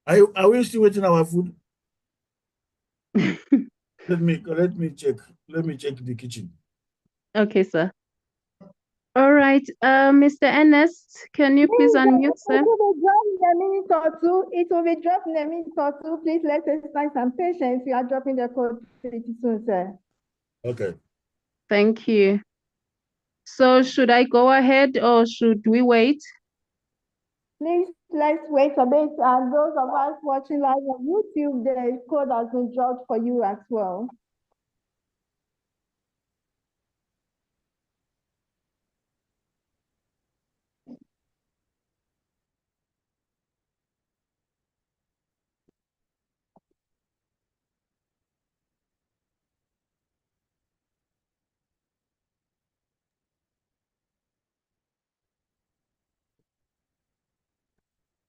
Are we still waiting our food? let me check. Let me check the kitchen. Okay, sir. All right, Mr. Ernest, can you please unmute, sir? It will be dropped in a minute or two. It will be dropped in a minute or two. Please let's exercise some patience. We are dropping the code pretty soon, sir. Okay. Thank you. So should I go ahead or should we wait? Please let's wait a bit. And those of us watching live on YouTube, the code has been dropped for you as well.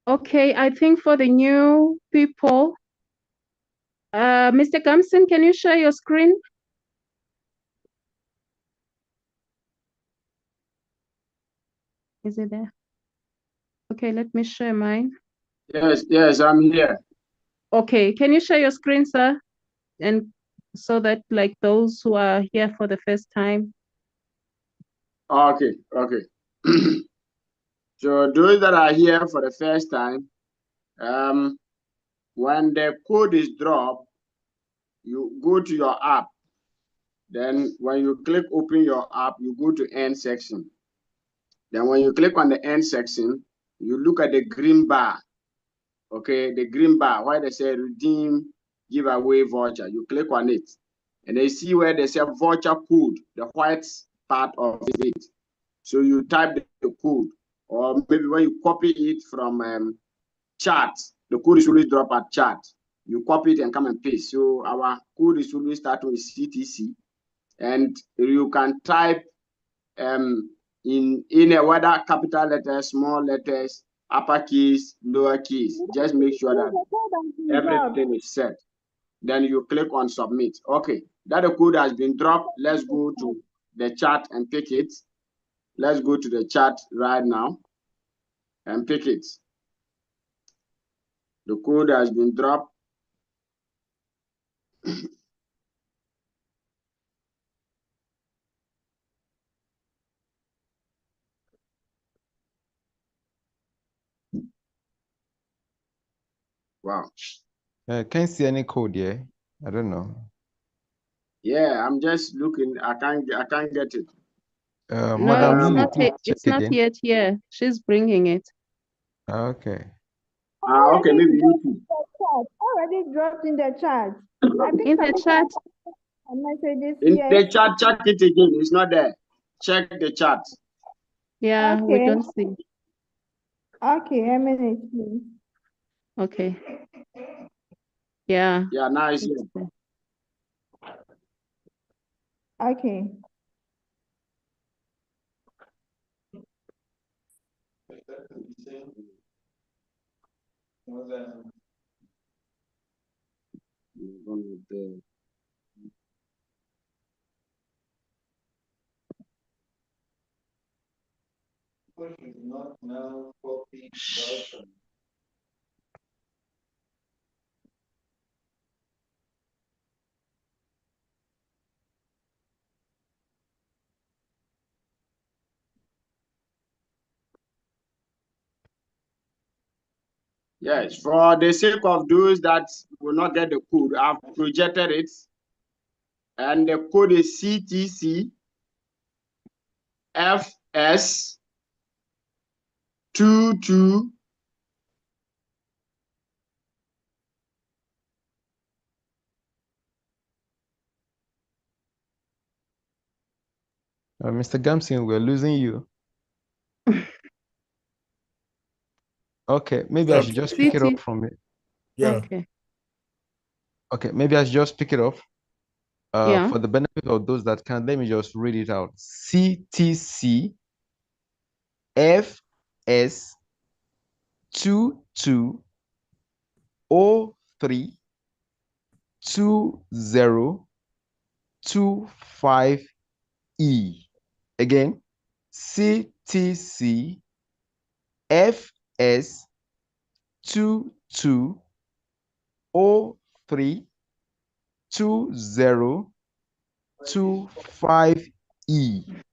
Okay, I think for the new people, Mr. Gamson, can you share your screen? Is it there? Okay, let me share mine. Yes, I'm here. Okay, can you share your screen, sir? And so that like those who are here for the first time. Okay. So those that are here for the first time, when the code is dropped, you go to your app. Then when you click open your app, you go to end section. Then when you click on the end section, you look at the green bar. Okay, the green bar where they say redeem giveaway voucher. You click on it, and they see where they say voucher code, the white part of it. So you type the code, or maybe when you copy it from chat, the code is always drop at chat. You copy it and come and paste. So our code is always start with CTC, and you can type in a whether capital letters, small letters, uppercase, lowercase. Just make sure that everything is set. Then you click on submit. Okay, that the code has been dropped. Let's go to the chat and pick it. Let's go to the chat right now and pick it. The code has been dropped. Wow. Can't see any code here. I don't know. Yeah, I'm just looking. I can't get it. No, Madam, it's not yet here. She's bringing it. Okay. Okay, maybe YouTube. Already dropped in the chat. In the chat. Messages, In yes. the chat, check it again. It's not there. Check the chat. Yeah, we Okay. don't see. Okay, a minute, please. Okay. Yeah. Yeah, now it's here. Okay. Yes, for the sake of those that will not get the code, I've projected it. And the code is CTC FS 22 Mr. Gamson, we're losing you. Okay, maybe I should just pick it up from it. Yeah. Okay. Okay, maybe I should just pick it up. Yeah. For the benefit of those that can't, let me just read it out. CTC FS 2203 2025E. Again, CTC FS 2203 2025E.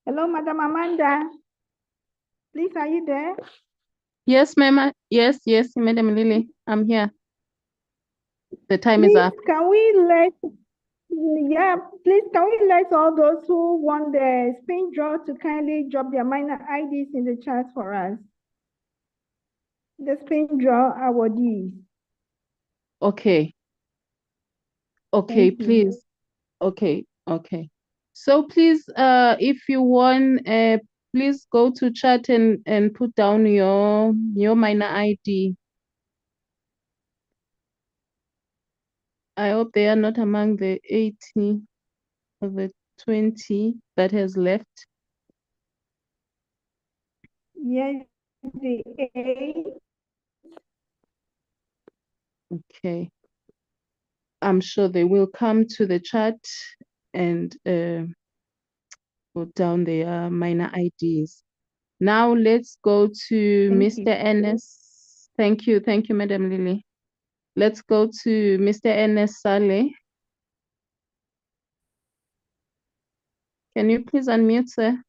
Hello, Madam Amanda. Please, are you there? Yes, ma'am. Yes, Madam Lily. I'm here. The time is up. Can we let, please, can we let all those who want the spin draw to kindly drop their minor IDs in the chat for us? The spin draw awardees. Okay. Okay, please. Okay. So please, if you want, please go to chat and put down your minor ID. I hope they are not among the 80 or the 20 that has left. Yes, the 8. Okay. I'm sure they will come to the chat and put down their minor IDs. Now let's go to Mr. Ernest. Thank you, Madam Lily. Let's go to Mr. Ernest Saleh. Can you please unmute, sir?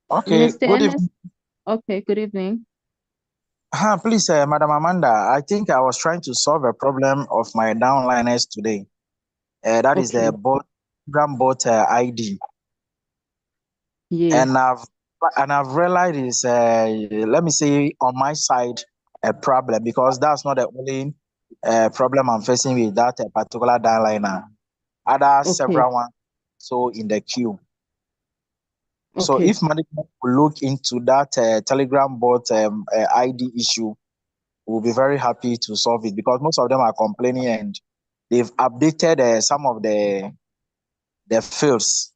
Okay, Mr. good Ernest? evening. Okay, good evening. Please, Madam Amanda, I think I was trying to solve a problem of my downliners today. That is the program bot ID. Yes. And I've realized it's let me say on my side a problem, because that's not the only problem I'm facing with that particular downliner. Other several ones so in the queue. So if management will look into that Telegram bot ID issue, we'll be very happy to solve it, because most of them are complaining and they've updated some of the fields.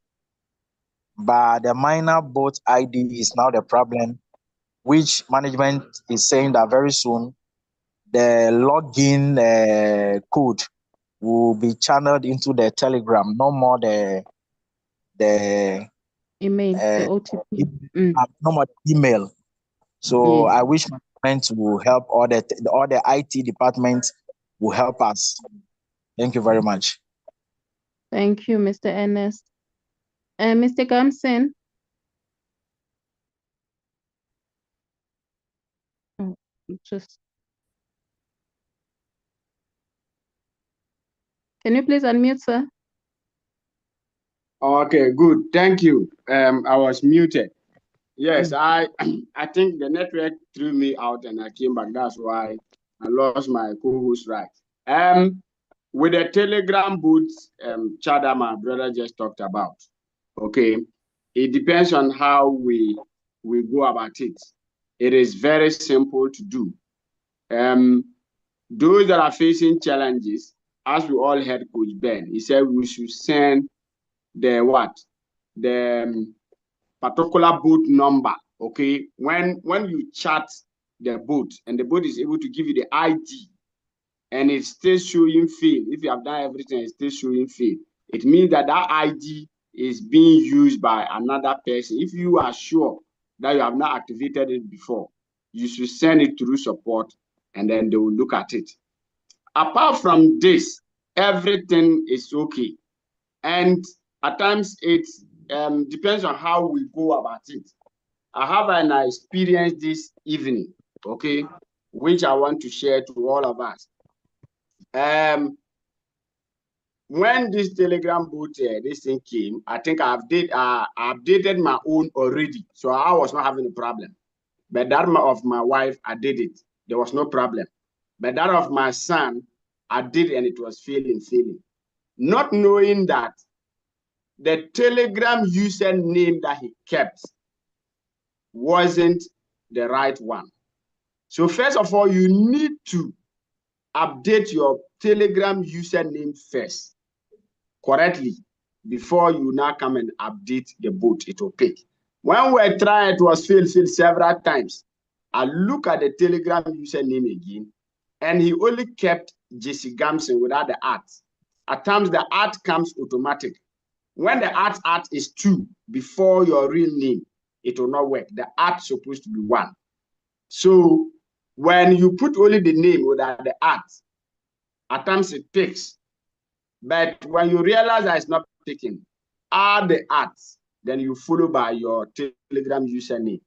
But the minor bot ID is now the problem, which management is saying that very soon the login code will be channeled into the Telegram, no more the email, the OTP. No more email. So I wish management will help, all the IT departments will help us. Thank you very much. Thank you, Mr. Ernest. Mr. Gamson. Can you please unmute, sir? Okay, good. Thank you. I was muted. Yes, I think the network threw me out and I came back. That's why I lost my co-host right. With the Telegram boots, Chada, my brother just talked about. Okay, it depends on how we go about it. It is very simple to do. Those that are facing challenges, as we all heard Coach Ben, he said we should send the what? The particular boot number. Okay, when you chat the boot and the boot is able to give you the ID and it's still showing fail, if you have done everything, it's still showing fail, it means that that ID is being used by another person. If you are sure that you have not activated it before, you should send it through support and then they will look at it. Apart from this, everything is okay. And at times it depends on how we go about it. I have an experience this evening, okay, which I want to share to all of us. When this Telegram boot, this thing came, I think I updated my own already, so I was not having a problem. But that of my wife, I did it. There was no problem. But that of my son, I did, and it was failing. Not knowing that the Telegram username that he kept wasn't the right one. So first of all, you need to update your Telegram username first correctly before you now come and update the boot. It will pick. When we're trying, it was failed several times. I look at the Telegram username again, and he only kept JC Gamson without the @ At times, the @ comes automatic. When the @ is 2 before your real name, it will not work. The @ is supposed to be 1. So when you put only the name without the @ at times it picks. But when you realize that it's not picking, add the @ then you follow by your Telegram username.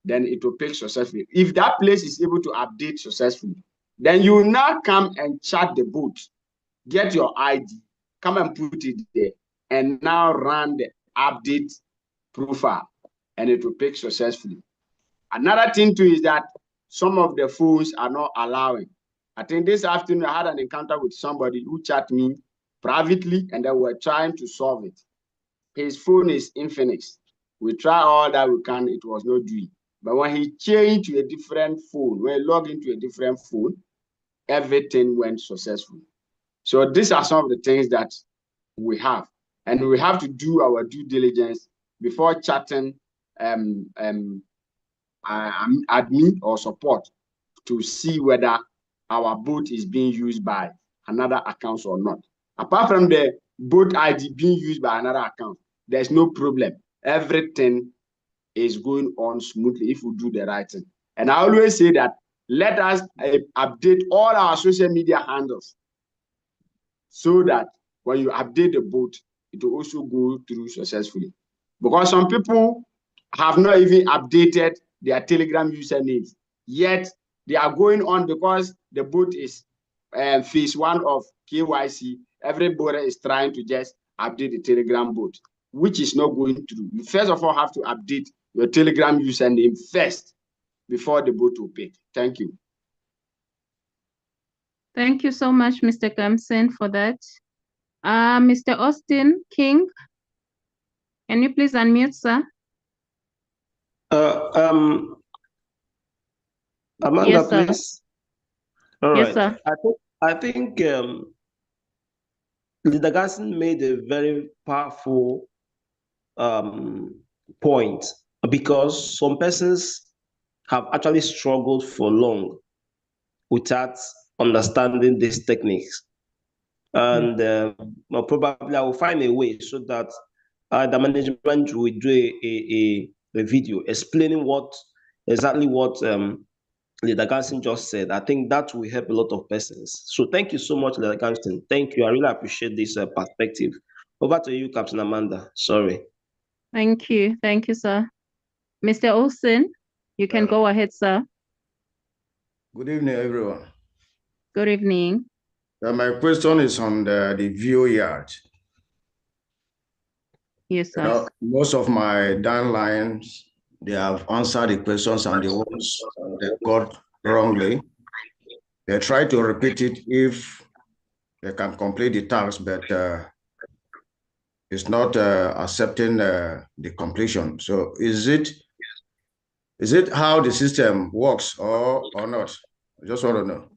Then it will pick successfully. If that place is able to update successfully, then you will now come and chat the bot, get your ID, come and put it there, and now run the update profile, and it will pick successfully. Another thing too is that some of the phones are not allowing. I think this afternoon I had an encounter with somebody who chatted me privately, and they were trying to solve it. His phone is Infinix. We try all that we can, it was not doing. But when he changed to a different phone, when he logged into a different phone, everything went successfully. So these are some of the things that we have. And we have to do our due diligence before chatting admin or support to see whether our bot is being used by another account or not. Apart from the bot ID being used by another account, there's no problem. Everything is going on smoothly if we do the right thing. And I always say that let us update all our social media handles so that when you update the bot, it will also go through successfully. Because some people have not even updated their Telegram usernames, yet they are going on because the bot is phase 1 of KYC. Everybody is trying to just update the Telegram bot, which is not going through. You first of all have to update your Telegram username first before the bot will pick. Thank you. Thank you so much, Mr. Kamsen, for that. Mr. Austin King, can you please unmute, sir? Amanda, yes, sir. please. All yes, right. Sir. I think Leader Garrison made a very powerful point, because some persons have actually struggled for long without understanding these techniques. And probably I will find a way so that the management will do a video explaining exactly what Leader Garrison just said. I think that will help a lot of persons. So thank you so much, Leader Garrison. Thank you. I really appreciate this perspective. Over to you, Captain Amanda. Sorry. Thank you, sir. Mr. Olsen, you can go ahead, sir. Good evening, everyone. Good evening. My question is on the VO yard. Yes, sir. Most of my downlines, they have answered the questions, and the ones they got wrongly, they try to repeat it if they can complete the task, but it's not accepting the completion. So is it how the system works or not? I just want to know.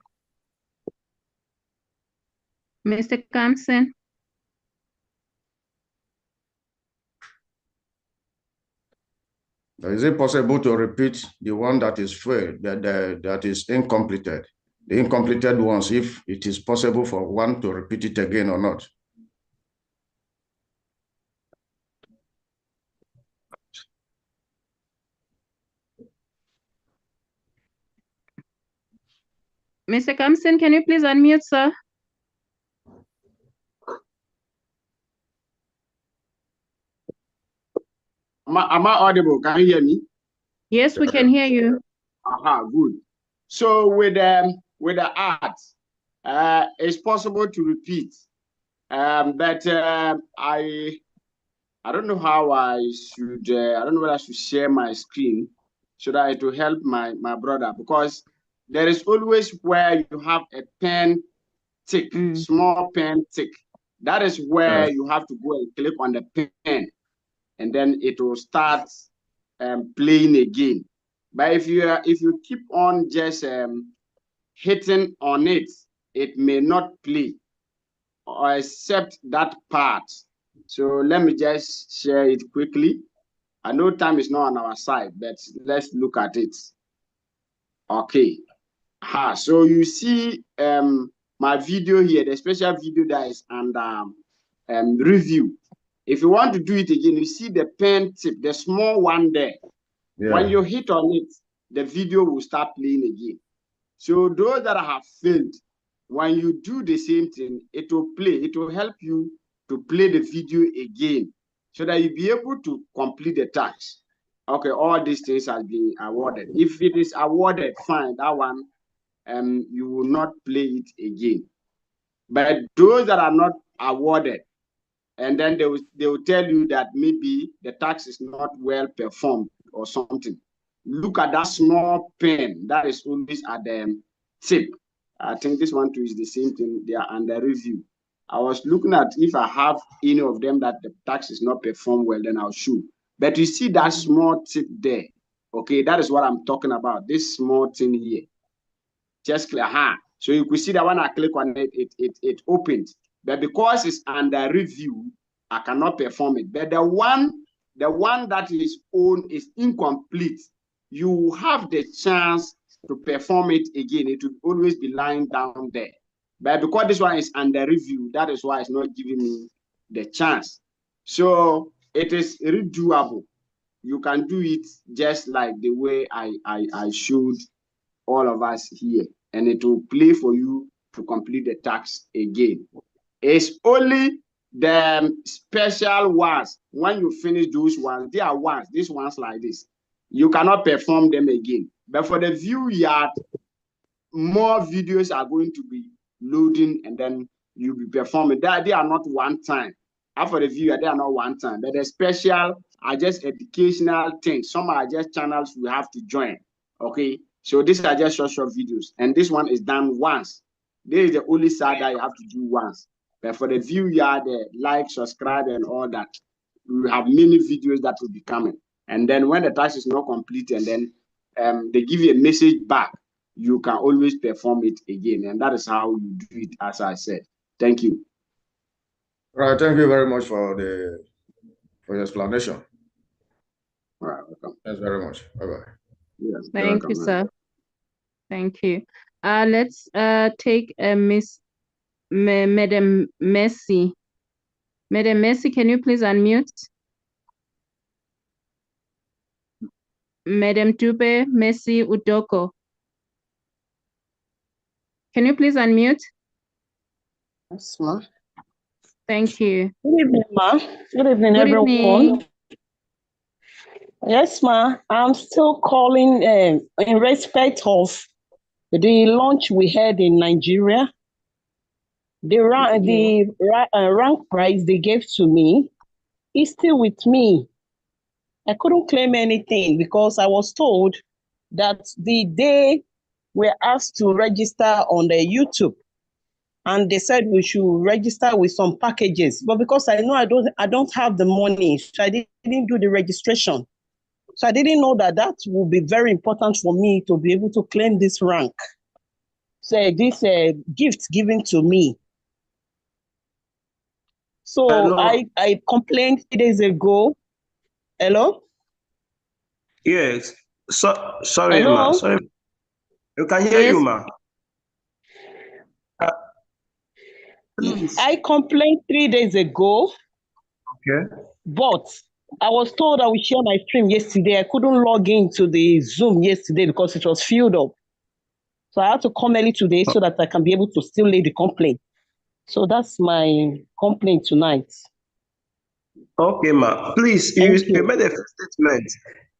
Mr. Kamsen. Is it possible to repeat the one that is failed, that is incompleted? The incompleted ones, if it is possible for one to repeat it again or not? Mr. Kamsen, can you please unmute, sir? Am I audible? Can you hear me? Yes, we can hear you. Good. So with the ads, it's possible to repeat, but I don't know how I should. I don't know whether I should share my screen so that it will help my brother, because there is always where you have a pen tick, small pen tick. That is where you have to go and click on the pen, and then it will start playing again. But if you keep on just hitting on it, it may not play, or except that part. So let me just share it quickly. I know time is not on our side, but let's look at it. Okay. So you see my video here, the special video that is under review. If you want to do it again, you see the pen tip, the small one there. Yeah. When you hit on it, the video will start playing again. So those that have failed, when you do the same thing, it will play. It will help you to play the video again so that you'll be able to complete the task. Okay, all these things have been awarded. If it is awarded, fine, that one, you will not play it again. But those that are not awarded, and then they will tell you that maybe the task is not well performed or something. Look at that small pen that is always at the tip. I think this one too is the same thing. They are under review. I was looking at if I have any of them that the task is not performed well, then I'll show. But you see that small tip there. Okay, that is what I'm talking about. This small thing here. Just click. So you could see that when I click on it, it opens. But because it's under review, I cannot perform it. But the one the one that is owned is incomplete, you have the chance to perform it again. It will always be lying down there. But because this one is under review, that is why it's not giving me the chance. So it is redoable. You can do it just like the way I showed all of us here, and it will play for you to complete the task again. It's only the special ones. When you finish those ones, they are ones, these ones like this. You cannot perform them again. But for the view yard, more videos are going to be loading, and then you'll be performing. They are not one time. And for the viewer, they are not one time. But the special are just educational things. Some are just channels we have to join. Okay. So these are just short videos. And this one is done once. This is the only side that you have to do once. But for the viewer, the like, subscribe, and all that, we have many videos that will be coming. And then when the task is not complete, and then they give you a message back, you can always perform it again. And that is how you do it, as I said. Thank you. Right, thank you very much for your explanation. All right, welcome. Thanks very much. Bye-bye. Yes, Thank you, sir. Thank you. Let's take Madam Messi. Madam Messi, can you please unmute? Madam Dube Messi Udoko. Can you please unmute? Yes, ma. Thank you. Good evening, ma. Good evening, Good everyone. evening. Yes, ma. I'm still calling in respect of the launch we had in Nigeria. The rank prize they gave to me is still with me. I couldn't claim anything because I was told that the day we're asked to register on the YouTube, and they said we should register with some packages. But because I know I don't have the money, so I didn't do the registration. So I didn't know that would be very important for me to be able to claim this rank. So this gift given to me. So I complained 3 days ago. Hello? Yes. Sorry, Hello? ma. Sorry. You can hear you, ma. Please. I complained 3 days ago. Okay. But I was told I would share my stream yesterday. I couldn't log into the Zoom yesterday because it was filled up. So I had to come early today so that I can be able to still lay the complaint. So that's my complaint tonight. Okay, ma. Please, you made a statement.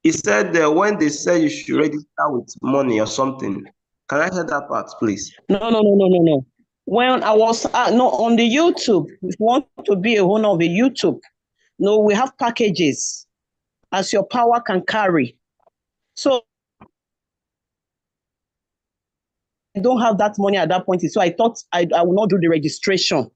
You said that when they say you should register with money or something. Can I hear that part, please? No. When I was on the YouTube, if you want to be a owner of a YouTube, no, we have packages as your power can carry. So I don't have that money at that point. So I thought I will not do the registration.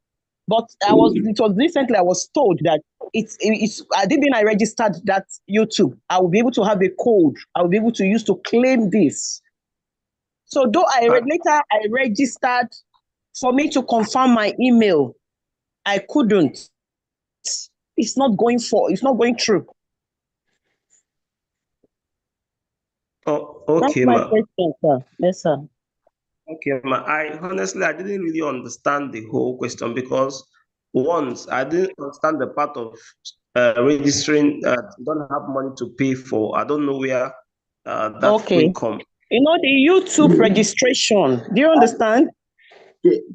But it was recently I was told that I registered that YouTube, I will be able to have a code I will be able to use to claim this. So though later I registered for me to confirm my email, I couldn't. It's not going through. Oh, okay, that's my ma. question, sir. Yes, sir. Okay, ma. I didn't really understand the whole question because once I didn't understand the part of registering. Don't have money to pay for. I don't know where that will come. You know the YouTube registration. Do you understand?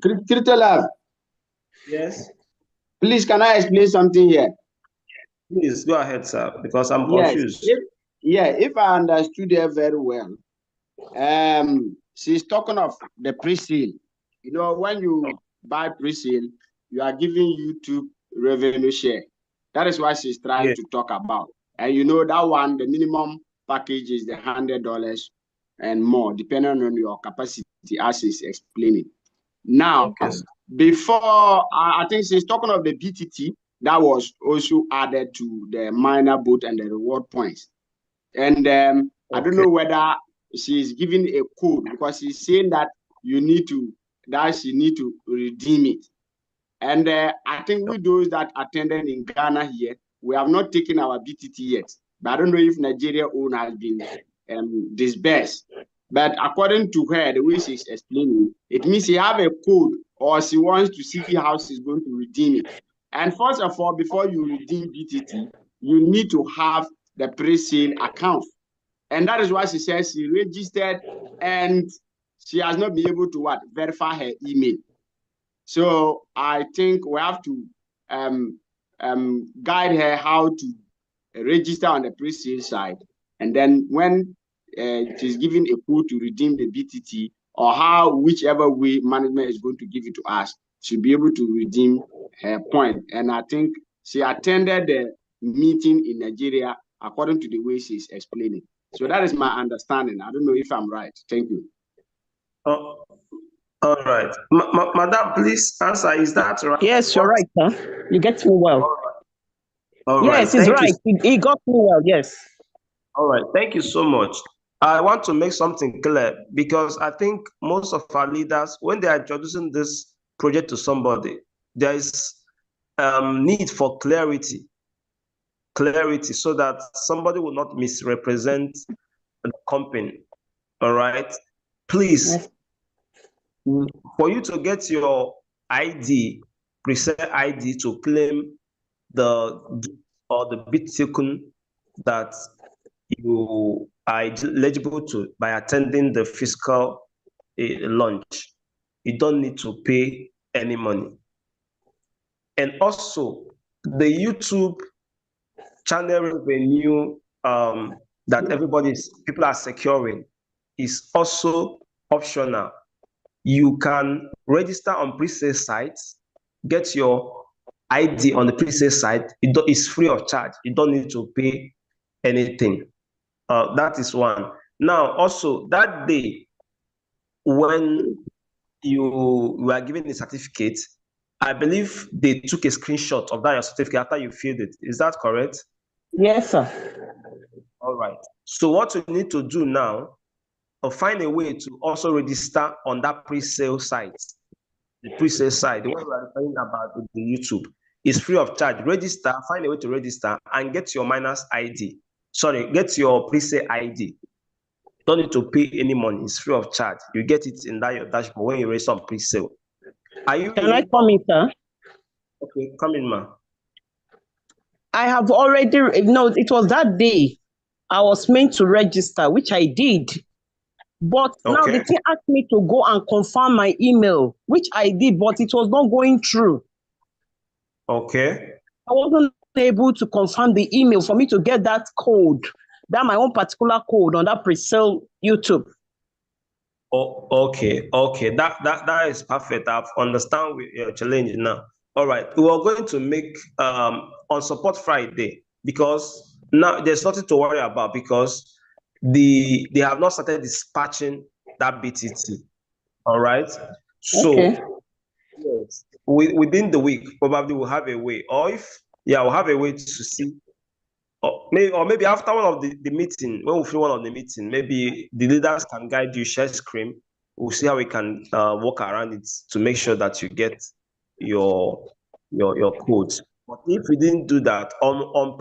Critical. Yes. Please, can I explain something here? Please go ahead, sir, because I'm confused. If I understood her very well, she's talking of the pre-sale. You know, when you buy pre-sale, you are giving YouTube revenue share. That is what she's trying to talk about. And you know that one, the minimum package is the $100 and more, depending on your capacity, as she's explaining. Now, before, I think she's talking of the BTT that was also added to the minor boat and the reward points. And I don't know whether she's giving a code because she's saying that she need to redeem it. And I think with those that attended in Ghana here, we have not taken our BTT yet. But I don't know if Nigeria own has been disbursed. But according to her, the way she's explaining, it means she have a code or she wants to see how she's going to redeem it. And first of all, before you redeem BTT, you need to have the pre-sale account. And that is why she says she registered and she has not been able to verify her email. So I think we have to guide her how to register on the pre-sale side. And then when she's given a code to redeem the BTT, or whichever way management is going to give it to us, she'll be able to redeem her point. And I think she attended the meeting in Nigeria according to the way she's explaining. So that is my understanding. I don't know if I'm right. Thank you. Oh, all right. Madam, please answer. Is that right? Yes, you're right, sir. You get me well. All yes, right. he's Thank right. He got me well, yes. All right. Thank you so much. I want to make something clear because I think most of our leaders, when they are introducing this project to somebody, there is need for clarity so that somebody will not misrepresent the company. All right. Please, for you to get your ID, pre-sale ID to claim the bit token that you are eligible to by attending the physical launch, you don't need to pay any money. And also, the YouTube channel revenue that people are securing is also optional. You can register on pre-sale sites, get your ID on the pre-sale site. It's free of charge. You don't need to pay anything. That is one. Now, also that day when you were given the certificate, I believe they took a screenshot of that your certificate after you filled it. Is that correct? Yes, sir. All right. So what you need to do now, find a way to also register on that pre-sale site. The pre-sale site, the one we are talking about with the YouTube, is free of charge. Register, find a way to register and get your miners ID. Sorry, get your pre-sale ID. Don't need to pay any money. It's free of charge. You get it in that your dashboard when you register on pre-sale. Are you? Can I come in, sir? Okay, come in, ma. I have already, no, it was that day I was meant to register, which I did. But now the thing asked me to go and confirm my email, which I did, but it was not going through. Okay. I wasn't able to confirm the email for me to get that code, that my own particular code on that pre-sale YouTube. Oh, okay. That is perfect. I understand your challenge now. All right. We are going to make on Support Friday, because now there's nothing to worry about because they have not started dispatching that BTT. All right. So yes, within the week, probably we'll have a way. Or we'll have a way to see. Or maybe after one of the meeting, when we finish one of the meeting, maybe the leaders can guide you, share screen. We'll see how we can work around it to make sure that you get your code. But if we didn't do that on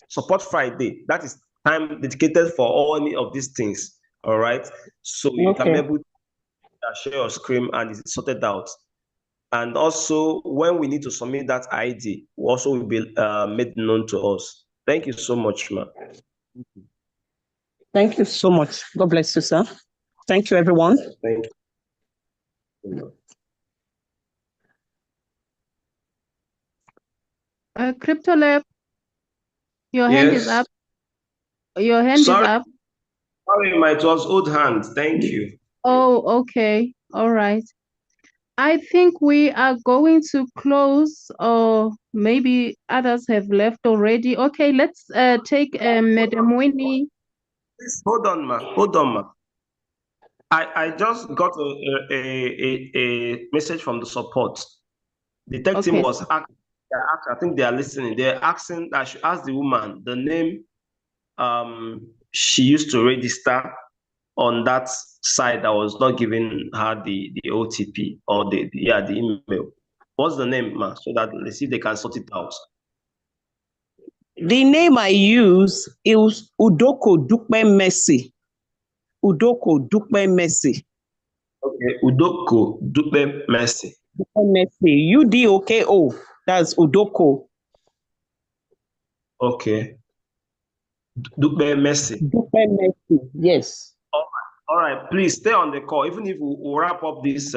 Support Friday, that is time dedicated for all of these things. All right. So you can be able to share your screen and it's sorted out. And also, when we need to submit that ID, also will be made known to us. Thank you so much, ma. Thank you so much. God bless you, sir. Thank you, everyone. Thank you. Crypto Lab, your hand is up. Your hand is up. Sorry, it was old hand. Thank you. Oh, okay. All right. I think we are going to close, or maybe others have left already. Okay, let's take Madam Winnie. Please hold on, ma. I just got a message from the support. The tech team was asking, I think they are listening. They're asking that I should ask the woman the name she used to register on that site that was not giving her the OTP or the email. What's the name, ma? So that let's see if they can sort it out. The name I use is Udoko Dukpe Messi. Udoko Dukpe Messi. Okay, Udoko Dupe Messi. Messi. UDOKO. That's Udoko. Okay. Dupe Messi. Dukpe Messi. Yes. All right. Please stay on the call. Even if we wrap up this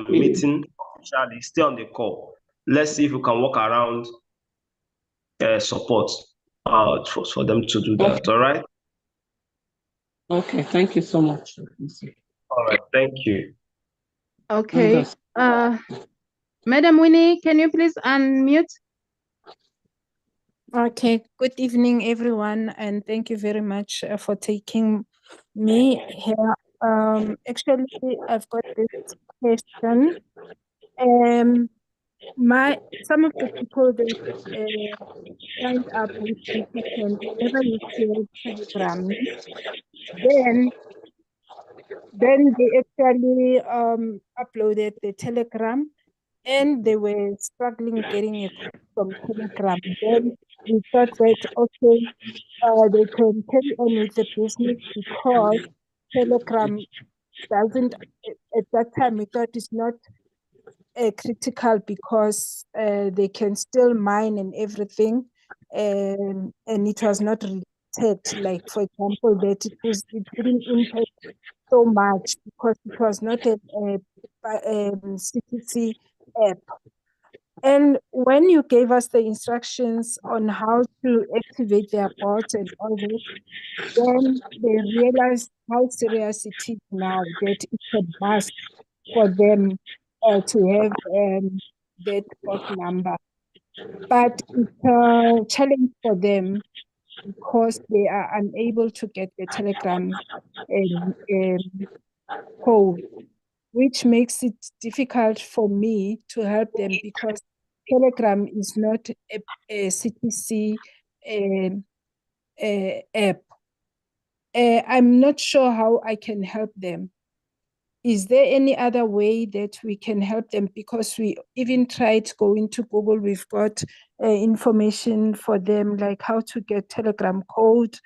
meeting officially, stay on the call. Let's see if we can work around support for them to do that. Okay. All right. Okay. Thank you so much. All right. Thank you. Okay. Madam Winnie, can you please unmute? Okay, good evening, everyone, and thank you very much for taking me here. Actually, I've got this question. Some of the people that signed up with petition, whenever you share Telegram, then they actually uploaded the Telegram, and they were struggling getting a call from Telegram. Then we thought that, okay, they can carry on with the business because Telegram doesn't, at that time, we thought it's not critical because they can still mine and everything. And it was not related, like, for example, that it wouldn't impact so much because it was not a CTC app. And when you gave us the instructions on how to activate their bots and all this, then they realized how serious it is now, that it's a must for them to have that bot number. But it's a challenge for them because they are unable to get the Telegram code, which makes it difficult for me to help them because Telegram is not a CTC app. I'm not sure how I can help them. Is there any other way that we can help them? Because we even tried going to Google, we've got information for them, like how to get Telegram code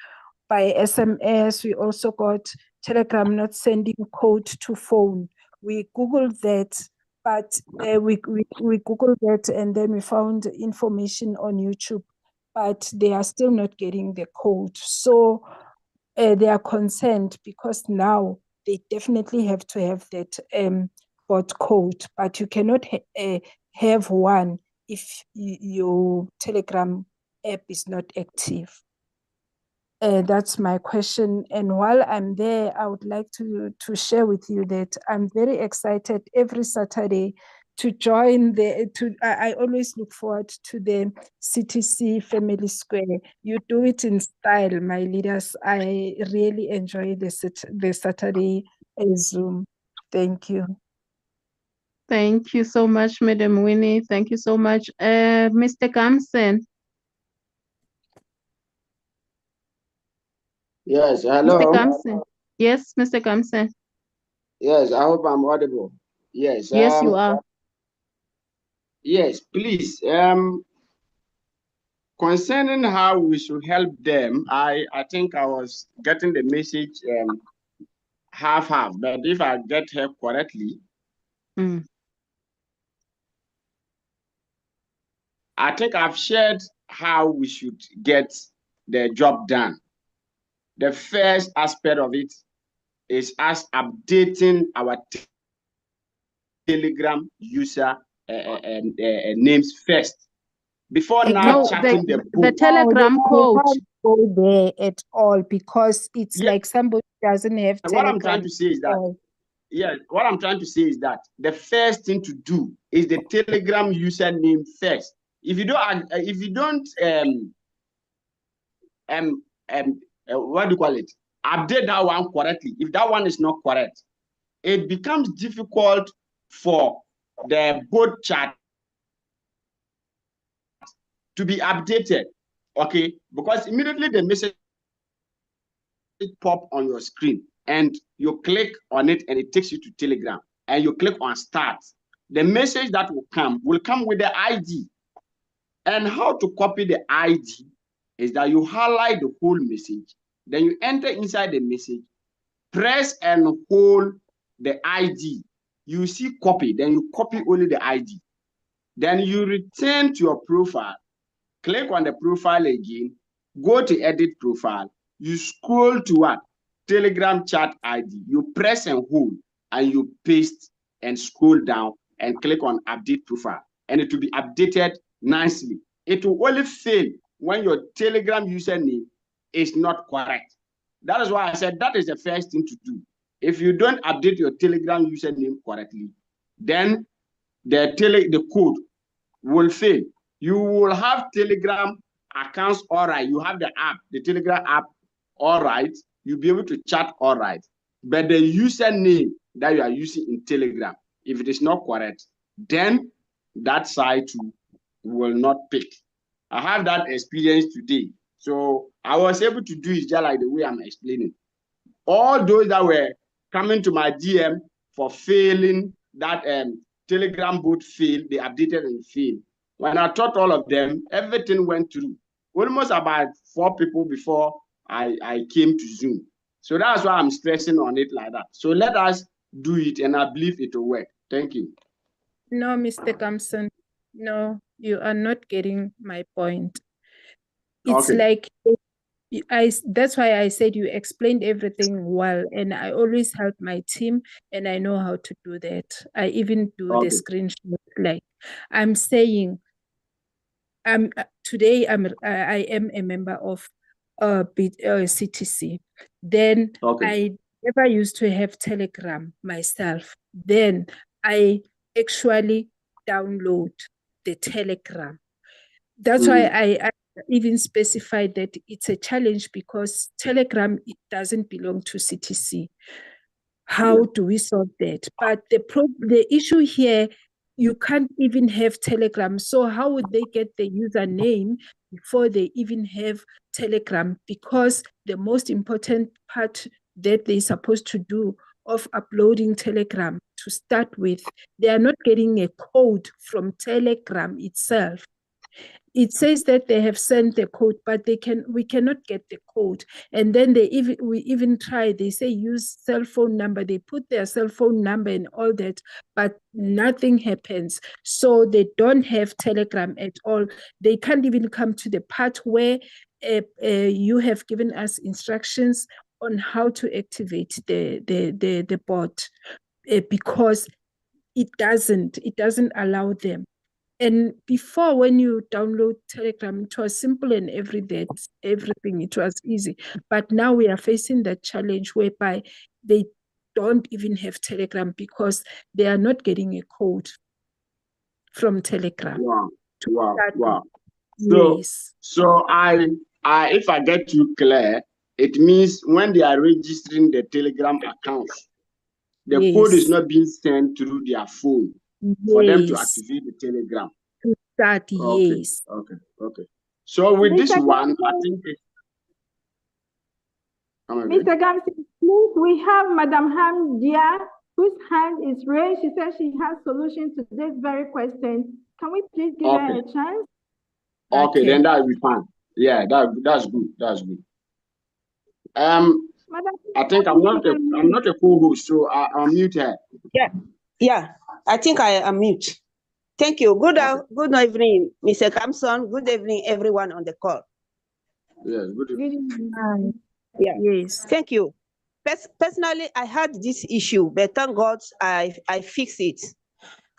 by SMS. We also got Telegram not sending code to phone. We Googled that, but we Googled that and then we found information on YouTube, but they are still not getting the code. So they are concerned because now they definitely have to have that bot code, but you cannot have one if your Telegram app is not active. That's my question. And while I'm there, I would like to share with you that I'm very excited every Saturday to join I always look forward to the CTC Family Square. You do it in style, my leaders. I really enjoy the Saturday Zoom. Thank you. Thank you so much, Madam Winnie. Thank you so much. Mr. Kamsen. Yes, hello. Mr. Kamsen. Yes, Mr. Kamsen. Yes, I hope I'm audible. Yes. Yes, you are. Yes, please. Concerning how we should help them, I think I was getting the message half, but if I get her correctly, I think I've shared how we should get the job done. The first aspect of it is us updating our Telegram user names first. Before now chatting the book. The Telegram code. Can't go there at all because it's like somebody doesn't have Telegram. What I'm trying to say is that, what I'm trying to say is that the first thing to do is the Telegram username first. If you don't, what do you call it? Update that one correctly. If that one is not correct, it becomes difficult for the boat chat to be updated, okay? Because immediately the message pop on your screen and you click on it and it takes you to Telegram and you click on start. The message that will come with the ID. And how to copy the ID is that you highlight the whole message, then you enter inside the message, press and hold the ID. You see copy, then you copy only the ID. Then you return to your profile, click on the profile again, go to edit profile, you scroll to what? Telegram chat ID. You press and hold and you paste and scroll down and click on update profile. And it will be updated nicely. It will only fail when your Telegram username is not correct. That is why I said that is the first thing to do. If you don't update your Telegram username correctly, then the code will fail. You will have Telegram accounts all right. You have the app, the Telegram app all right. You'll be able to chat all right. But the username that you are using in Telegram, if it is not correct, then that site too will not pick. I have that experience today. So I was able to do it just like the way I'm explaining. All those that were coming to my DM for failing that Telegram bot failed, they updated and failed. When I taught all of them, everything went through. Almost about 4 people before I came to Zoom. So that's why I'm stressing on it like that. So let us do it, and I believe it will work. Thank you. No, Mr. Kamson, no, you are not getting my point. It's okay. Like that's why I said you explained everything well, and I always help my team, and I know how to do that. I even do the screenshot. Like I'm saying, today I am a member of CTC. Then I never used to have Telegram myself. Then I actually download the Telegram. That's why I even specified that it's a challenge, because Telegram, it doesn't belong to CTC. How do we solve that? But the issue here, you can't even have Telegram. So how would they get the username before they even have Telegram? Because the most important part that they're supposed to do of uploading Telegram to start with, they are not getting a code from Telegram itself. It says that they have sent the code, but we cannot get the code. And then we even try, they say use cell phone number, they put their cell phone number and all that, but nothing happens. So they don't have Telegram at all. They can't even come to the part where you have given us instructions on how to activate the bot, because it doesn't allow them. And before, when you download Telegram, it was simple and everything, it was easy. But now we are facing that challenge whereby they don't even have Telegram because they are not getting a code from Telegram. Wow. So if I get you clear, it means when they are registering the Telegram accounts, the code is not being sent through their phone for them to activate the Telegram. Yes. Okay. So with this one, I think Mr. Gamsi, please, we have Madam Hamdia, whose hand is raised. She says she has solution to this very question. Can we please give her a chance? Okay, then that will be fine. Yeah, that's good. That's good. I think I'm not a co-host, so I'll mute her. Yeah. I think I am mute. Thank you. Good evening, Mr. Kamson. Good evening, everyone on the call. Yes, good evening. Yeah. Yes. Thank you. Personally, I had this issue, but thank God I fixed it.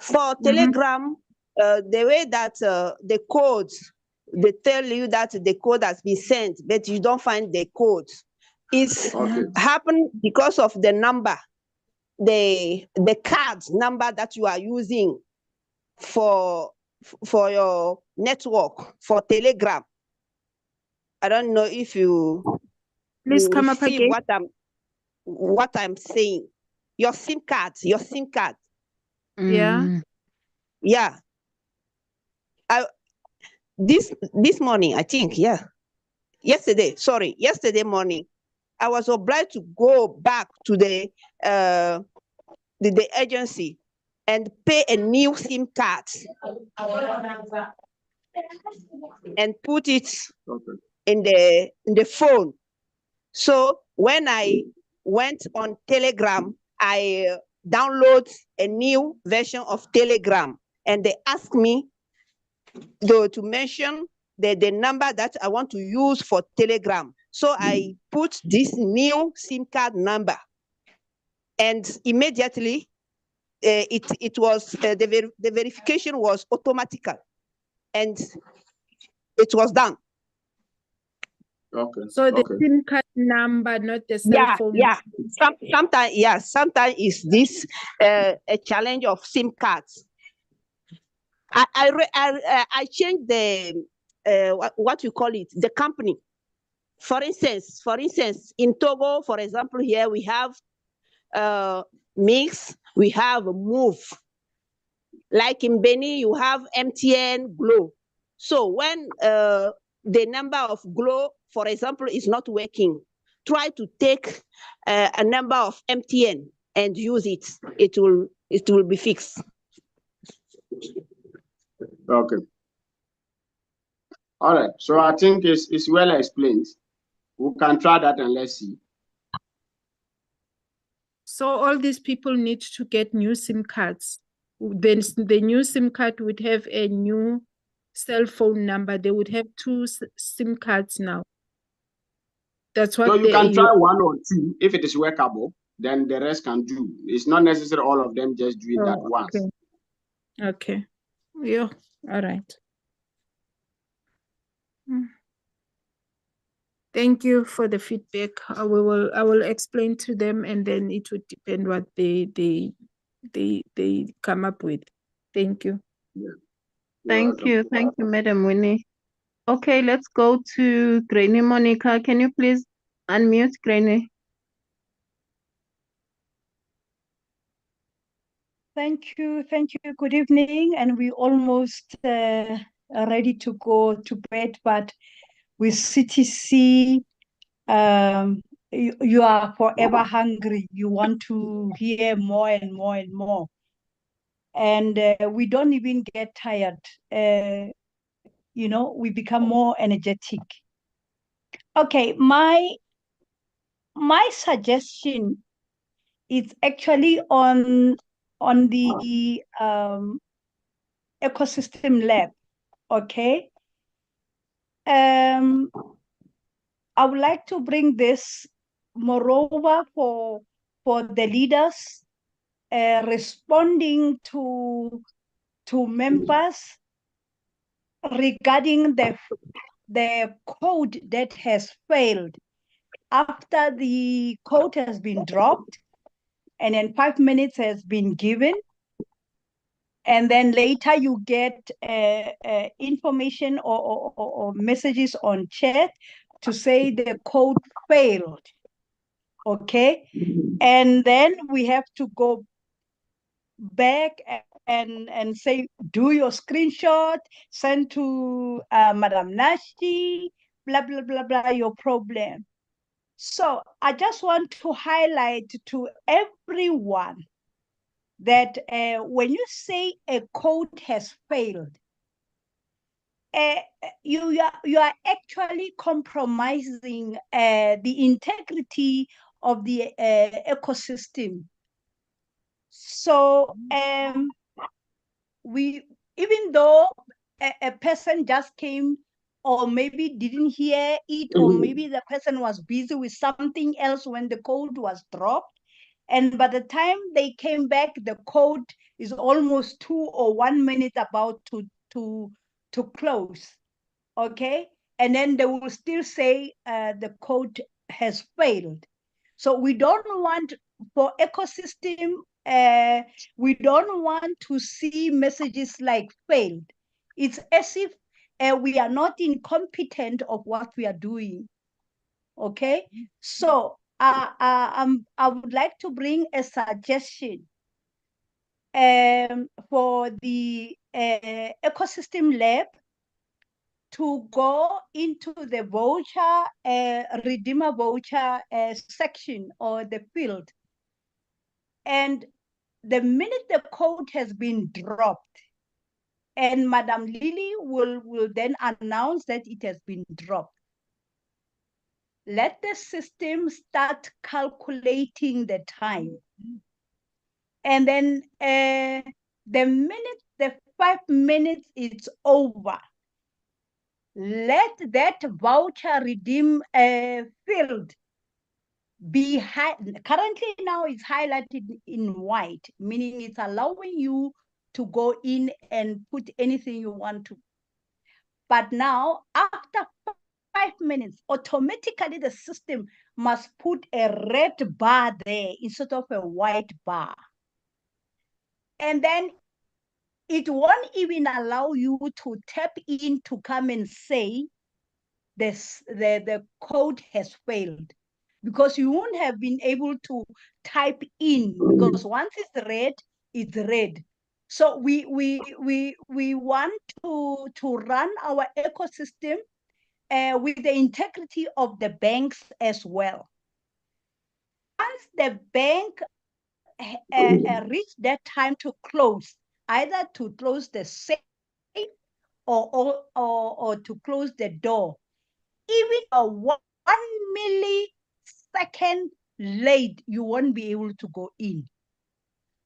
For Telegram, the way that the codes, they tell you that the code has been sent, but you don't find the code. It's happened because of the number, the card number that you are using for your network, for Telegram. I don't know if you please come up again. What I'm saying. Your SIM card. Yeah. Yeah. This morning, I think, yesterday morning, I was obliged to go back to the agency and pay a new SIM card. and put it in the phone. So when I went on Telegram, I download a new version of Telegram, and they asked me to mention the number that I want to use for Telegram. So I put this new SIM card number, and immediately it was the verification was automatical, and it was done. Okay. So the Okay. SIM card number, not the cell phone. Yeah. Sometimes is this a challenge of SIM cards. I changed the what you call it, the company. For instance, in Togo, for example, here we have Mix, we have Move. Like in Benin, you have MTN, Glo. So when the number of Glo, for example, is not working, try to take a number of MTN and use it. It will be fixed. Okay. All right. So I think it's well explained. We can try that and let's see. So all these people need to get new SIM cards. Then the new SIM card would have a new cell phone number. They would have two SIM cards now. That's what So you can try one or two. If it is workable, then the rest can do. It's not necessary all of them just doing that once. Okay. Yeah. All right. Thank you for the feedback. I will explain to them, and then it would depend what they come up with. Thank you. Yeah. Thank you, Madam Winnie. Okay, let's go to Granny Monica. Can you please unmute, Granny? Thank you. Good evening, and we almost ready to go to bed, but with CTC, you are forever hungry. You want to hear more and more and more, and we don't even get tired. We become more energetic. Okay, my suggestion is actually on the ecosystem lab. Okay. I would like to bring this moreover for the leaders responding to members regarding the code that has failed after the code has been dropped and then 5 minutes has been given, and then later you get information or messages on chat to say the code failed. Okay. And then we have to go back and say, do your screenshot, send to Madam Nashti, blah, blah, blah, blah, your problem. So I just want to highlight to everyone that when you say a code has failed, you are actually compromising the integrity of the ecosystem. So even though a person just came or maybe didn't hear it, or maybe the person was busy with something else when the code was dropped, and by the time they came back, the code is almost 2 or 1 minute about to close. Okay, and then they will still say the code has failed. So we don't want, for ecosystem, we don't want to see messages like failed. It's as if we are not incompetent of what we are doing. Okay, so I would like to bring a suggestion for the ecosystem lab to go into the voucher, redeemer voucher section or the field. And the minute the code has been dropped, and Madam Lily will then announce that it has been dropped. Let the system start calculating the time. And then the minute the 5 minutes is over, let that voucher redeem field be currently now it's highlighted in white, meaning it's allowing you to go in and put anything you want to. But now, after 5 minutes, automatically the system must put a red bar there instead of a white bar. And then it won't even allow you to tap in to come and say the code has failed, because you won't have been able to type in, because once it's red, it's red. So we want to run our ecosystem with the integrity of the banks as well. Once the bank reach that time to close, either to close the safe or to close the door, even a 1 millisecond late, you won't be able to go in.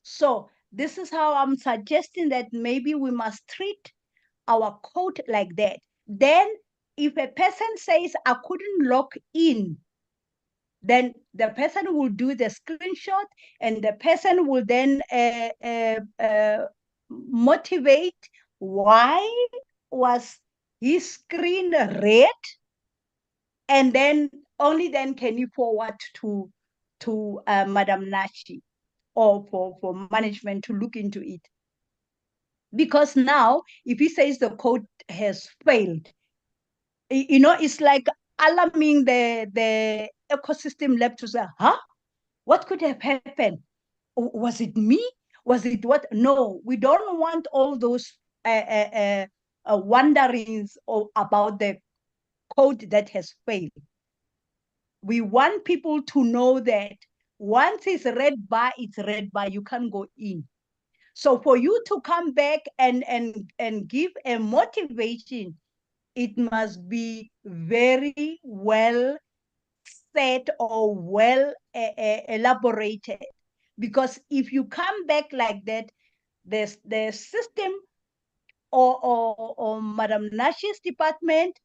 So this is how I'm suggesting that maybe we must treat our code like that. Then if a person says, I couldn't log in, then the person will do the screenshot, and the person will then motivate why was his screen red, and then only then can you forward to Madam Nashi or for management to look into it. Because now, if he says the code has failed, you know, it's like alarming the ecosystem lab to say, huh? What could have happened? Was it me? Was it what? No, we don't want all those wonderings about the code that has failed. We want people to know that once it's red bar, it's red bar, you can't go in. So for you to come back and give a motivation, it must be very well set or well elaborated. Because if you come back like that, the system or Madam Nashi's department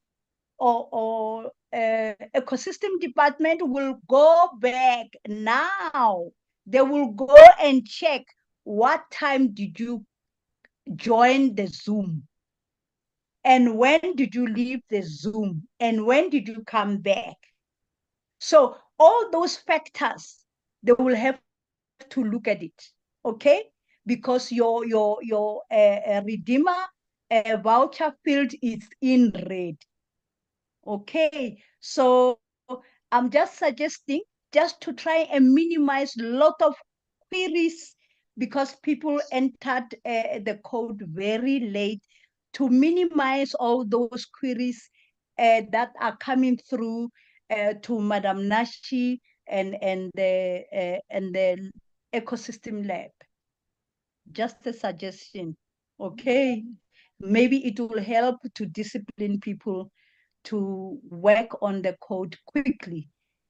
or ecosystem department will go back now. They will go and check what time did you join the Zoom, and when did you leave the Zoom, and when did you come back. So all those factors, they will have to look at it, okay? Because your redeemer voucher field is in red. Okay, so I'm just suggesting just to try and minimize a lot of queries, because people entered the code very late, to minimize all those queries that are coming through to Madam Nashi and the ecosystem lab. Just a suggestion, okay? Maybe it will help to discipline people to work on the code quickly.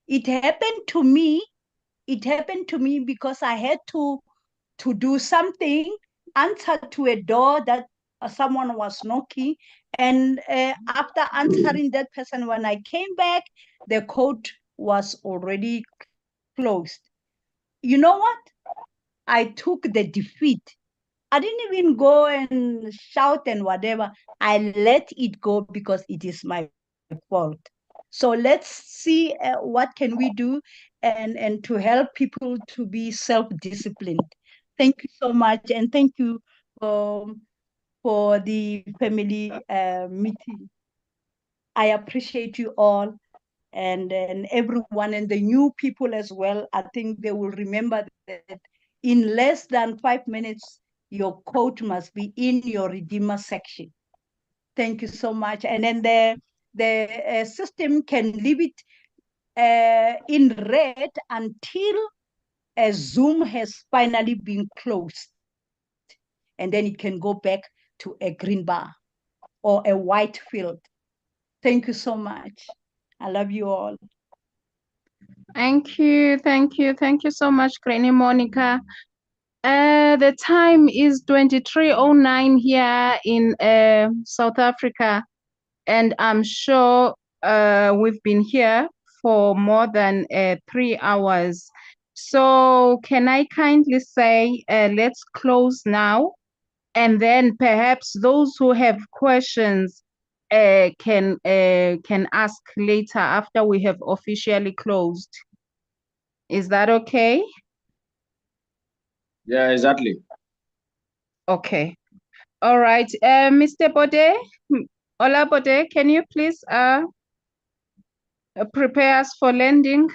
It happened to me. It happened to me because I had to do something, answer to a door that someone was knocking. And after answering that person, when I came back, the code was already closed. You know what? I took the defeat. I didn't even go and shout and whatever. I let it go because it is my fault. So let's see what can we do and to help people to be self-disciplined. Thank you so much, and thank you for the family meeting. I appreciate you all, and everyone, and the new people as well. I think they will remember that in less than 5 minutes, your code must be in your Redeemer section. Thank you so much. And then the system can leave it in red until a Zoom has finally been closed. And then it can go back to to a green bar or a white field. Thank you so much. I love you all. Thank you so much, Granny Monica. The time is 23:09 here in South Africa, and I'm sure we've been here for more than 3 hours. So can I kindly say let's close now, and then perhaps those who have questions can ask later after we have officially closed. Is that okay? Yeah, exactly. Okay. All right. Mr. Bode, Ola Bode, can you please prepare us for landing?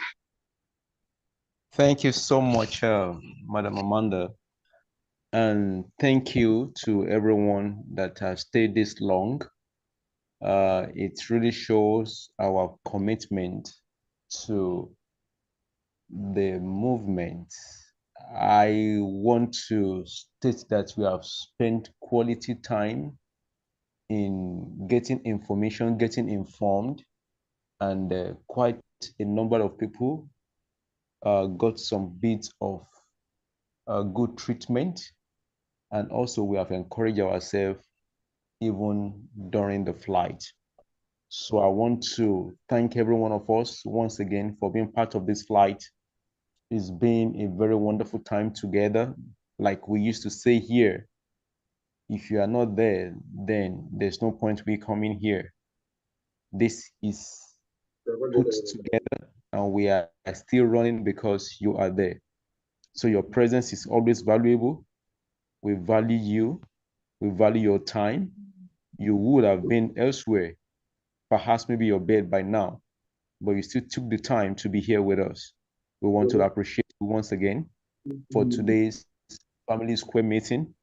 Thank you so much, Madam Amanda. And thank you to everyone that has stayed this long. It really shows our commitment to the movement. I want to state that we have spent quality time in getting information, getting informed, and quite a number of people got some bits of good treatment. And also we have encouraged ourselves even during the flight. So I want to thank every one of us once again for being part of this flight. It's been a very wonderful time together. Like we used to say here, if you are not there, then there's no point we coming here. This is put together and we are still running because you are there. So your presence is always valuable. We value you. We value your time. You would have been elsewhere, perhaps maybe your bed by now, but you still took the time to be here with us. We want to appreciate you once again for today's Family Square meeting.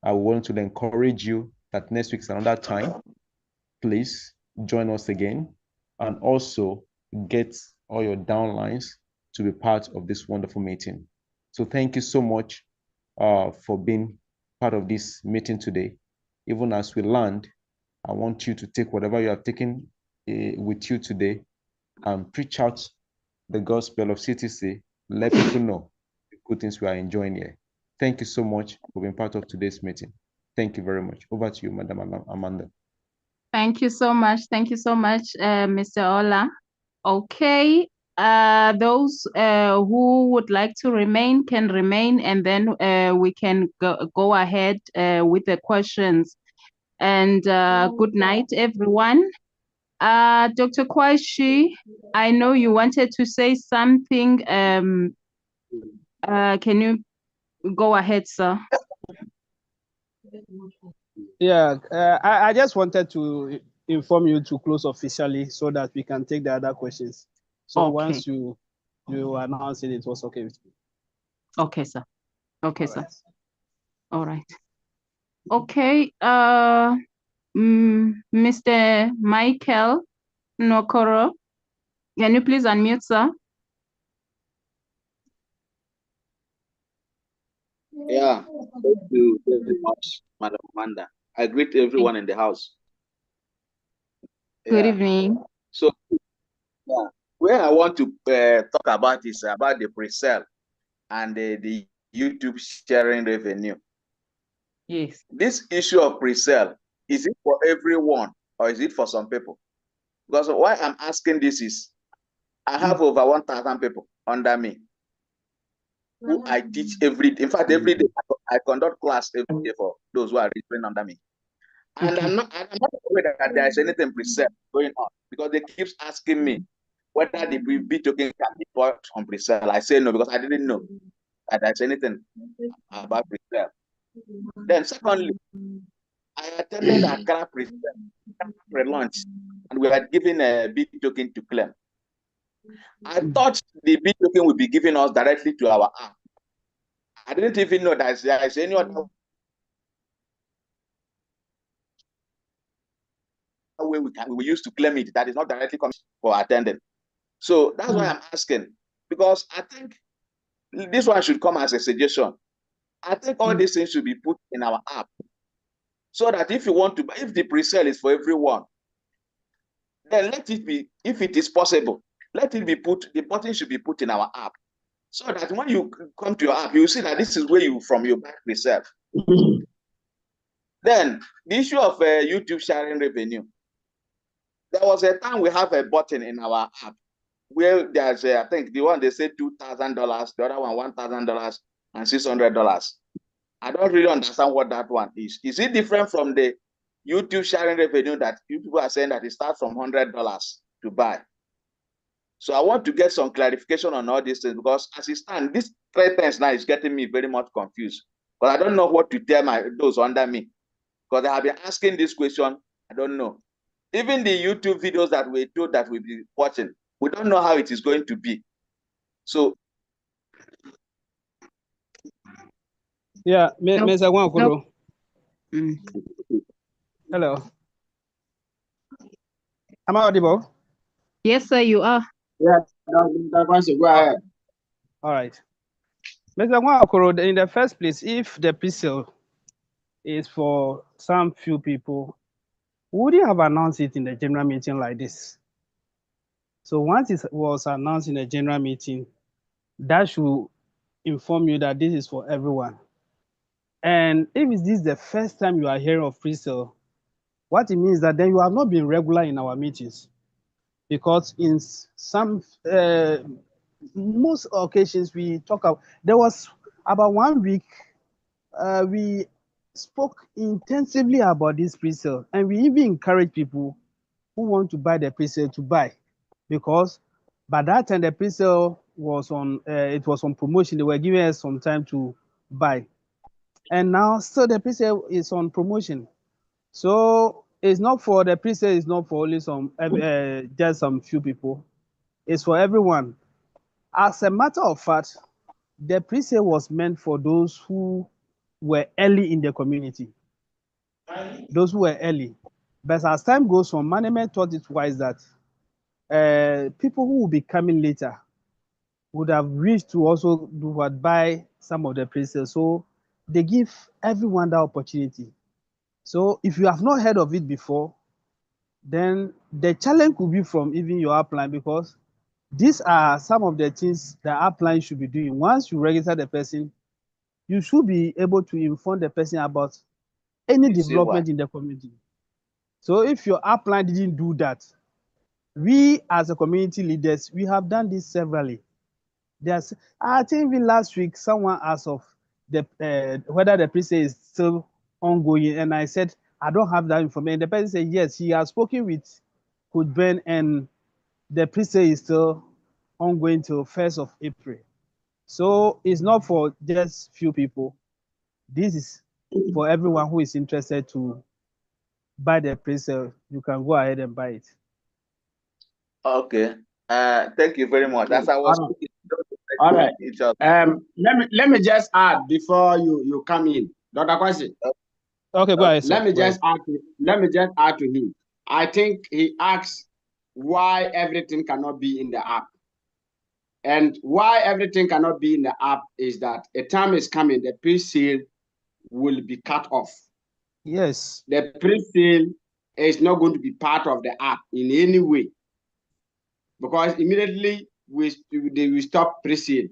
I want to encourage you that next week's another time. Please join us again and also get all your downlines to be part of this wonderful meeting. So thank you so much for being part of this meeting today. Even as we land, I want you to take whatever you have taken with you today and preach out the gospel of CTC. Let people know the good things we are enjoying here. Thank you so much for being part of today's meeting. Thank you very much. Over to you, Madam Amanda. Thank you so much. Thank you so much, Mr. Ola. Okay. Those who would like to remain can remain, and then we can go ahead with the questions. And good night, everyone. Dr. Kwashi, I know you wanted to say something. Can you go ahead, sir? Yeah, I just wanted to inform you to close officially so that we can take the other questions. So Okay. once you announce it, it was okay with me. Okay, sir. Okay, All sir. right. All right. Okay. Mr. Michael Nokoro, can you please unmute, sir? Yeah, thank you very much, Madam Amanda. I greet everyone in the house. Good Yeah. evening. So, yeah, where I want to talk about is about the pre-sale and the YouTube sharing revenue. Yes. This issue of pre-sale, is it for everyone or is it for some people? Because why I'm asking this is, I have over 1,000 people under me who I teach every day. In fact, every day I conduct class every day for those who are registering under me. And I'm not aware that there is anything pre-sale going on because they keep asking me whether the B token can be bought on pre-sale. I say no because I didn't know that there's anything about pre-sale. Then secondly, I attended Accra pre-launch and we had given a B token to claim. I thought the B token would be given us directly to our app. I didn't even know that there is any other way we use to claim it that is not directly coming for attending. So that's why I'm asking, because I think this one should come as a suggestion. I think all these things should be put in our app So that if you want to buy, if the pre-sale is for everyone, then let it be, if it is possible, let it be put, the button should be put in our app. So that when you come to your app, you see that this is where you from your back reserve. Then the issue of YouTube sharing revenue. There was a time we have a button in our app where there's I think the one they said $2,000, the other one $1,000 and $600. I don't really understand what that one is. Is it different from the YouTube sharing revenue that you people are saying that it starts from $100 to buy? So I want to get some clarification on all these things, because as it stands, this 3 things now is getting me very much confused. But I don't know what to tell those under me, because I have been asking this question. I don't know. Even the YouTube videos that we're told that we'll be watching, we don't know how it is going to be. So yeah, Mr. Wankuro. Hello. Am I audible? Yes, sir, you are. Yeah, go ahead. All right. Mr. Wankuro, in the first place, if the pre-sale is for some few people, would you have announced it in the general meeting like this? So once it was announced in the general meeting, that should inform you that this is for everyone. And if this is the first time you are hearing of pre-sale, what it means that then you have not been regular in our meetings, because in some most occasions we talk about, there was about 1 week we spoke intensively about this pre-sale, and we even encourage people who want to buy the pre-sale to buy, because by that time the pre-sale was on it was on promotion. They were giving us some time to buy, and now still the pre-sale is on promotion. So it's not for the pre-sale, it's not for only some just some few people, it's for everyone. As a matter of fact, the pre-sale was meant for those who were early in the community, those who were early. But as time goes on, management thought it wise that people who will be coming later would have reached to also do what, buy some of the pre-sale. So they give everyone that opportunity. So if you have not heard of it before, then the challenge could be from even your upline, because these are some of the things the upline should be doing. Once you register the person, you should be able to inform the person about any development in the community. So if your upline didn't do that, we as a community leaders, we have done this severally. There's, I think even last week, someone asked of the whether the pre-sale is still ongoing, and I said I don't have that information. The person said yes, he has spoken with Coach Ben, and the pre-sale is still ongoing till 1st of April. So it's not for just few people. This is for everyone who is interested to buy the pre-sale. You can go ahead and buy it. okay. Thank you very much. As I was speaking, all right. Let me just add before you come in, Dr. Kwasi. Okay, go ahead. Let me just add to him. I think he asks why everything cannot be in the app. And why everything cannot be in the app is that a time is coming, the pre-sale will be cut off. Yes. The pre-sale is not going to be part of the app in any way, because immediately we stop pre-sale,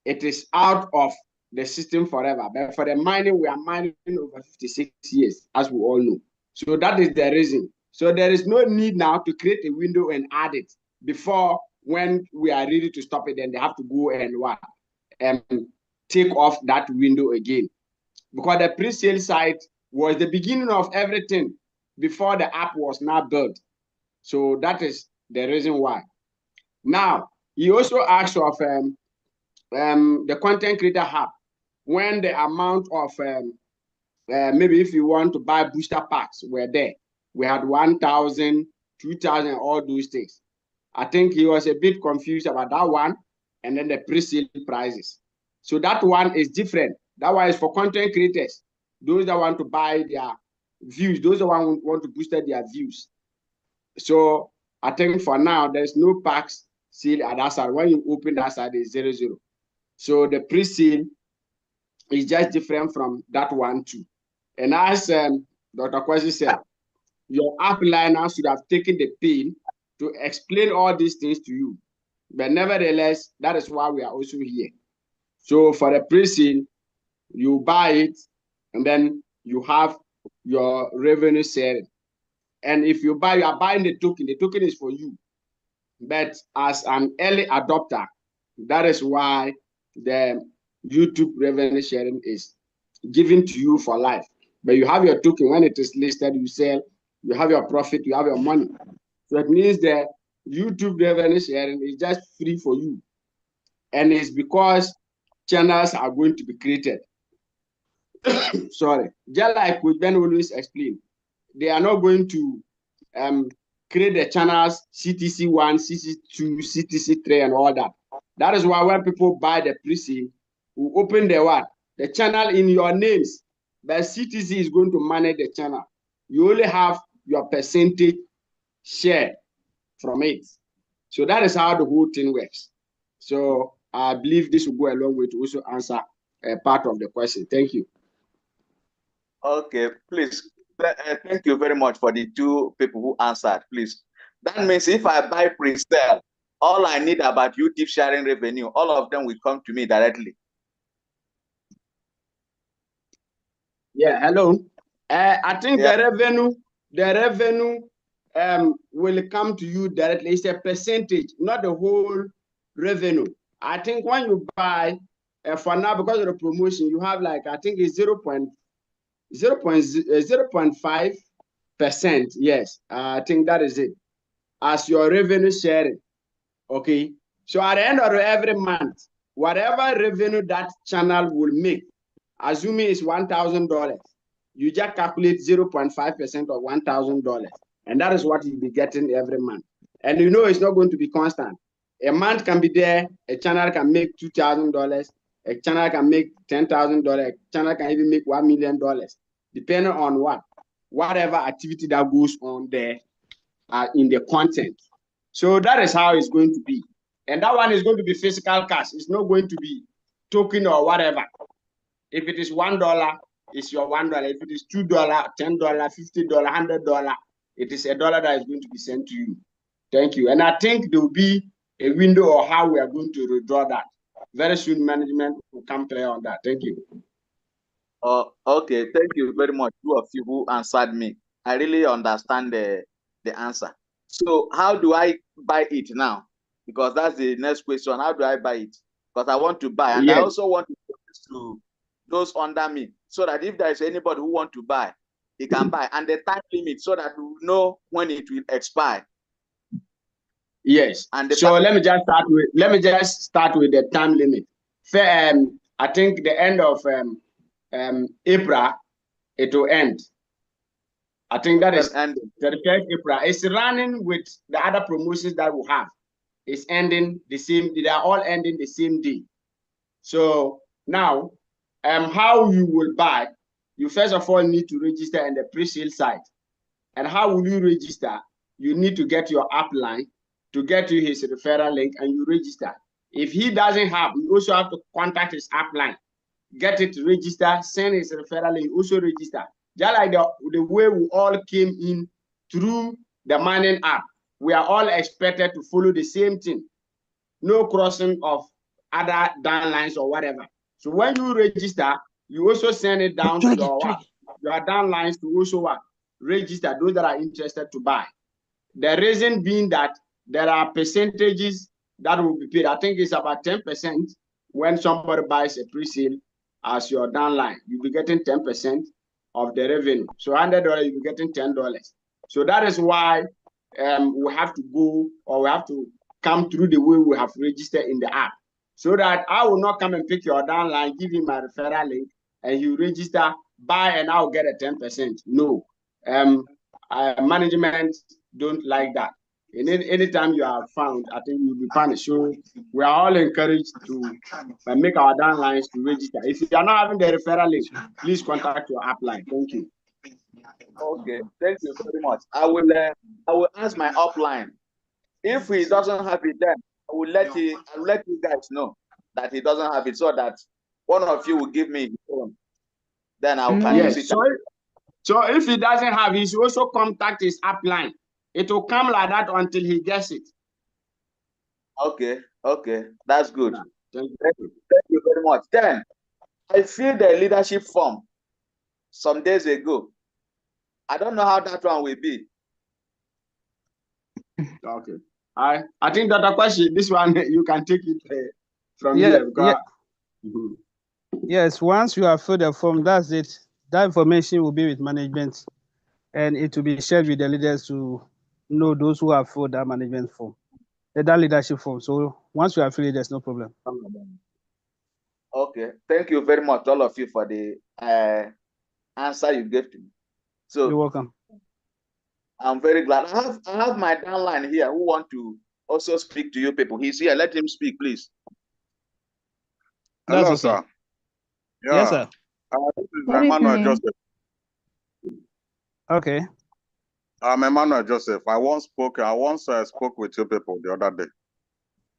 it is out of the system forever. But for the mining, we are mining over 56 years, as we all know. So that is the reason. So there is no need now to create a window and add it before, when we are ready to stop it, then they have to go and take off that window again. Because the pre-sale site was the beginning of everything before the app was now built. So that is the reason why. Now, he also asked of the content creator hub, when the amount of maybe if you want to buy booster packs were there, we had 1,000, 2,000, all those things. I think he was a bit confused about that one, and then the pre-sale prices. So that one is different. That one is for content creators, those that want to buy their views, those that want to boost their views. So I think for now, there's no packs sale at that side. When you open that side, it's 0-0. So the pre-sale is just different from that one too. And as Dr. Kwesi said, your upliner should have taken the pain to explain all these things to you. But nevertheless, that is why we are also here. So for the pre-sale, you buy it, and then you have your revenue sharing. And if you buy, you are buying the token is for you. But as an early adopter, that is why the YouTube revenue sharing is given to you for life. But you have your token, when it is listed, you sell, you have your profit, you have your money. So it means that YouTube revenue sharing is just free for you. And it's because channels are going to be created. Sorry. Just like we Ben always explain, they are not going to create the channels CTC1, CTC2, CTC3, and all that. That is why when people buy the pre-sale, we open the what? The channel in your names, but CTC is going to manage the channel. You only have your percentage share from it. So that is how the whole thing works. So I believe this will go a long way to also answer a part of the question. Thank you. Okay, please. Thank you very much for the two people who answered, please. That means if I buy pre-sale, all I need about YouTube sharing revenue, all of them will come to me directly. Yeah, hello. I think the revenue will come to you directly. It's a percentage, not the whole revenue. I think when you buy, for now, because of the promotion, you have like, I think it's 0.5%. Yes, I think that is it. As your revenue sharing. Okay. So at the end of every month, whatever revenue that channel will make, assuming it's $1,000, you just calculate 0.5% of $1,000. And that is what you'll be getting every month. And you know it's not going to be constant. A month can be there, a channel can make $2,000, a channel can make $10,000, a channel can even make $1 million, depending on what? Whatever activity that goes on there in the content. So that is how it's going to be. And that one is going to be physical cash. It's not going to be token or whatever. If it is $1, it's your $1. If it is $2, $10, $50, $100, it is $1 that is going to be sent to you. Thank you. And I think there will be a window of how we are going to withdraw that. Very soon, management will come clear on that. Thank you. Okay, thank you very much, two of you who answered me. I really understand the answer. So how do I buy it now? Because that's the next question. How do I buy it? Because I want to buy, and yes. I also want to those under me, so that if there is anybody who want to buy, he can buy, and the time limit, so that we know when it will expire. Yes. And so let me just start with the time limit. I think the end of April, it will end. I think that is 31st April. It's running with the other promotions that we have. It's ending the same. They are all ending the same day. So now, how you will buy? You first of all need to register in the pre-sale site. And how will you register? You need to get your upline to get you his referral link, and you register. If he doesn't have, you also have to contact his upline, get it registered, send his referral link, also register. Just like the way we all came in through the mining app, we are all expected to follow the same thing. No crossing of other downlines or whatever. So when you register, you also send it down to your downlines to also register those that are interested to buy. The reason being that there are percentages that will be paid. I think it's about 10% when somebody buys a pre-sale as your downline. You'll be getting 10% of the revenue. So $100, you'll be getting $10. So that is why we have to go, or we have to come through the way we have registered in the app. So that I will not come and pick your downline, give him my referral link, and you register, buy, and I'll get a 10%. No. Management don't like that. And anytime you are found, I think you'll be punished. So we are all encouraged to make our downlines to register. If you are not having the referral link, please contact your upline. Thank you. Okay, thank you very much. I will ask my upline. If he doesn't have it, then I will let you guys know that he doesn't have it, so that one of you will give me his own. Then I can use it. So if he doesn't have, he should also contact his upline. It will come like that until he gets it. Okay, okay, that's good. Yeah. Thank you very much. Then I filled the leadership form some days ago. I don't know how that one will be. Okay. I think Dr. Kwashi, this one you can take it from here because. Yes, once you have filled the form, that's it. That information will be with management, and it will be shared with the leaders to know those who have filled that management form, that leadership form. So once you have filled it, there's no problem. Okay, thank you very much, all of you, for the answer you gave to me. So you're welcome. I'm very glad. I have my downline here who want to also speak to you people. He's here. Let him speak, please. Hello, okay. sir. Yeah. Yes, sir. This is Emmanuel Joseph. Okay. I'm Emmanuel Joseph. I once spoke with you people the other day.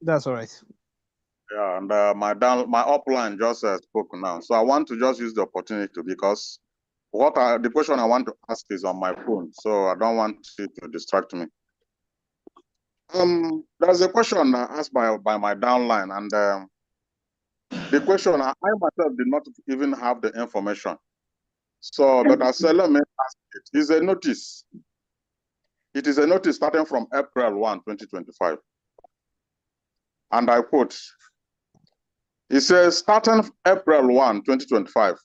That's all right. Yeah, and my upline just spoke now. So I want to just use the opportunity because the question I want to ask is on my phone, so I don't want it to distract me. There's a question asked by my downline, and the question I myself did not even have the information. So, but I said, let me ask it. It's a notice. It is a notice starting from April 1, 2025. And I quote, it says, starting April 1, 2025,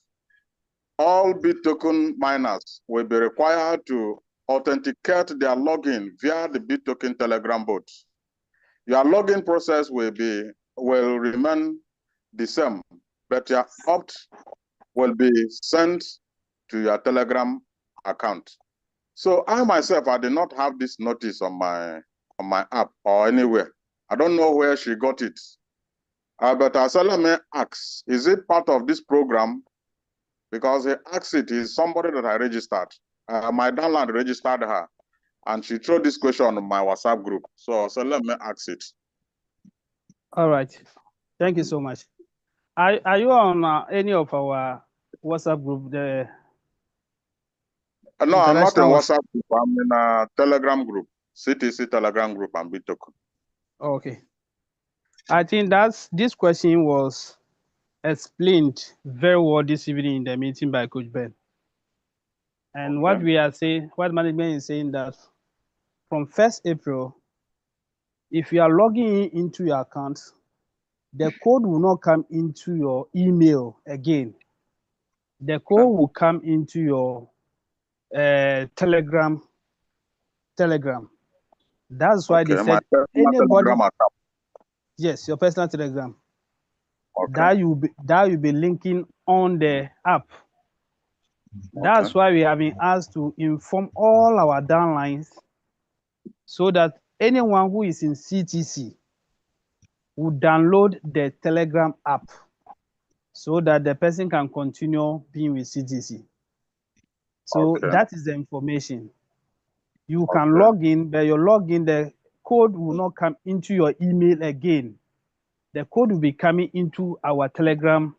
all BitToken miners will be required to authenticate their login via the BitToken Telegram bot. Your login process will remain the same, but your opt will be sent to your Telegram account. So I myself, I did not have this notice on my app or anywhere. I don't know where she got it. But Asalame asks, is it part of this program? Because he asks it is somebody that I registered. My downline registered her, and she threw this question on my WhatsApp group. So Asalame asks it. All right. Thank you so much. Are you on any of our WhatsApp group? No, I'm not in WhatsApp group. I'm in a Telegram group, CTC Telegram group, and BitToken. Okay. I think this question was explained very well this evening in the meeting by Coach Ben. And what we are saying, what management is saying, that from 1st April, if you are logging into your account, the code will not come into your email again. The code will come into your Telegram. That's why they said anybody. Yes, your personal Telegram. That you'll be linking on the app. That's why we have been asked to inform all our downlines so that anyone who is in CTC will download the Telegram app so that the person can continue being with CTC. So that is the information. You can log in, but your login, the code will not come into your email again. The code will be coming into our Telegram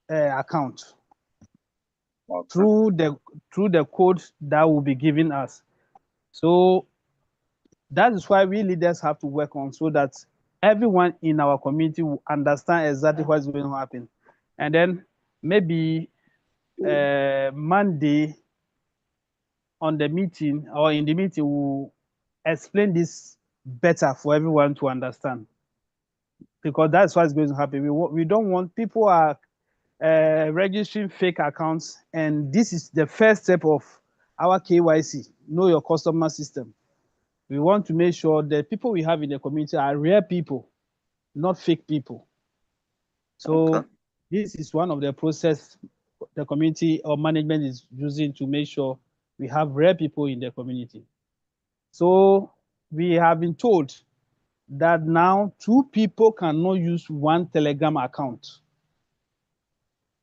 account through the code that will be given us. So that is why we leaders have to work on, so that everyone in our community will understand exactly what's going to happen. And then maybe Monday on the meeting, or in the meeting, we'll explain this better for everyone to understand, because that's what's going to happen. We don't want people are registering fake accounts, and this is the first step of our KYC, know your customer system. We want to make sure the people we have in the community are real people, not fake people. So this is one of the process the community or management is using to make sure we have real people in the community. So we have been told that now 2 people cannot use one Telegram account.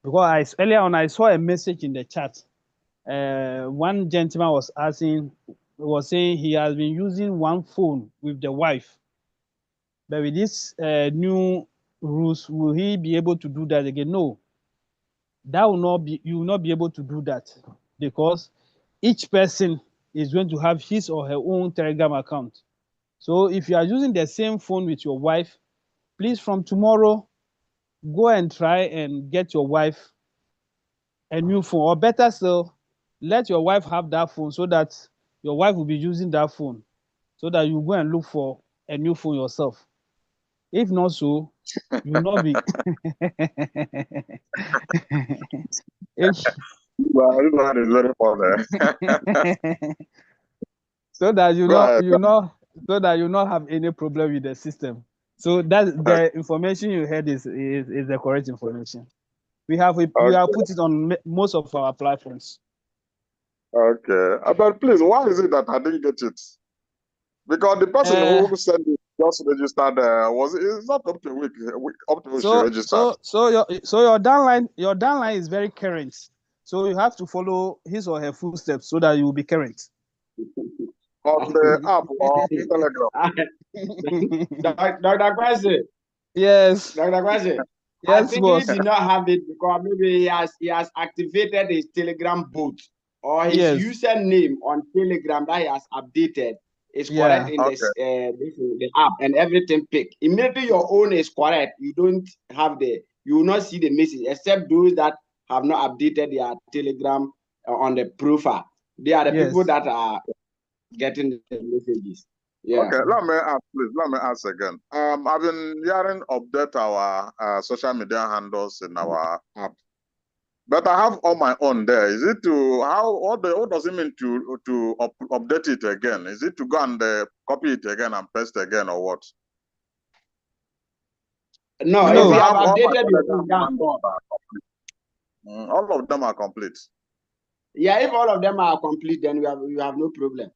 Because earlier on, I saw a message in the chat. One gentleman was saying he has been using one phone with the wife. But with this new rules, will he be able to do that again? No. That will not be, you will not be able to do that. because each person is going to have his or her own Telegram account. So if you are using the same phone with your wife, please from tomorrow, go and try and get your wife a new phone, or better still, let your wife have that phone so that your wife will be using that phone so that you go and look for a new phone yourself. If not so, you will not be. Well, this one is very funny. So that you Go know ahead. so that you not have any problem with the system. So that the information you heard is the correct information. We have put it on most of our platforms. Okay. But please, why is it that I didn't get it? Because the person who sent it just registered it's not up to a week up to she registered. So your downline is very current. So you have to follow his or her footsteps so that you will be current. On the app or Telegram. Dr. Kwesi. Yes. Dr. Kwesi. Yes, I think boss. he did not have it because maybe he has activated his Telegram bot, or his username on Telegram that he has updated is correct in the app, and everything pick. Immediately your own is correct, you will not see the message, except those that have not updated their Telegram on the profile. They are the people that are getting the messages. Yeah. Okay, let me ask, please. Let me ask again. I've been hearing update our social media handles in our app, but I have on my own there. Is it to what does it mean to update it again? Is it to go and copy it again and paste again, or what? No, if you have updated your own, that's all. All of them are complete. Yeah, if all of them are complete, then you have no problem.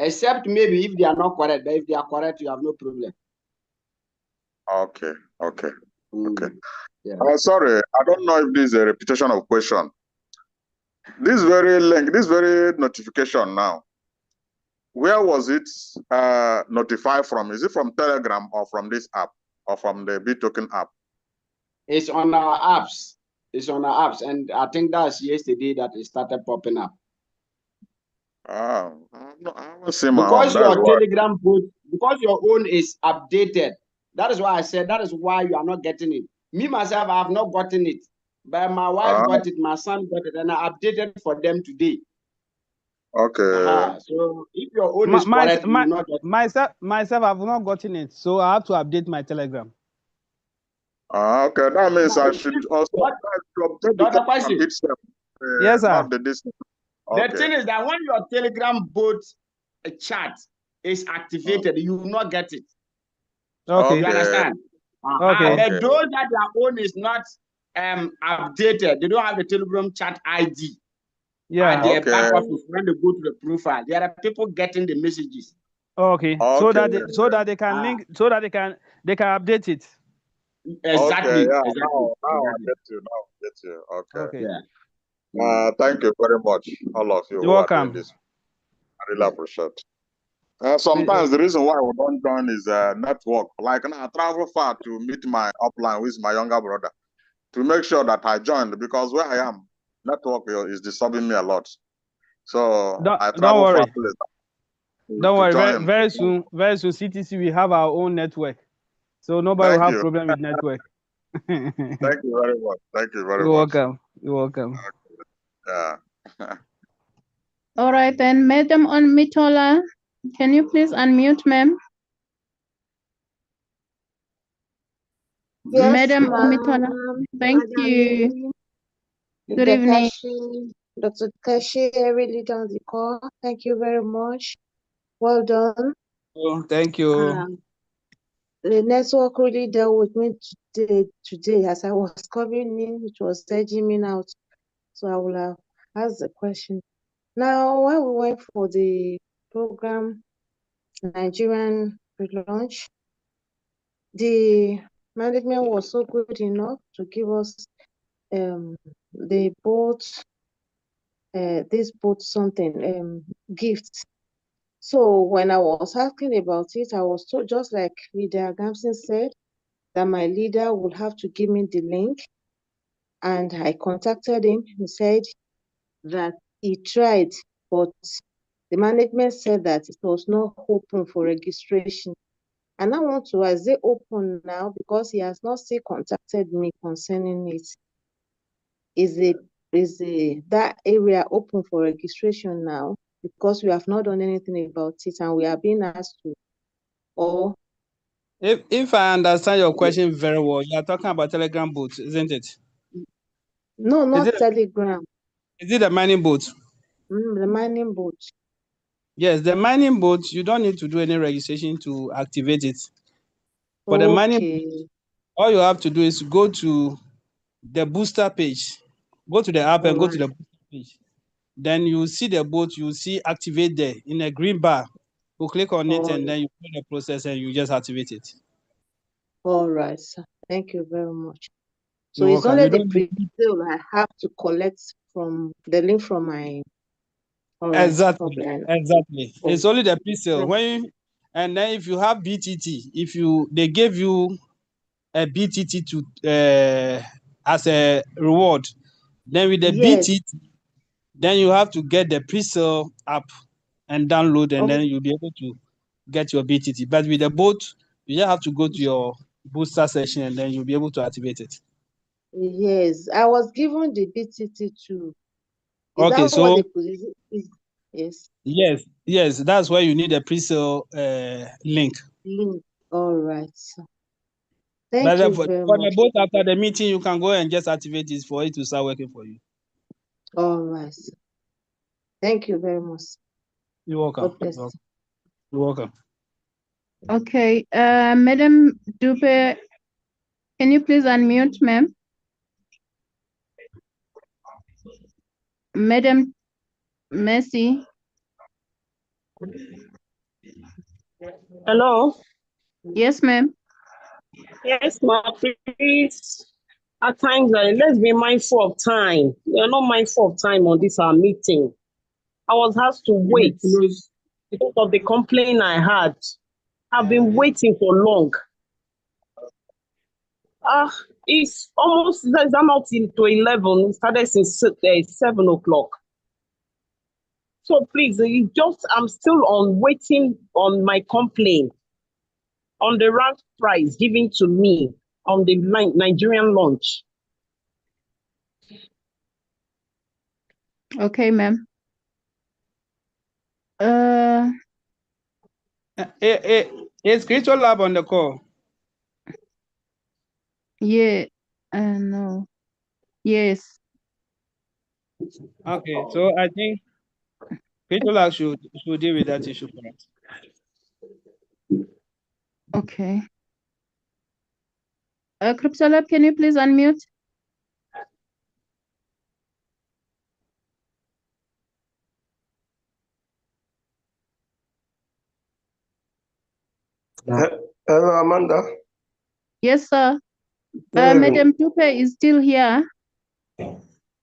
Except maybe if they are not correct, but if they are correct, you have no problem. Okay. Yeah. Sorry, I don't know if this is a repetition of question. This very link, this very notification now, where was it notified from? Is it from Telegram or from this app or from the BitToken app? It's on our apps. It's on our apps, and I think that's yesterday that it started popping up. I haven't seen my Because own. your Telegram bot, because your own is updated. That is why I said that is why you are not getting it. Me myself, I have not gotten it, but my wife got it, my son got it, and I updated for them today. Okay. So if your own is correct, you will not get it. Myself, I've not gotten it, so I have to update my Telegram. Okay, that means I should also update the Telegram itself. Yes, sir. Not the distance. The thing is that when your Telegram bot chat is activated, you will not get it. Okay. You understand? But those that their own is not updated, they don't have the Telegram chat ID. Yeah. At the back office, when they go to the profile, there are people getting the messages. Okay. So that they can link, so that they can update it. Exactly. Okay, yeah. Exactly. Now I get you. Now I get you. Okay. Yeah. Thank you very much, all of you You're who welcome. are doing this. I really appreciate. Sometimes the reason why we don't join is network. Like now, I travel far to meet my upline, who is my younger brother, to make sure that I joined, because where I am, network is disturbing me a lot. So I travel far. Don't worry. Very soon, CTC we have our own network, so nobody will have problem with network. Thank you very much. Thank you very You're much. welcome. You're welcome. Yeah. All right, then, Madam Mitola, can you please unmute, ma'am? Yes, Madam Mitola, thank you. Good evening. Dr. Kashi, I really done the call. Thank you very much. Well done. Oh, thank you. The network really dealt with me today as I was coming in, it was edging me out. So I will have asked the question. Now, when we went for the program, Nigerian pre-launch, the management was so good enough to give us gifts. So when I was asking about it, I was told, just like Leader Gamson said, that my leader would have to give me the link. And I contacted him. He said that he tried, but the management said that it was not open for registration. And I want to ask, is it open now? Because he has not still contacted me concerning it. Is that area open for registration now? Because we have not done anything about it and we are being asked to. Or If I understand your question very well, you are talking about Telegram bots, isn't it? no, not Telegram. Is it the mining boat? The mining boat. Yes, the mining boat, you don't need to do any registration to activate it. For the mining boat, all you have to do is go to the booster page. Go to the app and go to the booster page. Then you see the boat, you see activate there in a green bar. You click on it and then you put the process and you just activate it. All right, sir. Thank you very much. So You're it's welcome. only the pre-sale I have to collect from the link from my. All right. Exactly. Okay. Exactly. It's only the pre-sale. And then if you have BTT, they give you a BTT to as a reward, then with the BTT, then you have to get the pre-sale app and download, and then you'll be able to get your BTT. But with the boat, you just have to go to your booster session and then you'll be able to activate it. Yes, I was given the BTT too. Is Okay, that so what they put? Yes. Yes, that's why you need a pre-sale link. Link. All right. Thank But you for very the much. boat after the meeting, you can go and just activate it for it to start working for you. All right. Thank you very much. You're welcome. God bless you. You're welcome. Okay, Madam Dupe, can you please unmute, ma'am? Madam Mercy. Hello. Yes, ma'am. Yes, ma'am. Please. At times, let's be mindful of time. We are not mindful of time on this our meeting. I was asked to wait because of the complaint I had. I've been waiting for long. It's almost I'm out into 11. It started since 7 o'clock. So please, I'm still on waiting on my complaint on the rank prize given to me on the Nigerian launch. Okay, ma'am. Is Spiritual Lab on the call? Yeah, no. Yes. Okay, so I think Spiritual Lab should deal with that issue for us. Okay. Crypto Lab, can you please unmute? Hello, Amanda. Yes, sir. Good evening. Madam Dupe is still here.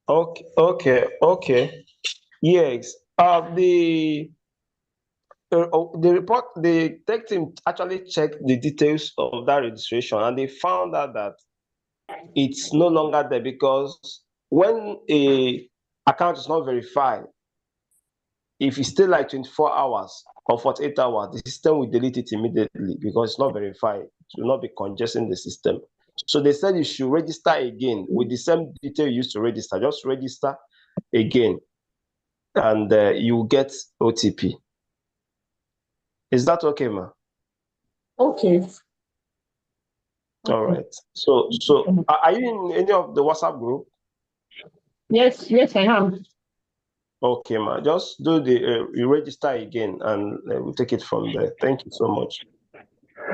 Okay. Yes. The report, the tech team actually checked the details of that registration and they found out that it's no longer there because when a account is not verified, if it's still like 24 hours or 48 hours, the system will delete it immediately because it's not verified. It will not be congesting the system. So they said you should register again with the same detail you used to register. Just register again and you get OTP. Is that okay, ma? Okay. All right. So are you in any of the WhatsApp group? Yes, I am. Okay, ma. Just do you register again and we'll take it from there. Thank you so much.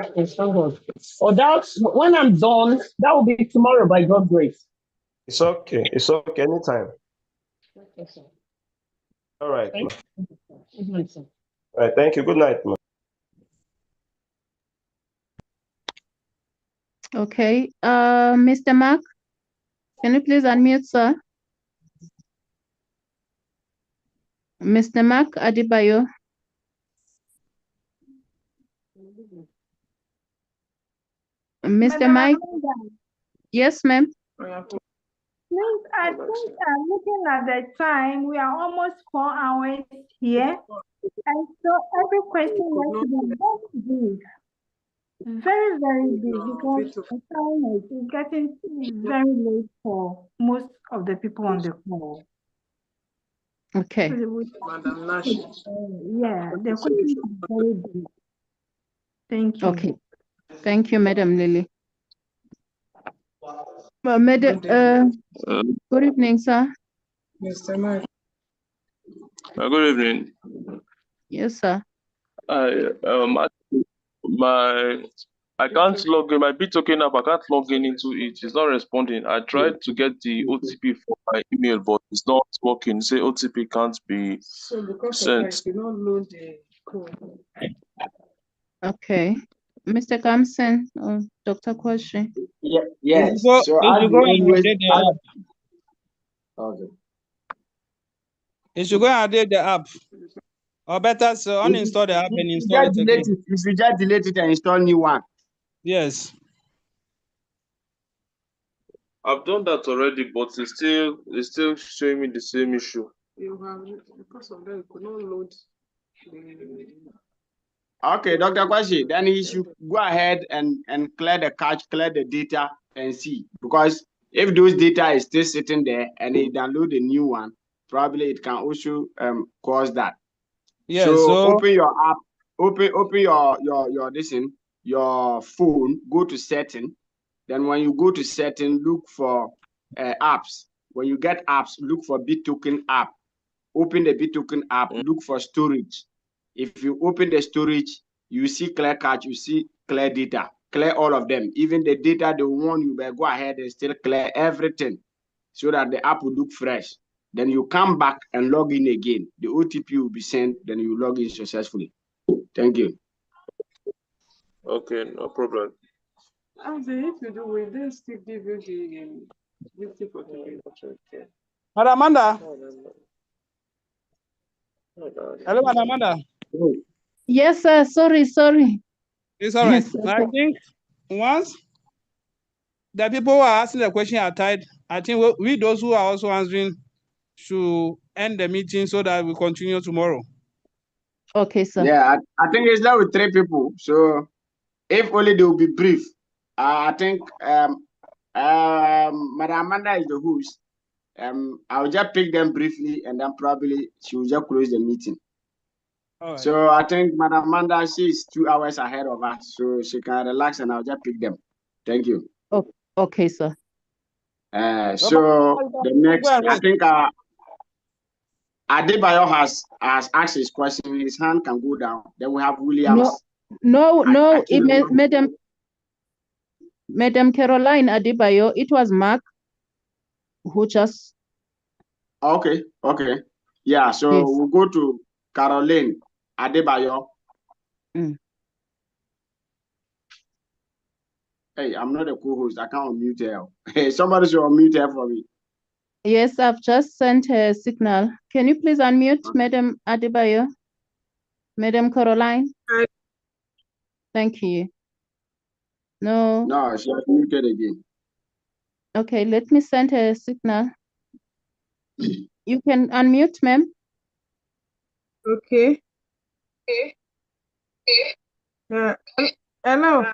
Okay, so good. When I'm done, that will be tomorrow by God's grace. It's okay. Anytime. Okay, sir. All right, ma. Good night, sir. All right. Thank you. Good night, ma. Okay. Mr. Mark, can you please unmute, sir? Mr. Mark Adibayo. Mr. Mike. Yes, ma'am. Please, I think I'm looking at the time. We are almost 4 hours here. And so every question has to be very big. Very, very big because the time is getting very late for most of the people on the call. Okay. Madam Nash. Yeah, the question is very big. Thank you. Okay. Thank you, Madam Lily. Madam, good evening, sir. Mr. Mike. Good evening. Yes, sir. I can't log in. My BitToken app, I can't log in into it. It's not responding. I tried to get the OTP for my email, but it's not working. Say OTP can't be sent. Load the code. Okay. Mr. Kamsen, Dr. Kwashi. Yeah, yes. So as you we go and always, update the app. okay. You should go and update the app. Or better, so uninstall the app and install it again. If you just delete it and install new one. Yes. I've done that already, but it's still showing me the same issue. You have, because of that, you could not load Okay, Dr. Kwashi, then he should go ahead and clear the cache, clear the data and see. Because if those data is still sitting there and he download a new one, probably it can also cause that. Yeah, so open your app, open your this in your phone, go to setting. Then when you go to setting, look for apps. When you get apps, look for BitToken app. Open the BitToken app, look for storage. If you open the storage, you see clear cache, you see clear data, clear all of them. Even the data, the one you better go ahead and still clear everything so that the app will look fresh. Then you come back and log in again. The OTP will be sent, then you log in successfully. Thank you. Okay, no problem. If you do, will they still give you the OTP? Madam Amanda. Hello, Madam Amanda. Yes, sir. Sorry. It's all right. Yes, okay. I think once the people who are asking the question are tired, I think we those who are also answering should end the meeting so that we continue tomorrow. Okay, sir. Yeah, I think it's now with 3 people. So if only they will be brief. I think Madam Amanda is the host. I'll just pick them briefly and then probably she will just close the meeting. All right. So I think Madam Amanda, she's 2 hours ahead of us, so she can relax and I'll just pick them. Thank you. Oh, okay, sir. So the next, I think Adebayo has asked his question. His hand can go down. Then we have Williams. No, Madam Caroline Adebayo, it was Mark who just. Okay. Yeah, so yes. we'll go to Caroline Adebayo. Hey, I'm not a co-host. I can't unmute her. Hey, somebody should unmute her for me. Yes, I've just sent her a signal. Can you please unmute Madam Adebayo? Madam Caroline? Thank you. No, she has muted again. Okay, let me send her a signal. You can unmute, ma'am. Okay. Hello.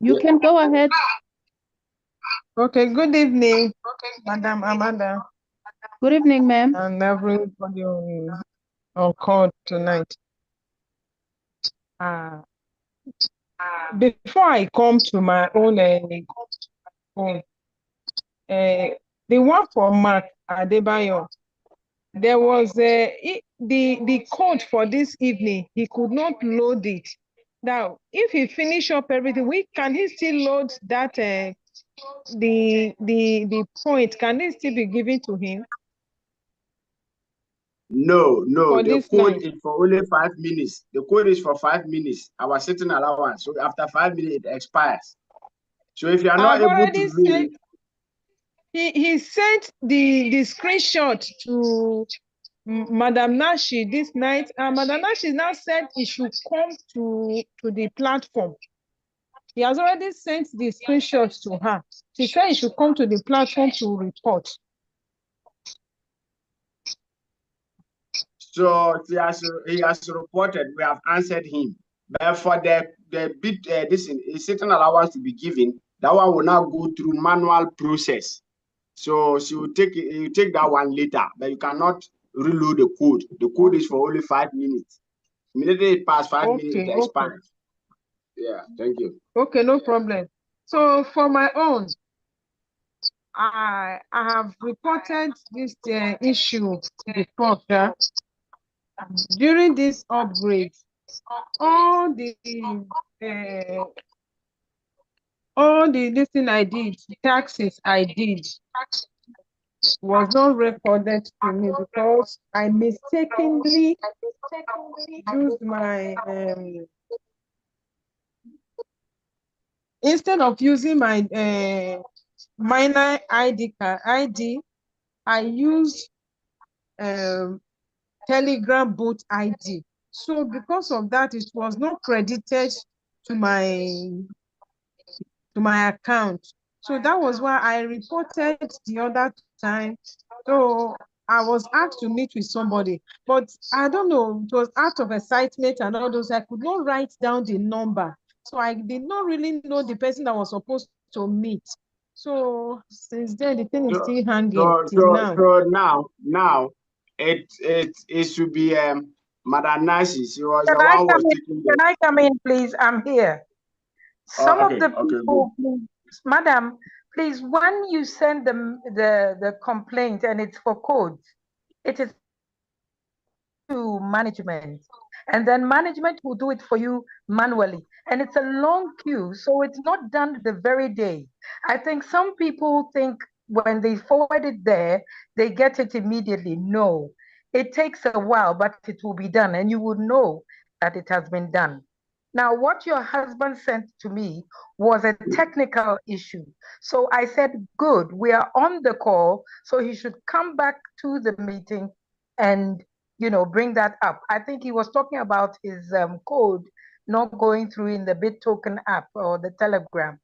You can go ahead. Okay, good evening, Madam Amanda. Good evening, ma'am. And everybody on call tonight. Before I come to my own phone, the one for Mark Adebayo, there was the code for this evening. He could not load it. Now, if he finish up everything, can he still load that the point? Can it still be given to him? No. The code night. is for only 5 minutes. The code is for 5 minutes. Our sitting allowance. So after 5 minutes, it expires. So if you are not able to do it, he sent the screenshot to Madam Nashi this night, and Madam Nashi now said he should come to the platform. He has already sent the screenshots to her. She said he should come to the platform to report. So he has reported. We have answered him. But for the bit this a certain allowance to be given, that one will now go through manual process. So she will take that one later, but you cannot reload the code. The code is for only 5 minutes. Immediately it passes 5 minutes, it expires. Yeah, thank you. Okay, no problem. So for my own, I have reported this issue before. During this upgrade, all the this thing I did, taxes I did, was not recorded to me because I mistakenly used my instead of using my minor ID card I used Telegram bot ID. So because of that, it was not credited to my account. So that was why I reported the other time. So I was asked to meet with somebody, but I don't know, it was out of excitement and all those. I could not write down the number. So I did not really know the person that was supposed to meet. So since then, the thing is still hanging till now. So now it should be Madam Nasi. She was the one who was taking the. Can I come in, please? I'm here. Some of the people, Madam, please, when you send the complaint and it's for codes, it is to management, and then management will do it for you manually, and it's a long queue, so it's not done the very day. I think some people think when they forward it there, they get it immediately. No, it takes a while, but it will be done, and you will know that it has been done. Now, what your husband sent to me was a technical issue. So I said, good, we are on the call, so he should come back to the meeting and bring that up. I think he was talking about his code not going through in the BitToken app or the Telegram.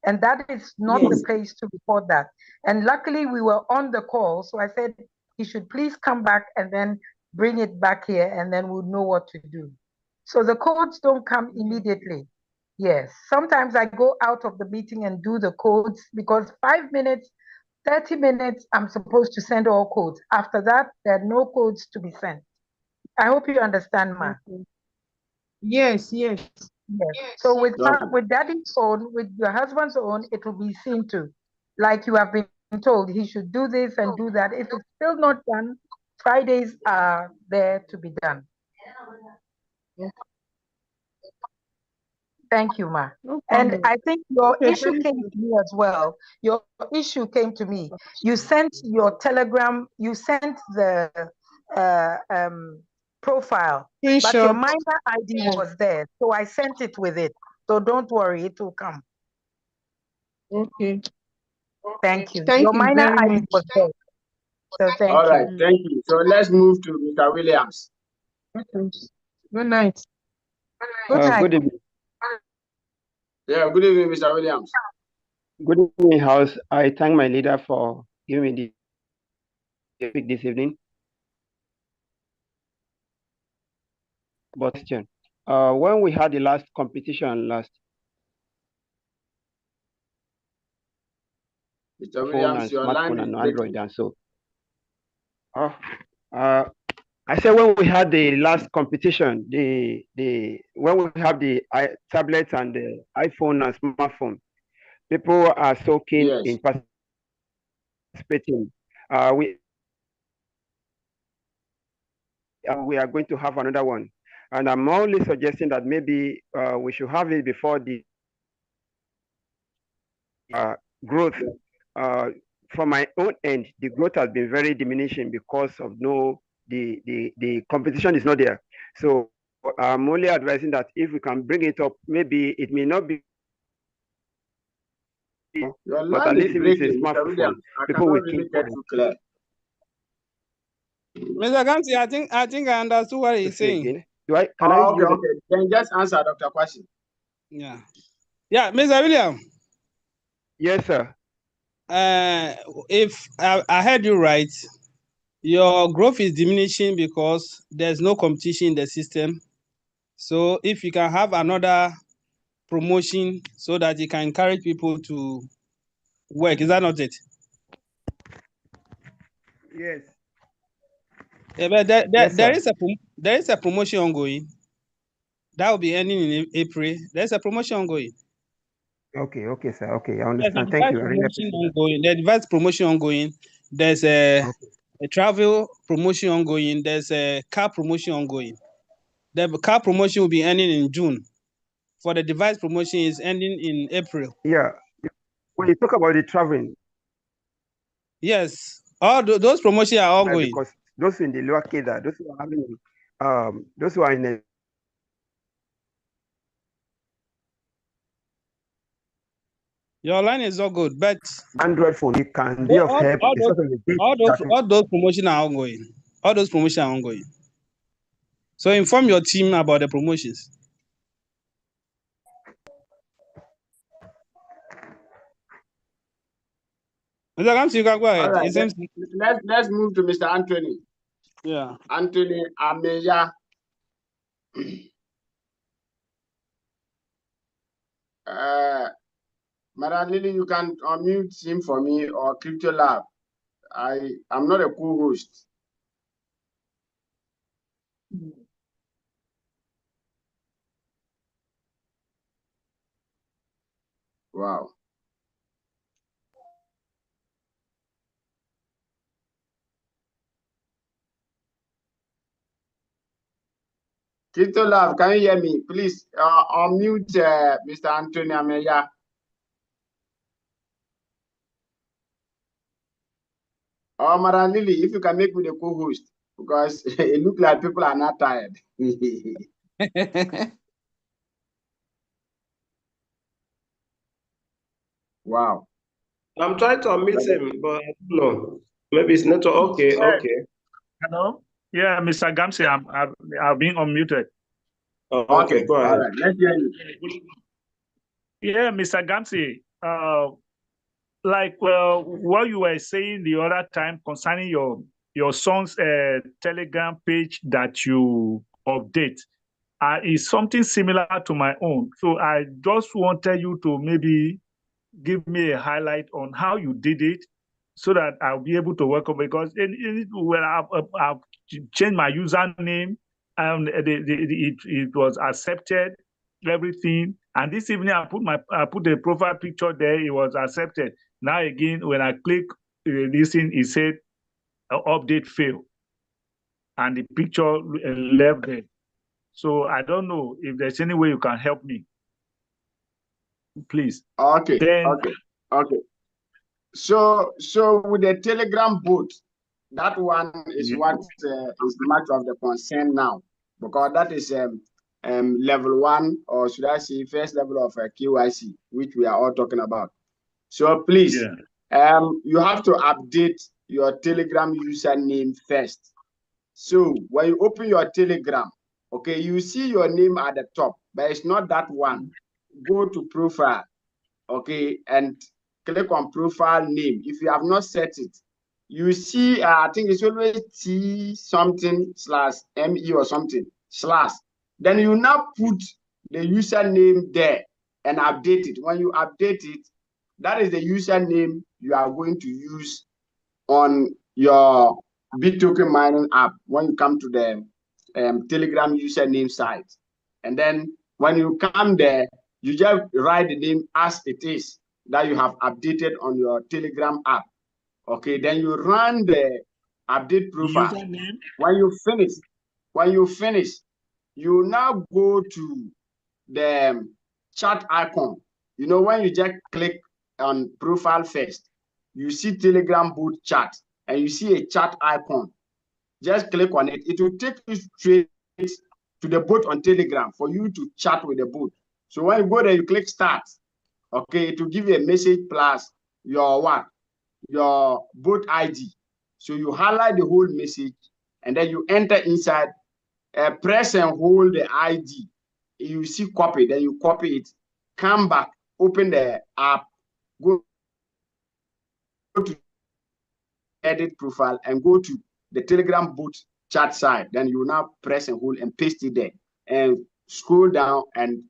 And that is not the place to report that. And luckily we were on the call. So I said, he should please come back and then bring it back here, and then we'll know what to do. So the codes don't come immediately. Yes, sometimes I go out of the meeting and do the codes because 5 minutes, 30 minutes, I'm supposed to send all codes. After that, there are no codes to be sent. I hope you understand, Ma. Yes. So with Daddy's phone, with your husband's own, it will be seen to. Like you have been told, he should do this and do that. If it's still not done, Fridays are there to be done. Thank you, Ma. And I think your issue came to me as well. Your issue came to me. You sent your Telegram, you sent the profile, but your minor ID was there. So I sent it with it. So don't worry, it will come. Okay. Thank you. Thank your you minor very ID much. was there. So thank you. All right, thank you. So let's move to Mr. Williams. Okay. Good night. Good night. Good evening. Yeah, good evening, Mr. Williams. Good evening, House. I thank my leader for giving me the speak this evening. But question, when we had the last competition last Mr. phone Williams, and your line smartphone is and breaking. Android and so. I said when we had the last competition, when we have the tablets and the iPhone and smartphone, people are so keen in participating. We are going to have another one, and I'm only suggesting that maybe we should have it before the growth. From my own end, the growth has been very diminishing because of the competition is not there. So I'm only advising that if we can bring it up, maybe it may not be, Your but at line is least if it's a breaking, Mr. smartphone, Williams. I people cannot will really keep get you clear. Mr. Ganti, I think I understood what he's saying. again. Can I okay, use okay. Then just answer Dr. Kwasi. Yeah. Yeah, Mr. William. Yes, sir. If I heard you right, your growth is diminishing because there's no competition in the system. So if you can have another promotion so that you can encourage people to work, is that not it? Yes. Yeah, but Yes, there sir. is a promotion ongoing. That will be ending in April. There's a promotion ongoing. Okay, okay, sir. Okay, I There's a understand. Thank device you. I really promotion appreciate that. ongoing. The device promotion ongoing. There's a travel promotion ongoing. There's a car promotion ongoing. The car promotion will be ending in June. For the device promotion is ending in April. Yeah. When you talk about the traveling, Yes, all those promotions are ongoing. because those in the lower cadre, those who are having, those who are in a Your line is not good, but Android phone, it can be of help. all those promotions are ongoing. All those promotions are ongoing. So inform your team about the promotions. Mr. Kamsi, you can go ahead. All right, let's move to Mr. Anthony. Yeah. Anthony Ameya. Madam Lily, you can unmute him for me, or Crypto Lab. I'm not a co-host. Wow. Crypto Lab, can you hear me? Please unmute Mr. Anthony Ameya. Or Madam Lily, if you can make me the co-host, because it looks like people are not tired. Wow. I'm trying to unmute him, but I don't know. Maybe it's not okay. Okay. Hello. Yeah, Mr. Gamsi, I've been unmuted. Oh, okay, go ahead. All right, let's hear you. Yeah, Mr. Gamsi, what you were saying the other time concerning your son's Telegram page that you update is something similar to my own. So I just wanted you to maybe give me a highlight on how you did it so that I'll be able to work on, because when I've changed my username and it was accepted, everything. And this evening I put the profile picture there, it was accepted. Now again, when I click this thing, it said update failed. And the picture left there. So I don't know if there's any way you can help me. Please. Okay. Okay. So with the Telegram bot, that one is what is much of the concern now, because that is level 1, or should I say first level of KYC, which we are all talking about. So please, you have to update your Telegram username first. So when you open your Telegram, okay, you see your name at the top, but it's not that one. Go to profile, okay, and click on profile name. If you have not set it, you see, I think it's always T something / ME or something /. Then you now put the username there and update it. When you update it, that is the username you are going to use on your BitToken mining app when you come to the Telegram username site. And then when you come there, you just write the name as it is that you have updated on your Telegram app. Okay, then you run the update profile. Username. When you finish, you now go to the chat icon. You know, when you just click on profile first, you see Telegram bot chat, and you see a chat icon. Just click on it. It will take you straight to the bot on Telegram for you to chat with the bot. So when you go there, you click start. Okay, it will give you a message plus your what? Your bot ID. So you highlight the whole message, and then you enter inside, press and hold the ID. You see copy, then you copy it, come back, open the app, go to edit profile and go to the Telegram bot chat side. Then you now press and hold and paste it there and scroll down and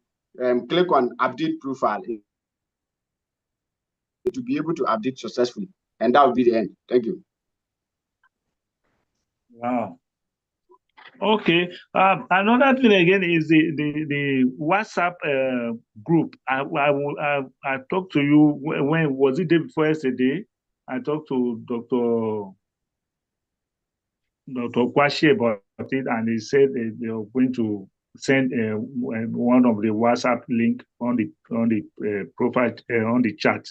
click on update profile to be able to update successfully. And that will be the end. Thank you. Wow. Okay. Another thing again is the WhatsApp group. I talked to you when was it day before yesterday? I talked to Dr. Kwashi about it, and he said they are going to send one of the WhatsApp link on the profile on the chat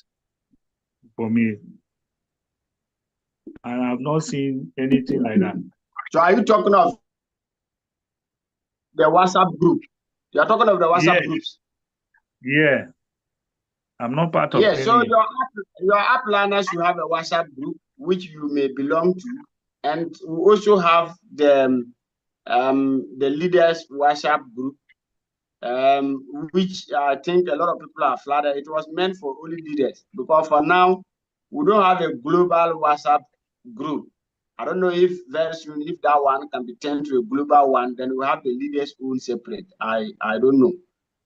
for me. And I've not seen anything like that. So are you talking of the WhatsApp group? You are talking of the WhatsApp groups? Yeah. I'm not part of Yeah, so any. your app learners will have a WhatsApp group which you may belong to, and we also have the leaders WhatsApp group, which I think a lot of people are flattered. It was meant for only leaders because for now we don't have a global WhatsApp group. I don't know if very soon, if that one can be turned to a global one, then we have the leaders own separate. I don't know,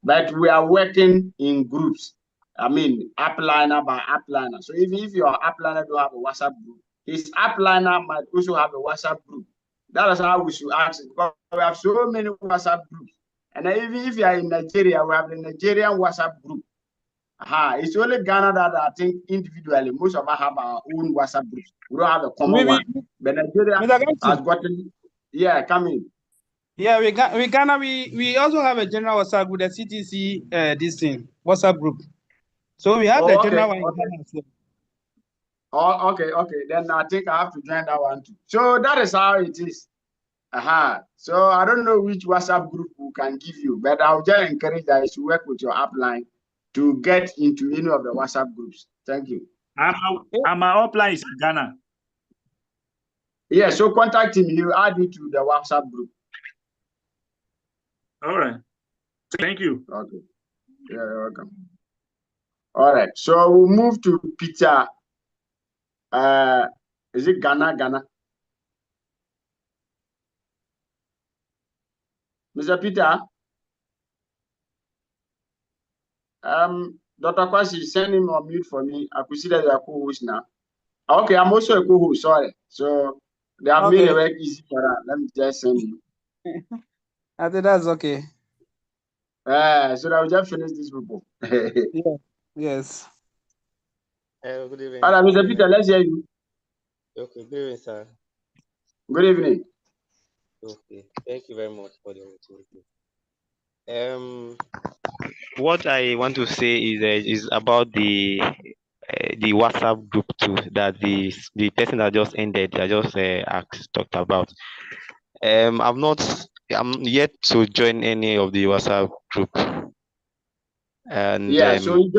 but we are working in groups. I mean, app liner by app liner. So even if your app liner don't have a WhatsApp group, his app liner might also have a WhatsApp group. That is how we should ask it, because we have so many WhatsApp groups. And even if you are in Nigeria, we have the Nigerian WhatsApp group. It's only Ghana that I think individually, most of us have our own WhatsApp groups. We don't have a common one. But Nigeria has gotten, come in. Yeah, we Ghana, we also have a general WhatsApp group, the CTC this thing, WhatsApp group. So we have the general one in Ghana as well. Oh, okay. Then I think I have to join that one too. So that is how it is. So I don't know which WhatsApp group we can give you, but I'll just encourage that you should work with your upline to get into any of the WhatsApp groups. Thank you. And my upline is in Ghana. Yeah, so contact him. He'll add you to the WhatsApp group. All right. Thank you. Okay. Yeah, you're welcome. All right. So we'll move to Peter. Is it Ghana? Mr. Peter? Dr. Kwasi, send him on mute for me. I could see that you are co-host now. Okay, I'm also a co-host, sorry. So they have made the work easy for that. Let me just send you. I think that's okay. So that we just finish this report. Yeah. Yes. Good evening. All right, Mr. Peter, let's hear you. Okay, good evening, sir. Good evening. Okay, thank you very much for the opportunity. What I want to say is about the WhatsApp group too, that the person that just ended, that just talked about. I'm yet to join any of the WhatsApp group, and so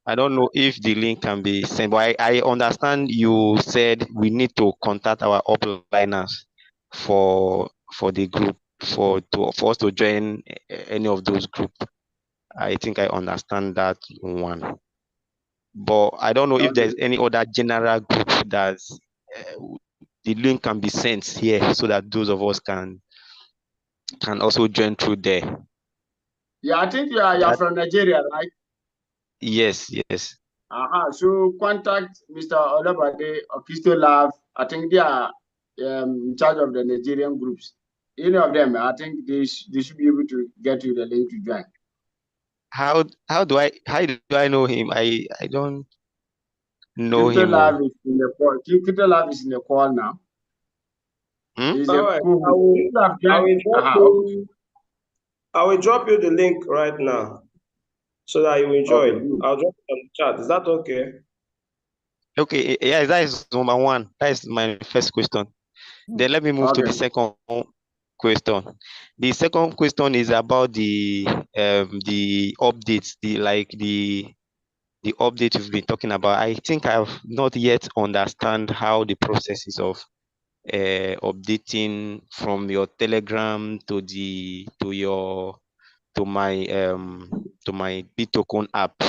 I don't know if the link can be sent. But I understand you said we need to contact our upliners for the group for us to join any of those groups. I think I understand that one, but I don't know if there's any other general group that the link can be sent here so that those of us can also join through there. Yeah, I think you are from Nigeria, right? Yes. So contact Mr. Olabade or Christo Love. I think they are in charge of the Nigerian groups. Any of them, I think they should be able to get you the link to join. How do I know him? I don't know Christo him. Love is in the call. Christo Love is in the call now. He's All a right. I will drop you the link right now so that you will join. Okay. I'll drop it on the chat. Is that okay? Okay, yeah, that is number one. That is my first question. Then let me move to the second question. The second question is about the updates, the update you've been talking about. I think I have not yet understand how the processes of updating from your Telegram to my Bitcoin app.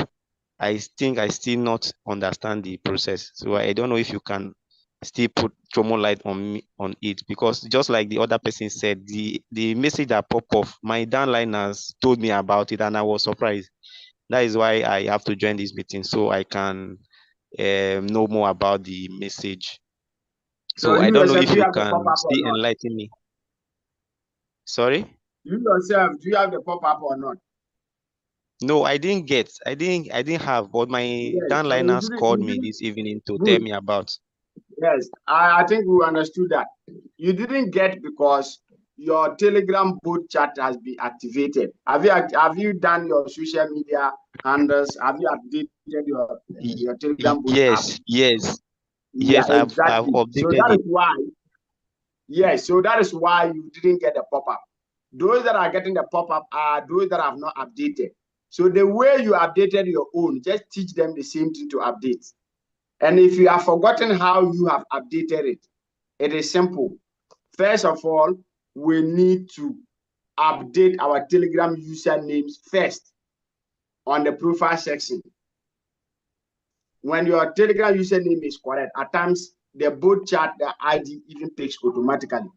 I think I still not understand the process. So I don't know if you can still throw more light on me on it, because just like the other person said, the message that popped off, my downliners told me about it and I was surprised. That is why I have to join this meeting so I can know more about the message. So I you don't know yourself, if do you you have the can pop-up or still not? enlighten me. Sorry? You yourself, do you have the pop-up or not? No, I didn't get. I didn't have, but my Yes, downliners called you me didn't. this evening to tell Good. me about. Yes, I think we understood that. You didn't get because your Telegram bot chat has been activated. Have you done your social media handles? Have you updated your Telegram bot app? Yes. Yeah, I've exactly. So updated that it. is why. Yes, so that is why you didn't get the pop-up. Those that are getting the pop-up are those that have not updated. So the way you updated your own, just teach them the same thing to update. And if you have forgotten how you have updated it, it is simple. First of all, we need to update our Telegram usernames first on the profile section. When your Telegram username is correct, at times the bot chat, the ID even takes automatically.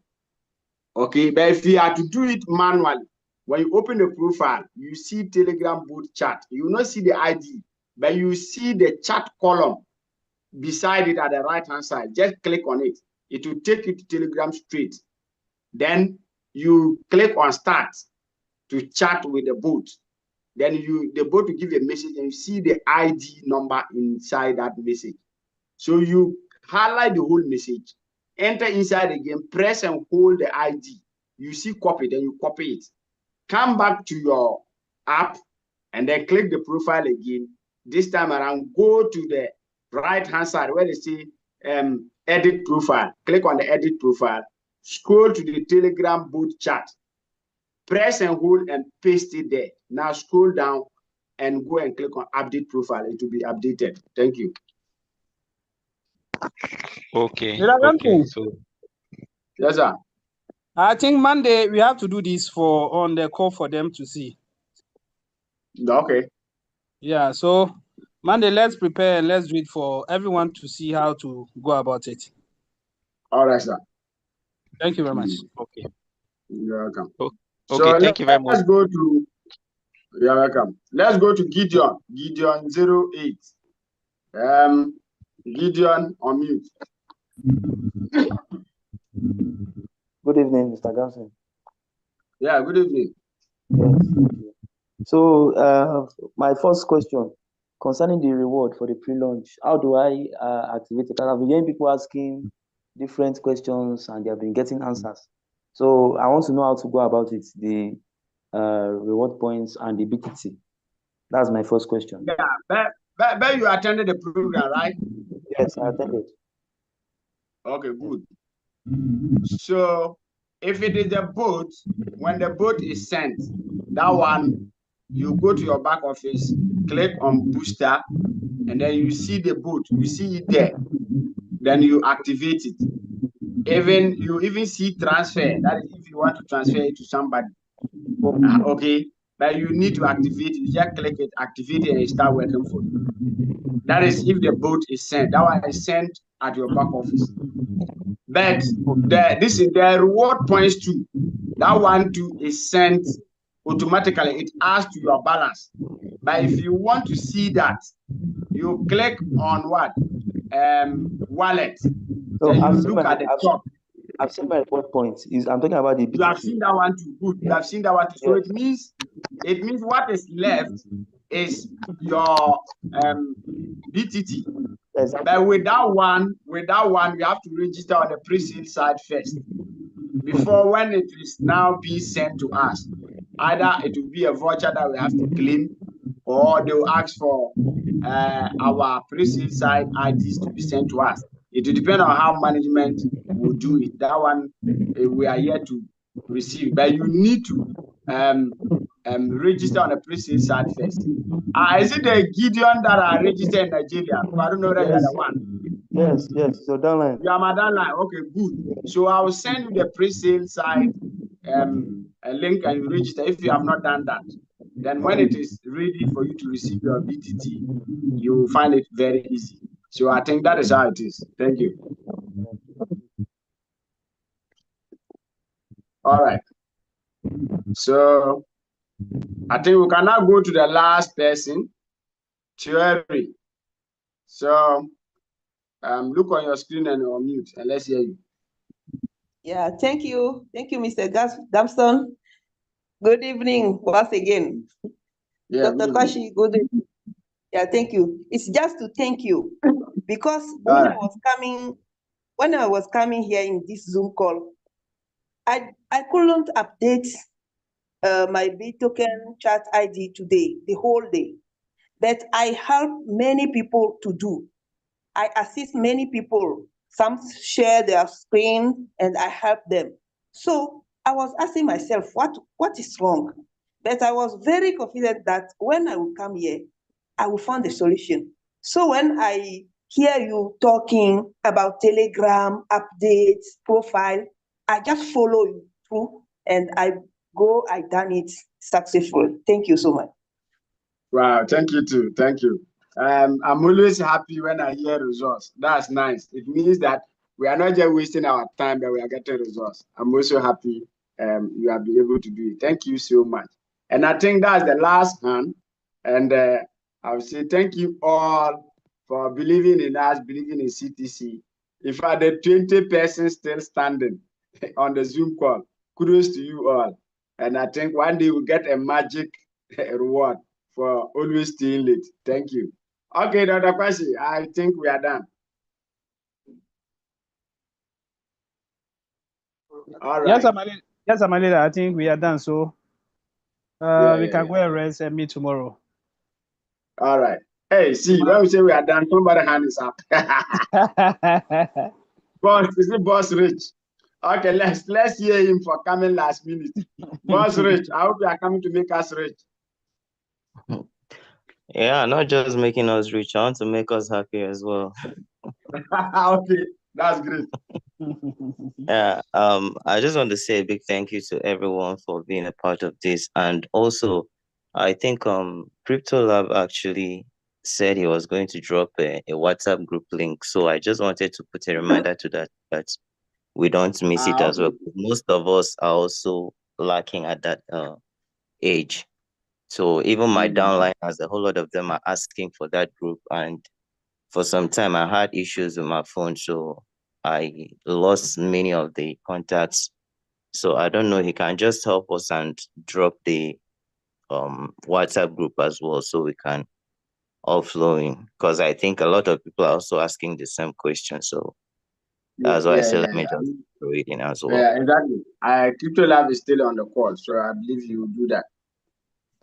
Okay, but if you have to do it manually, when you open the profile, you see Telegram bot chat. You will not see the ID, but you see the chat column beside it at the right-hand side. Just click on it. It will take you to Telegram straight. Then you click on start to chat with the bot. Then the bot will give a message and you see the ID number inside that message. So you highlight the whole message, enter inside again, press and hold the ID. You see copy, then you copy it. Come back to your app and then click the profile again. This time around, go to the right-hand side where they say edit profile. Click on the edit profile. Scroll to the Telegram bot chat. Press and hold and paste it there. Now scroll down and go and click on update profile. It will be updated. Thank you. Okay. So Yes, sir. I think Monday we have to do this on the call for them to see. Okay. Yeah, so Monday let's prepare and let's do it for everyone to see how to go about it. All right, sir. Thank you very much. Okay. You're welcome. Okay, thank you very much. Let's go to. You're welcome. Let's go to Gideon. Gideon 08. Gideon on mute. Good evening, Mr. Ganson. Yeah, good evening. Yes, thank you. So my first question concerning the reward for the pre-launch, how do I activate it? I've been hearing people asking different questions and they have been getting answers. So I want to know how to go about it, the reward points and the BTT. That's my first question. Yeah, but you attended the program, right? Yes, I attended. Okay, good. So if it is the boat, when the boat is sent, that one, you go to your back office, click on booster, and then you see the boat, you see it there. Then you activate it. You even see transfer. That is if you want to transfer it to somebody. Okay, but you need to activate it. You just click it, activate it, and it start working for you. That is if the boat is sent. That one is sent at your back office. But the reward points too. That one too is sent automatically. It adds to your balance. But if you want to see that, you click on what? Wallet. So then you look at the top. I've seen my reward points. I'm talking about the BTT. You have seen that one too. Good. You have seen that one too. So it means what is left is your BTT. Exactly. But with that one, you have to register on the pre-sale side first. Before when it is now being sent to us, either it will be a voucher that we have to claim, or they will ask for our pre-sale side IDs to be sent to us. It will depend on how management will do it. That one we are here to receive, but you need to register on the pre-sale side first. Is it the Gideon that are registered in Nigeria? Because I don't know whether you are the one. Yes. So downline. You are my downline. Okay, good. So I will send you the pre-sale side a link and you register if you have not done that. Then when it is ready for you to receive your BTT, you will find it very easy. So I think that is how it is. Thank you. All right. So I think we can now go to the last person, Thierry. So look on your screen and unmute and let's hear you. Yeah, thank you. Thank you, Mr. Gamson. Good evening once again. Yeah, Dr. Kashi, good evening. Yeah, thank you. It's just to thank you because when I was coming here in this Zoom call, I couldn't update my BToken chat ID today, the whole day. But I help many people to do. I assist many people. Some share their screen and I help them. So I was asking myself, what is wrong? But I was very confident that when I will come here, I will find a solution. So when I hear you talking about Telegram, updates, profile, I just follow you through and I done it successfully. Thank you so much. Wow, thank you too. Thank you. I'm always happy when I hear results. That's nice. It means that we are not just wasting our time, but we are getting results. I'm also happy you have been able to do it. Thank you so much. And I think that's the last hand. And I will say thank you all for believing in us, believing in CTC. If I the 20 persons still standing on the Zoom call, kudos to you all. And I think one day we'll get a magic reward for always staying late. Thank you. Okay, Dr. Kwasi, I think we are done. All right. Yes, Amalila, I think we are done. So we can go and rest and meet tomorrow. All right. Hey, see, when we say we are done, somebody hand is up. Boss, is it Boss Rich? Okay, let's hear him for coming last minute. Boss Rich, I hope you are coming to make us rich. Yeah, not just making us rich, I want to make us happy as well. Okay, that's great. Yeah, I just want to say a big thank you to everyone for being a part of this. And also, I think Crypto Lab actually said he was going to drop a WhatsApp group link. So I just wanted to put a reminder to that we don't miss it as well. Most of us are also lacking at that age. So even my downline, as a whole lot of them are asking for that group. And for some time, I had issues with my phone, so I lost many of the contacts. So I don't know, he can just help us and drop the WhatsApp group as well, so we can all flow in. Because I think a lot of people are also asking the same question. So that's why I said let me just throw it in as well. Yeah, exactly. Crypto Lab is still on the call, so I believe he will do that.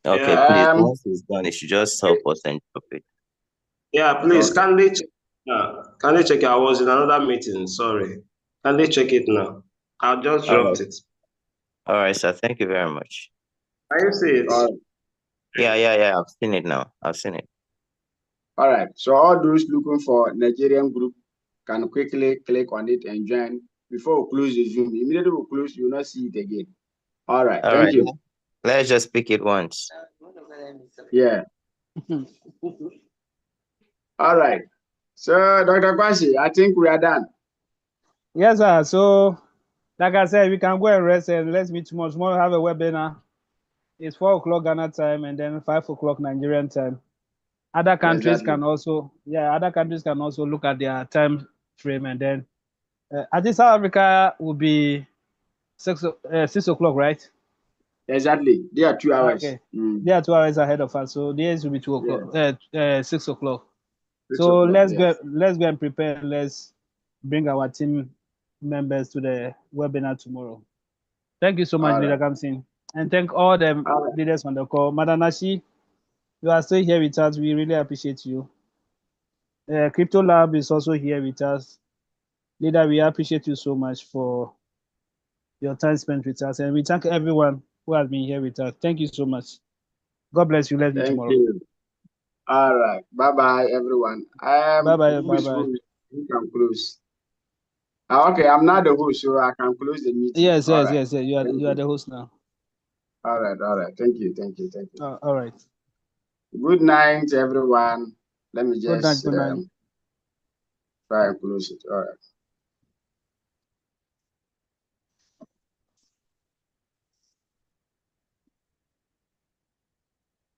Okay, please, once it's done, it should just help us and drop it. Yeah, please, can they check? I was in another meeting, sorry. Can they check it now? I just dropped it. All right, sir. Thank you very much. Can you see it? Yeah. I've seen it now. I've seen it. All right. So all those looking for Nigerian group can quickly click on it and join before we close the Zoom. Immediately we close, you will not see it again. All right. Thank you. Let's just pick it once. Yeah. All right. So, Dr. Kwasi, I think we are done. Yes, sir. So, like I said, we can go and rest and let's meet tomorrow. Tomorrow we have a webinar. It's 4 o'clock Ghana time and then 5 o'clock Nigerian time. Other countries can also, look at their time frame, and then I think South Africa will be 6 o'clock, right? Exactly. They are 2 hours. Okay. They are 2 hours ahead of us, so theirs will be 2 o'clock. 6 o'clock. So let's go and prepare. Let's bring our team members to the webinar tomorrow. Thank you so much, Leader Kamsin, and thank all the leaders on the call. Madam Nashi, you are still here with us. We really appreciate you. Crypto Lab is also here with us. Leader, we appreciate you so much for your time spent with us, and we thank everyone who has been here with us. Thank you so much. God bless you. Let's meet tomorrow. You. All right. Bye-bye, everyone. Bye-bye. Who can close? Okay, I'm not the host, so I can close the meeting. Yes. You are the host now. All right. Thank you. All right. Good night, everyone. Let me Good night. just Good night. try and close it. All right.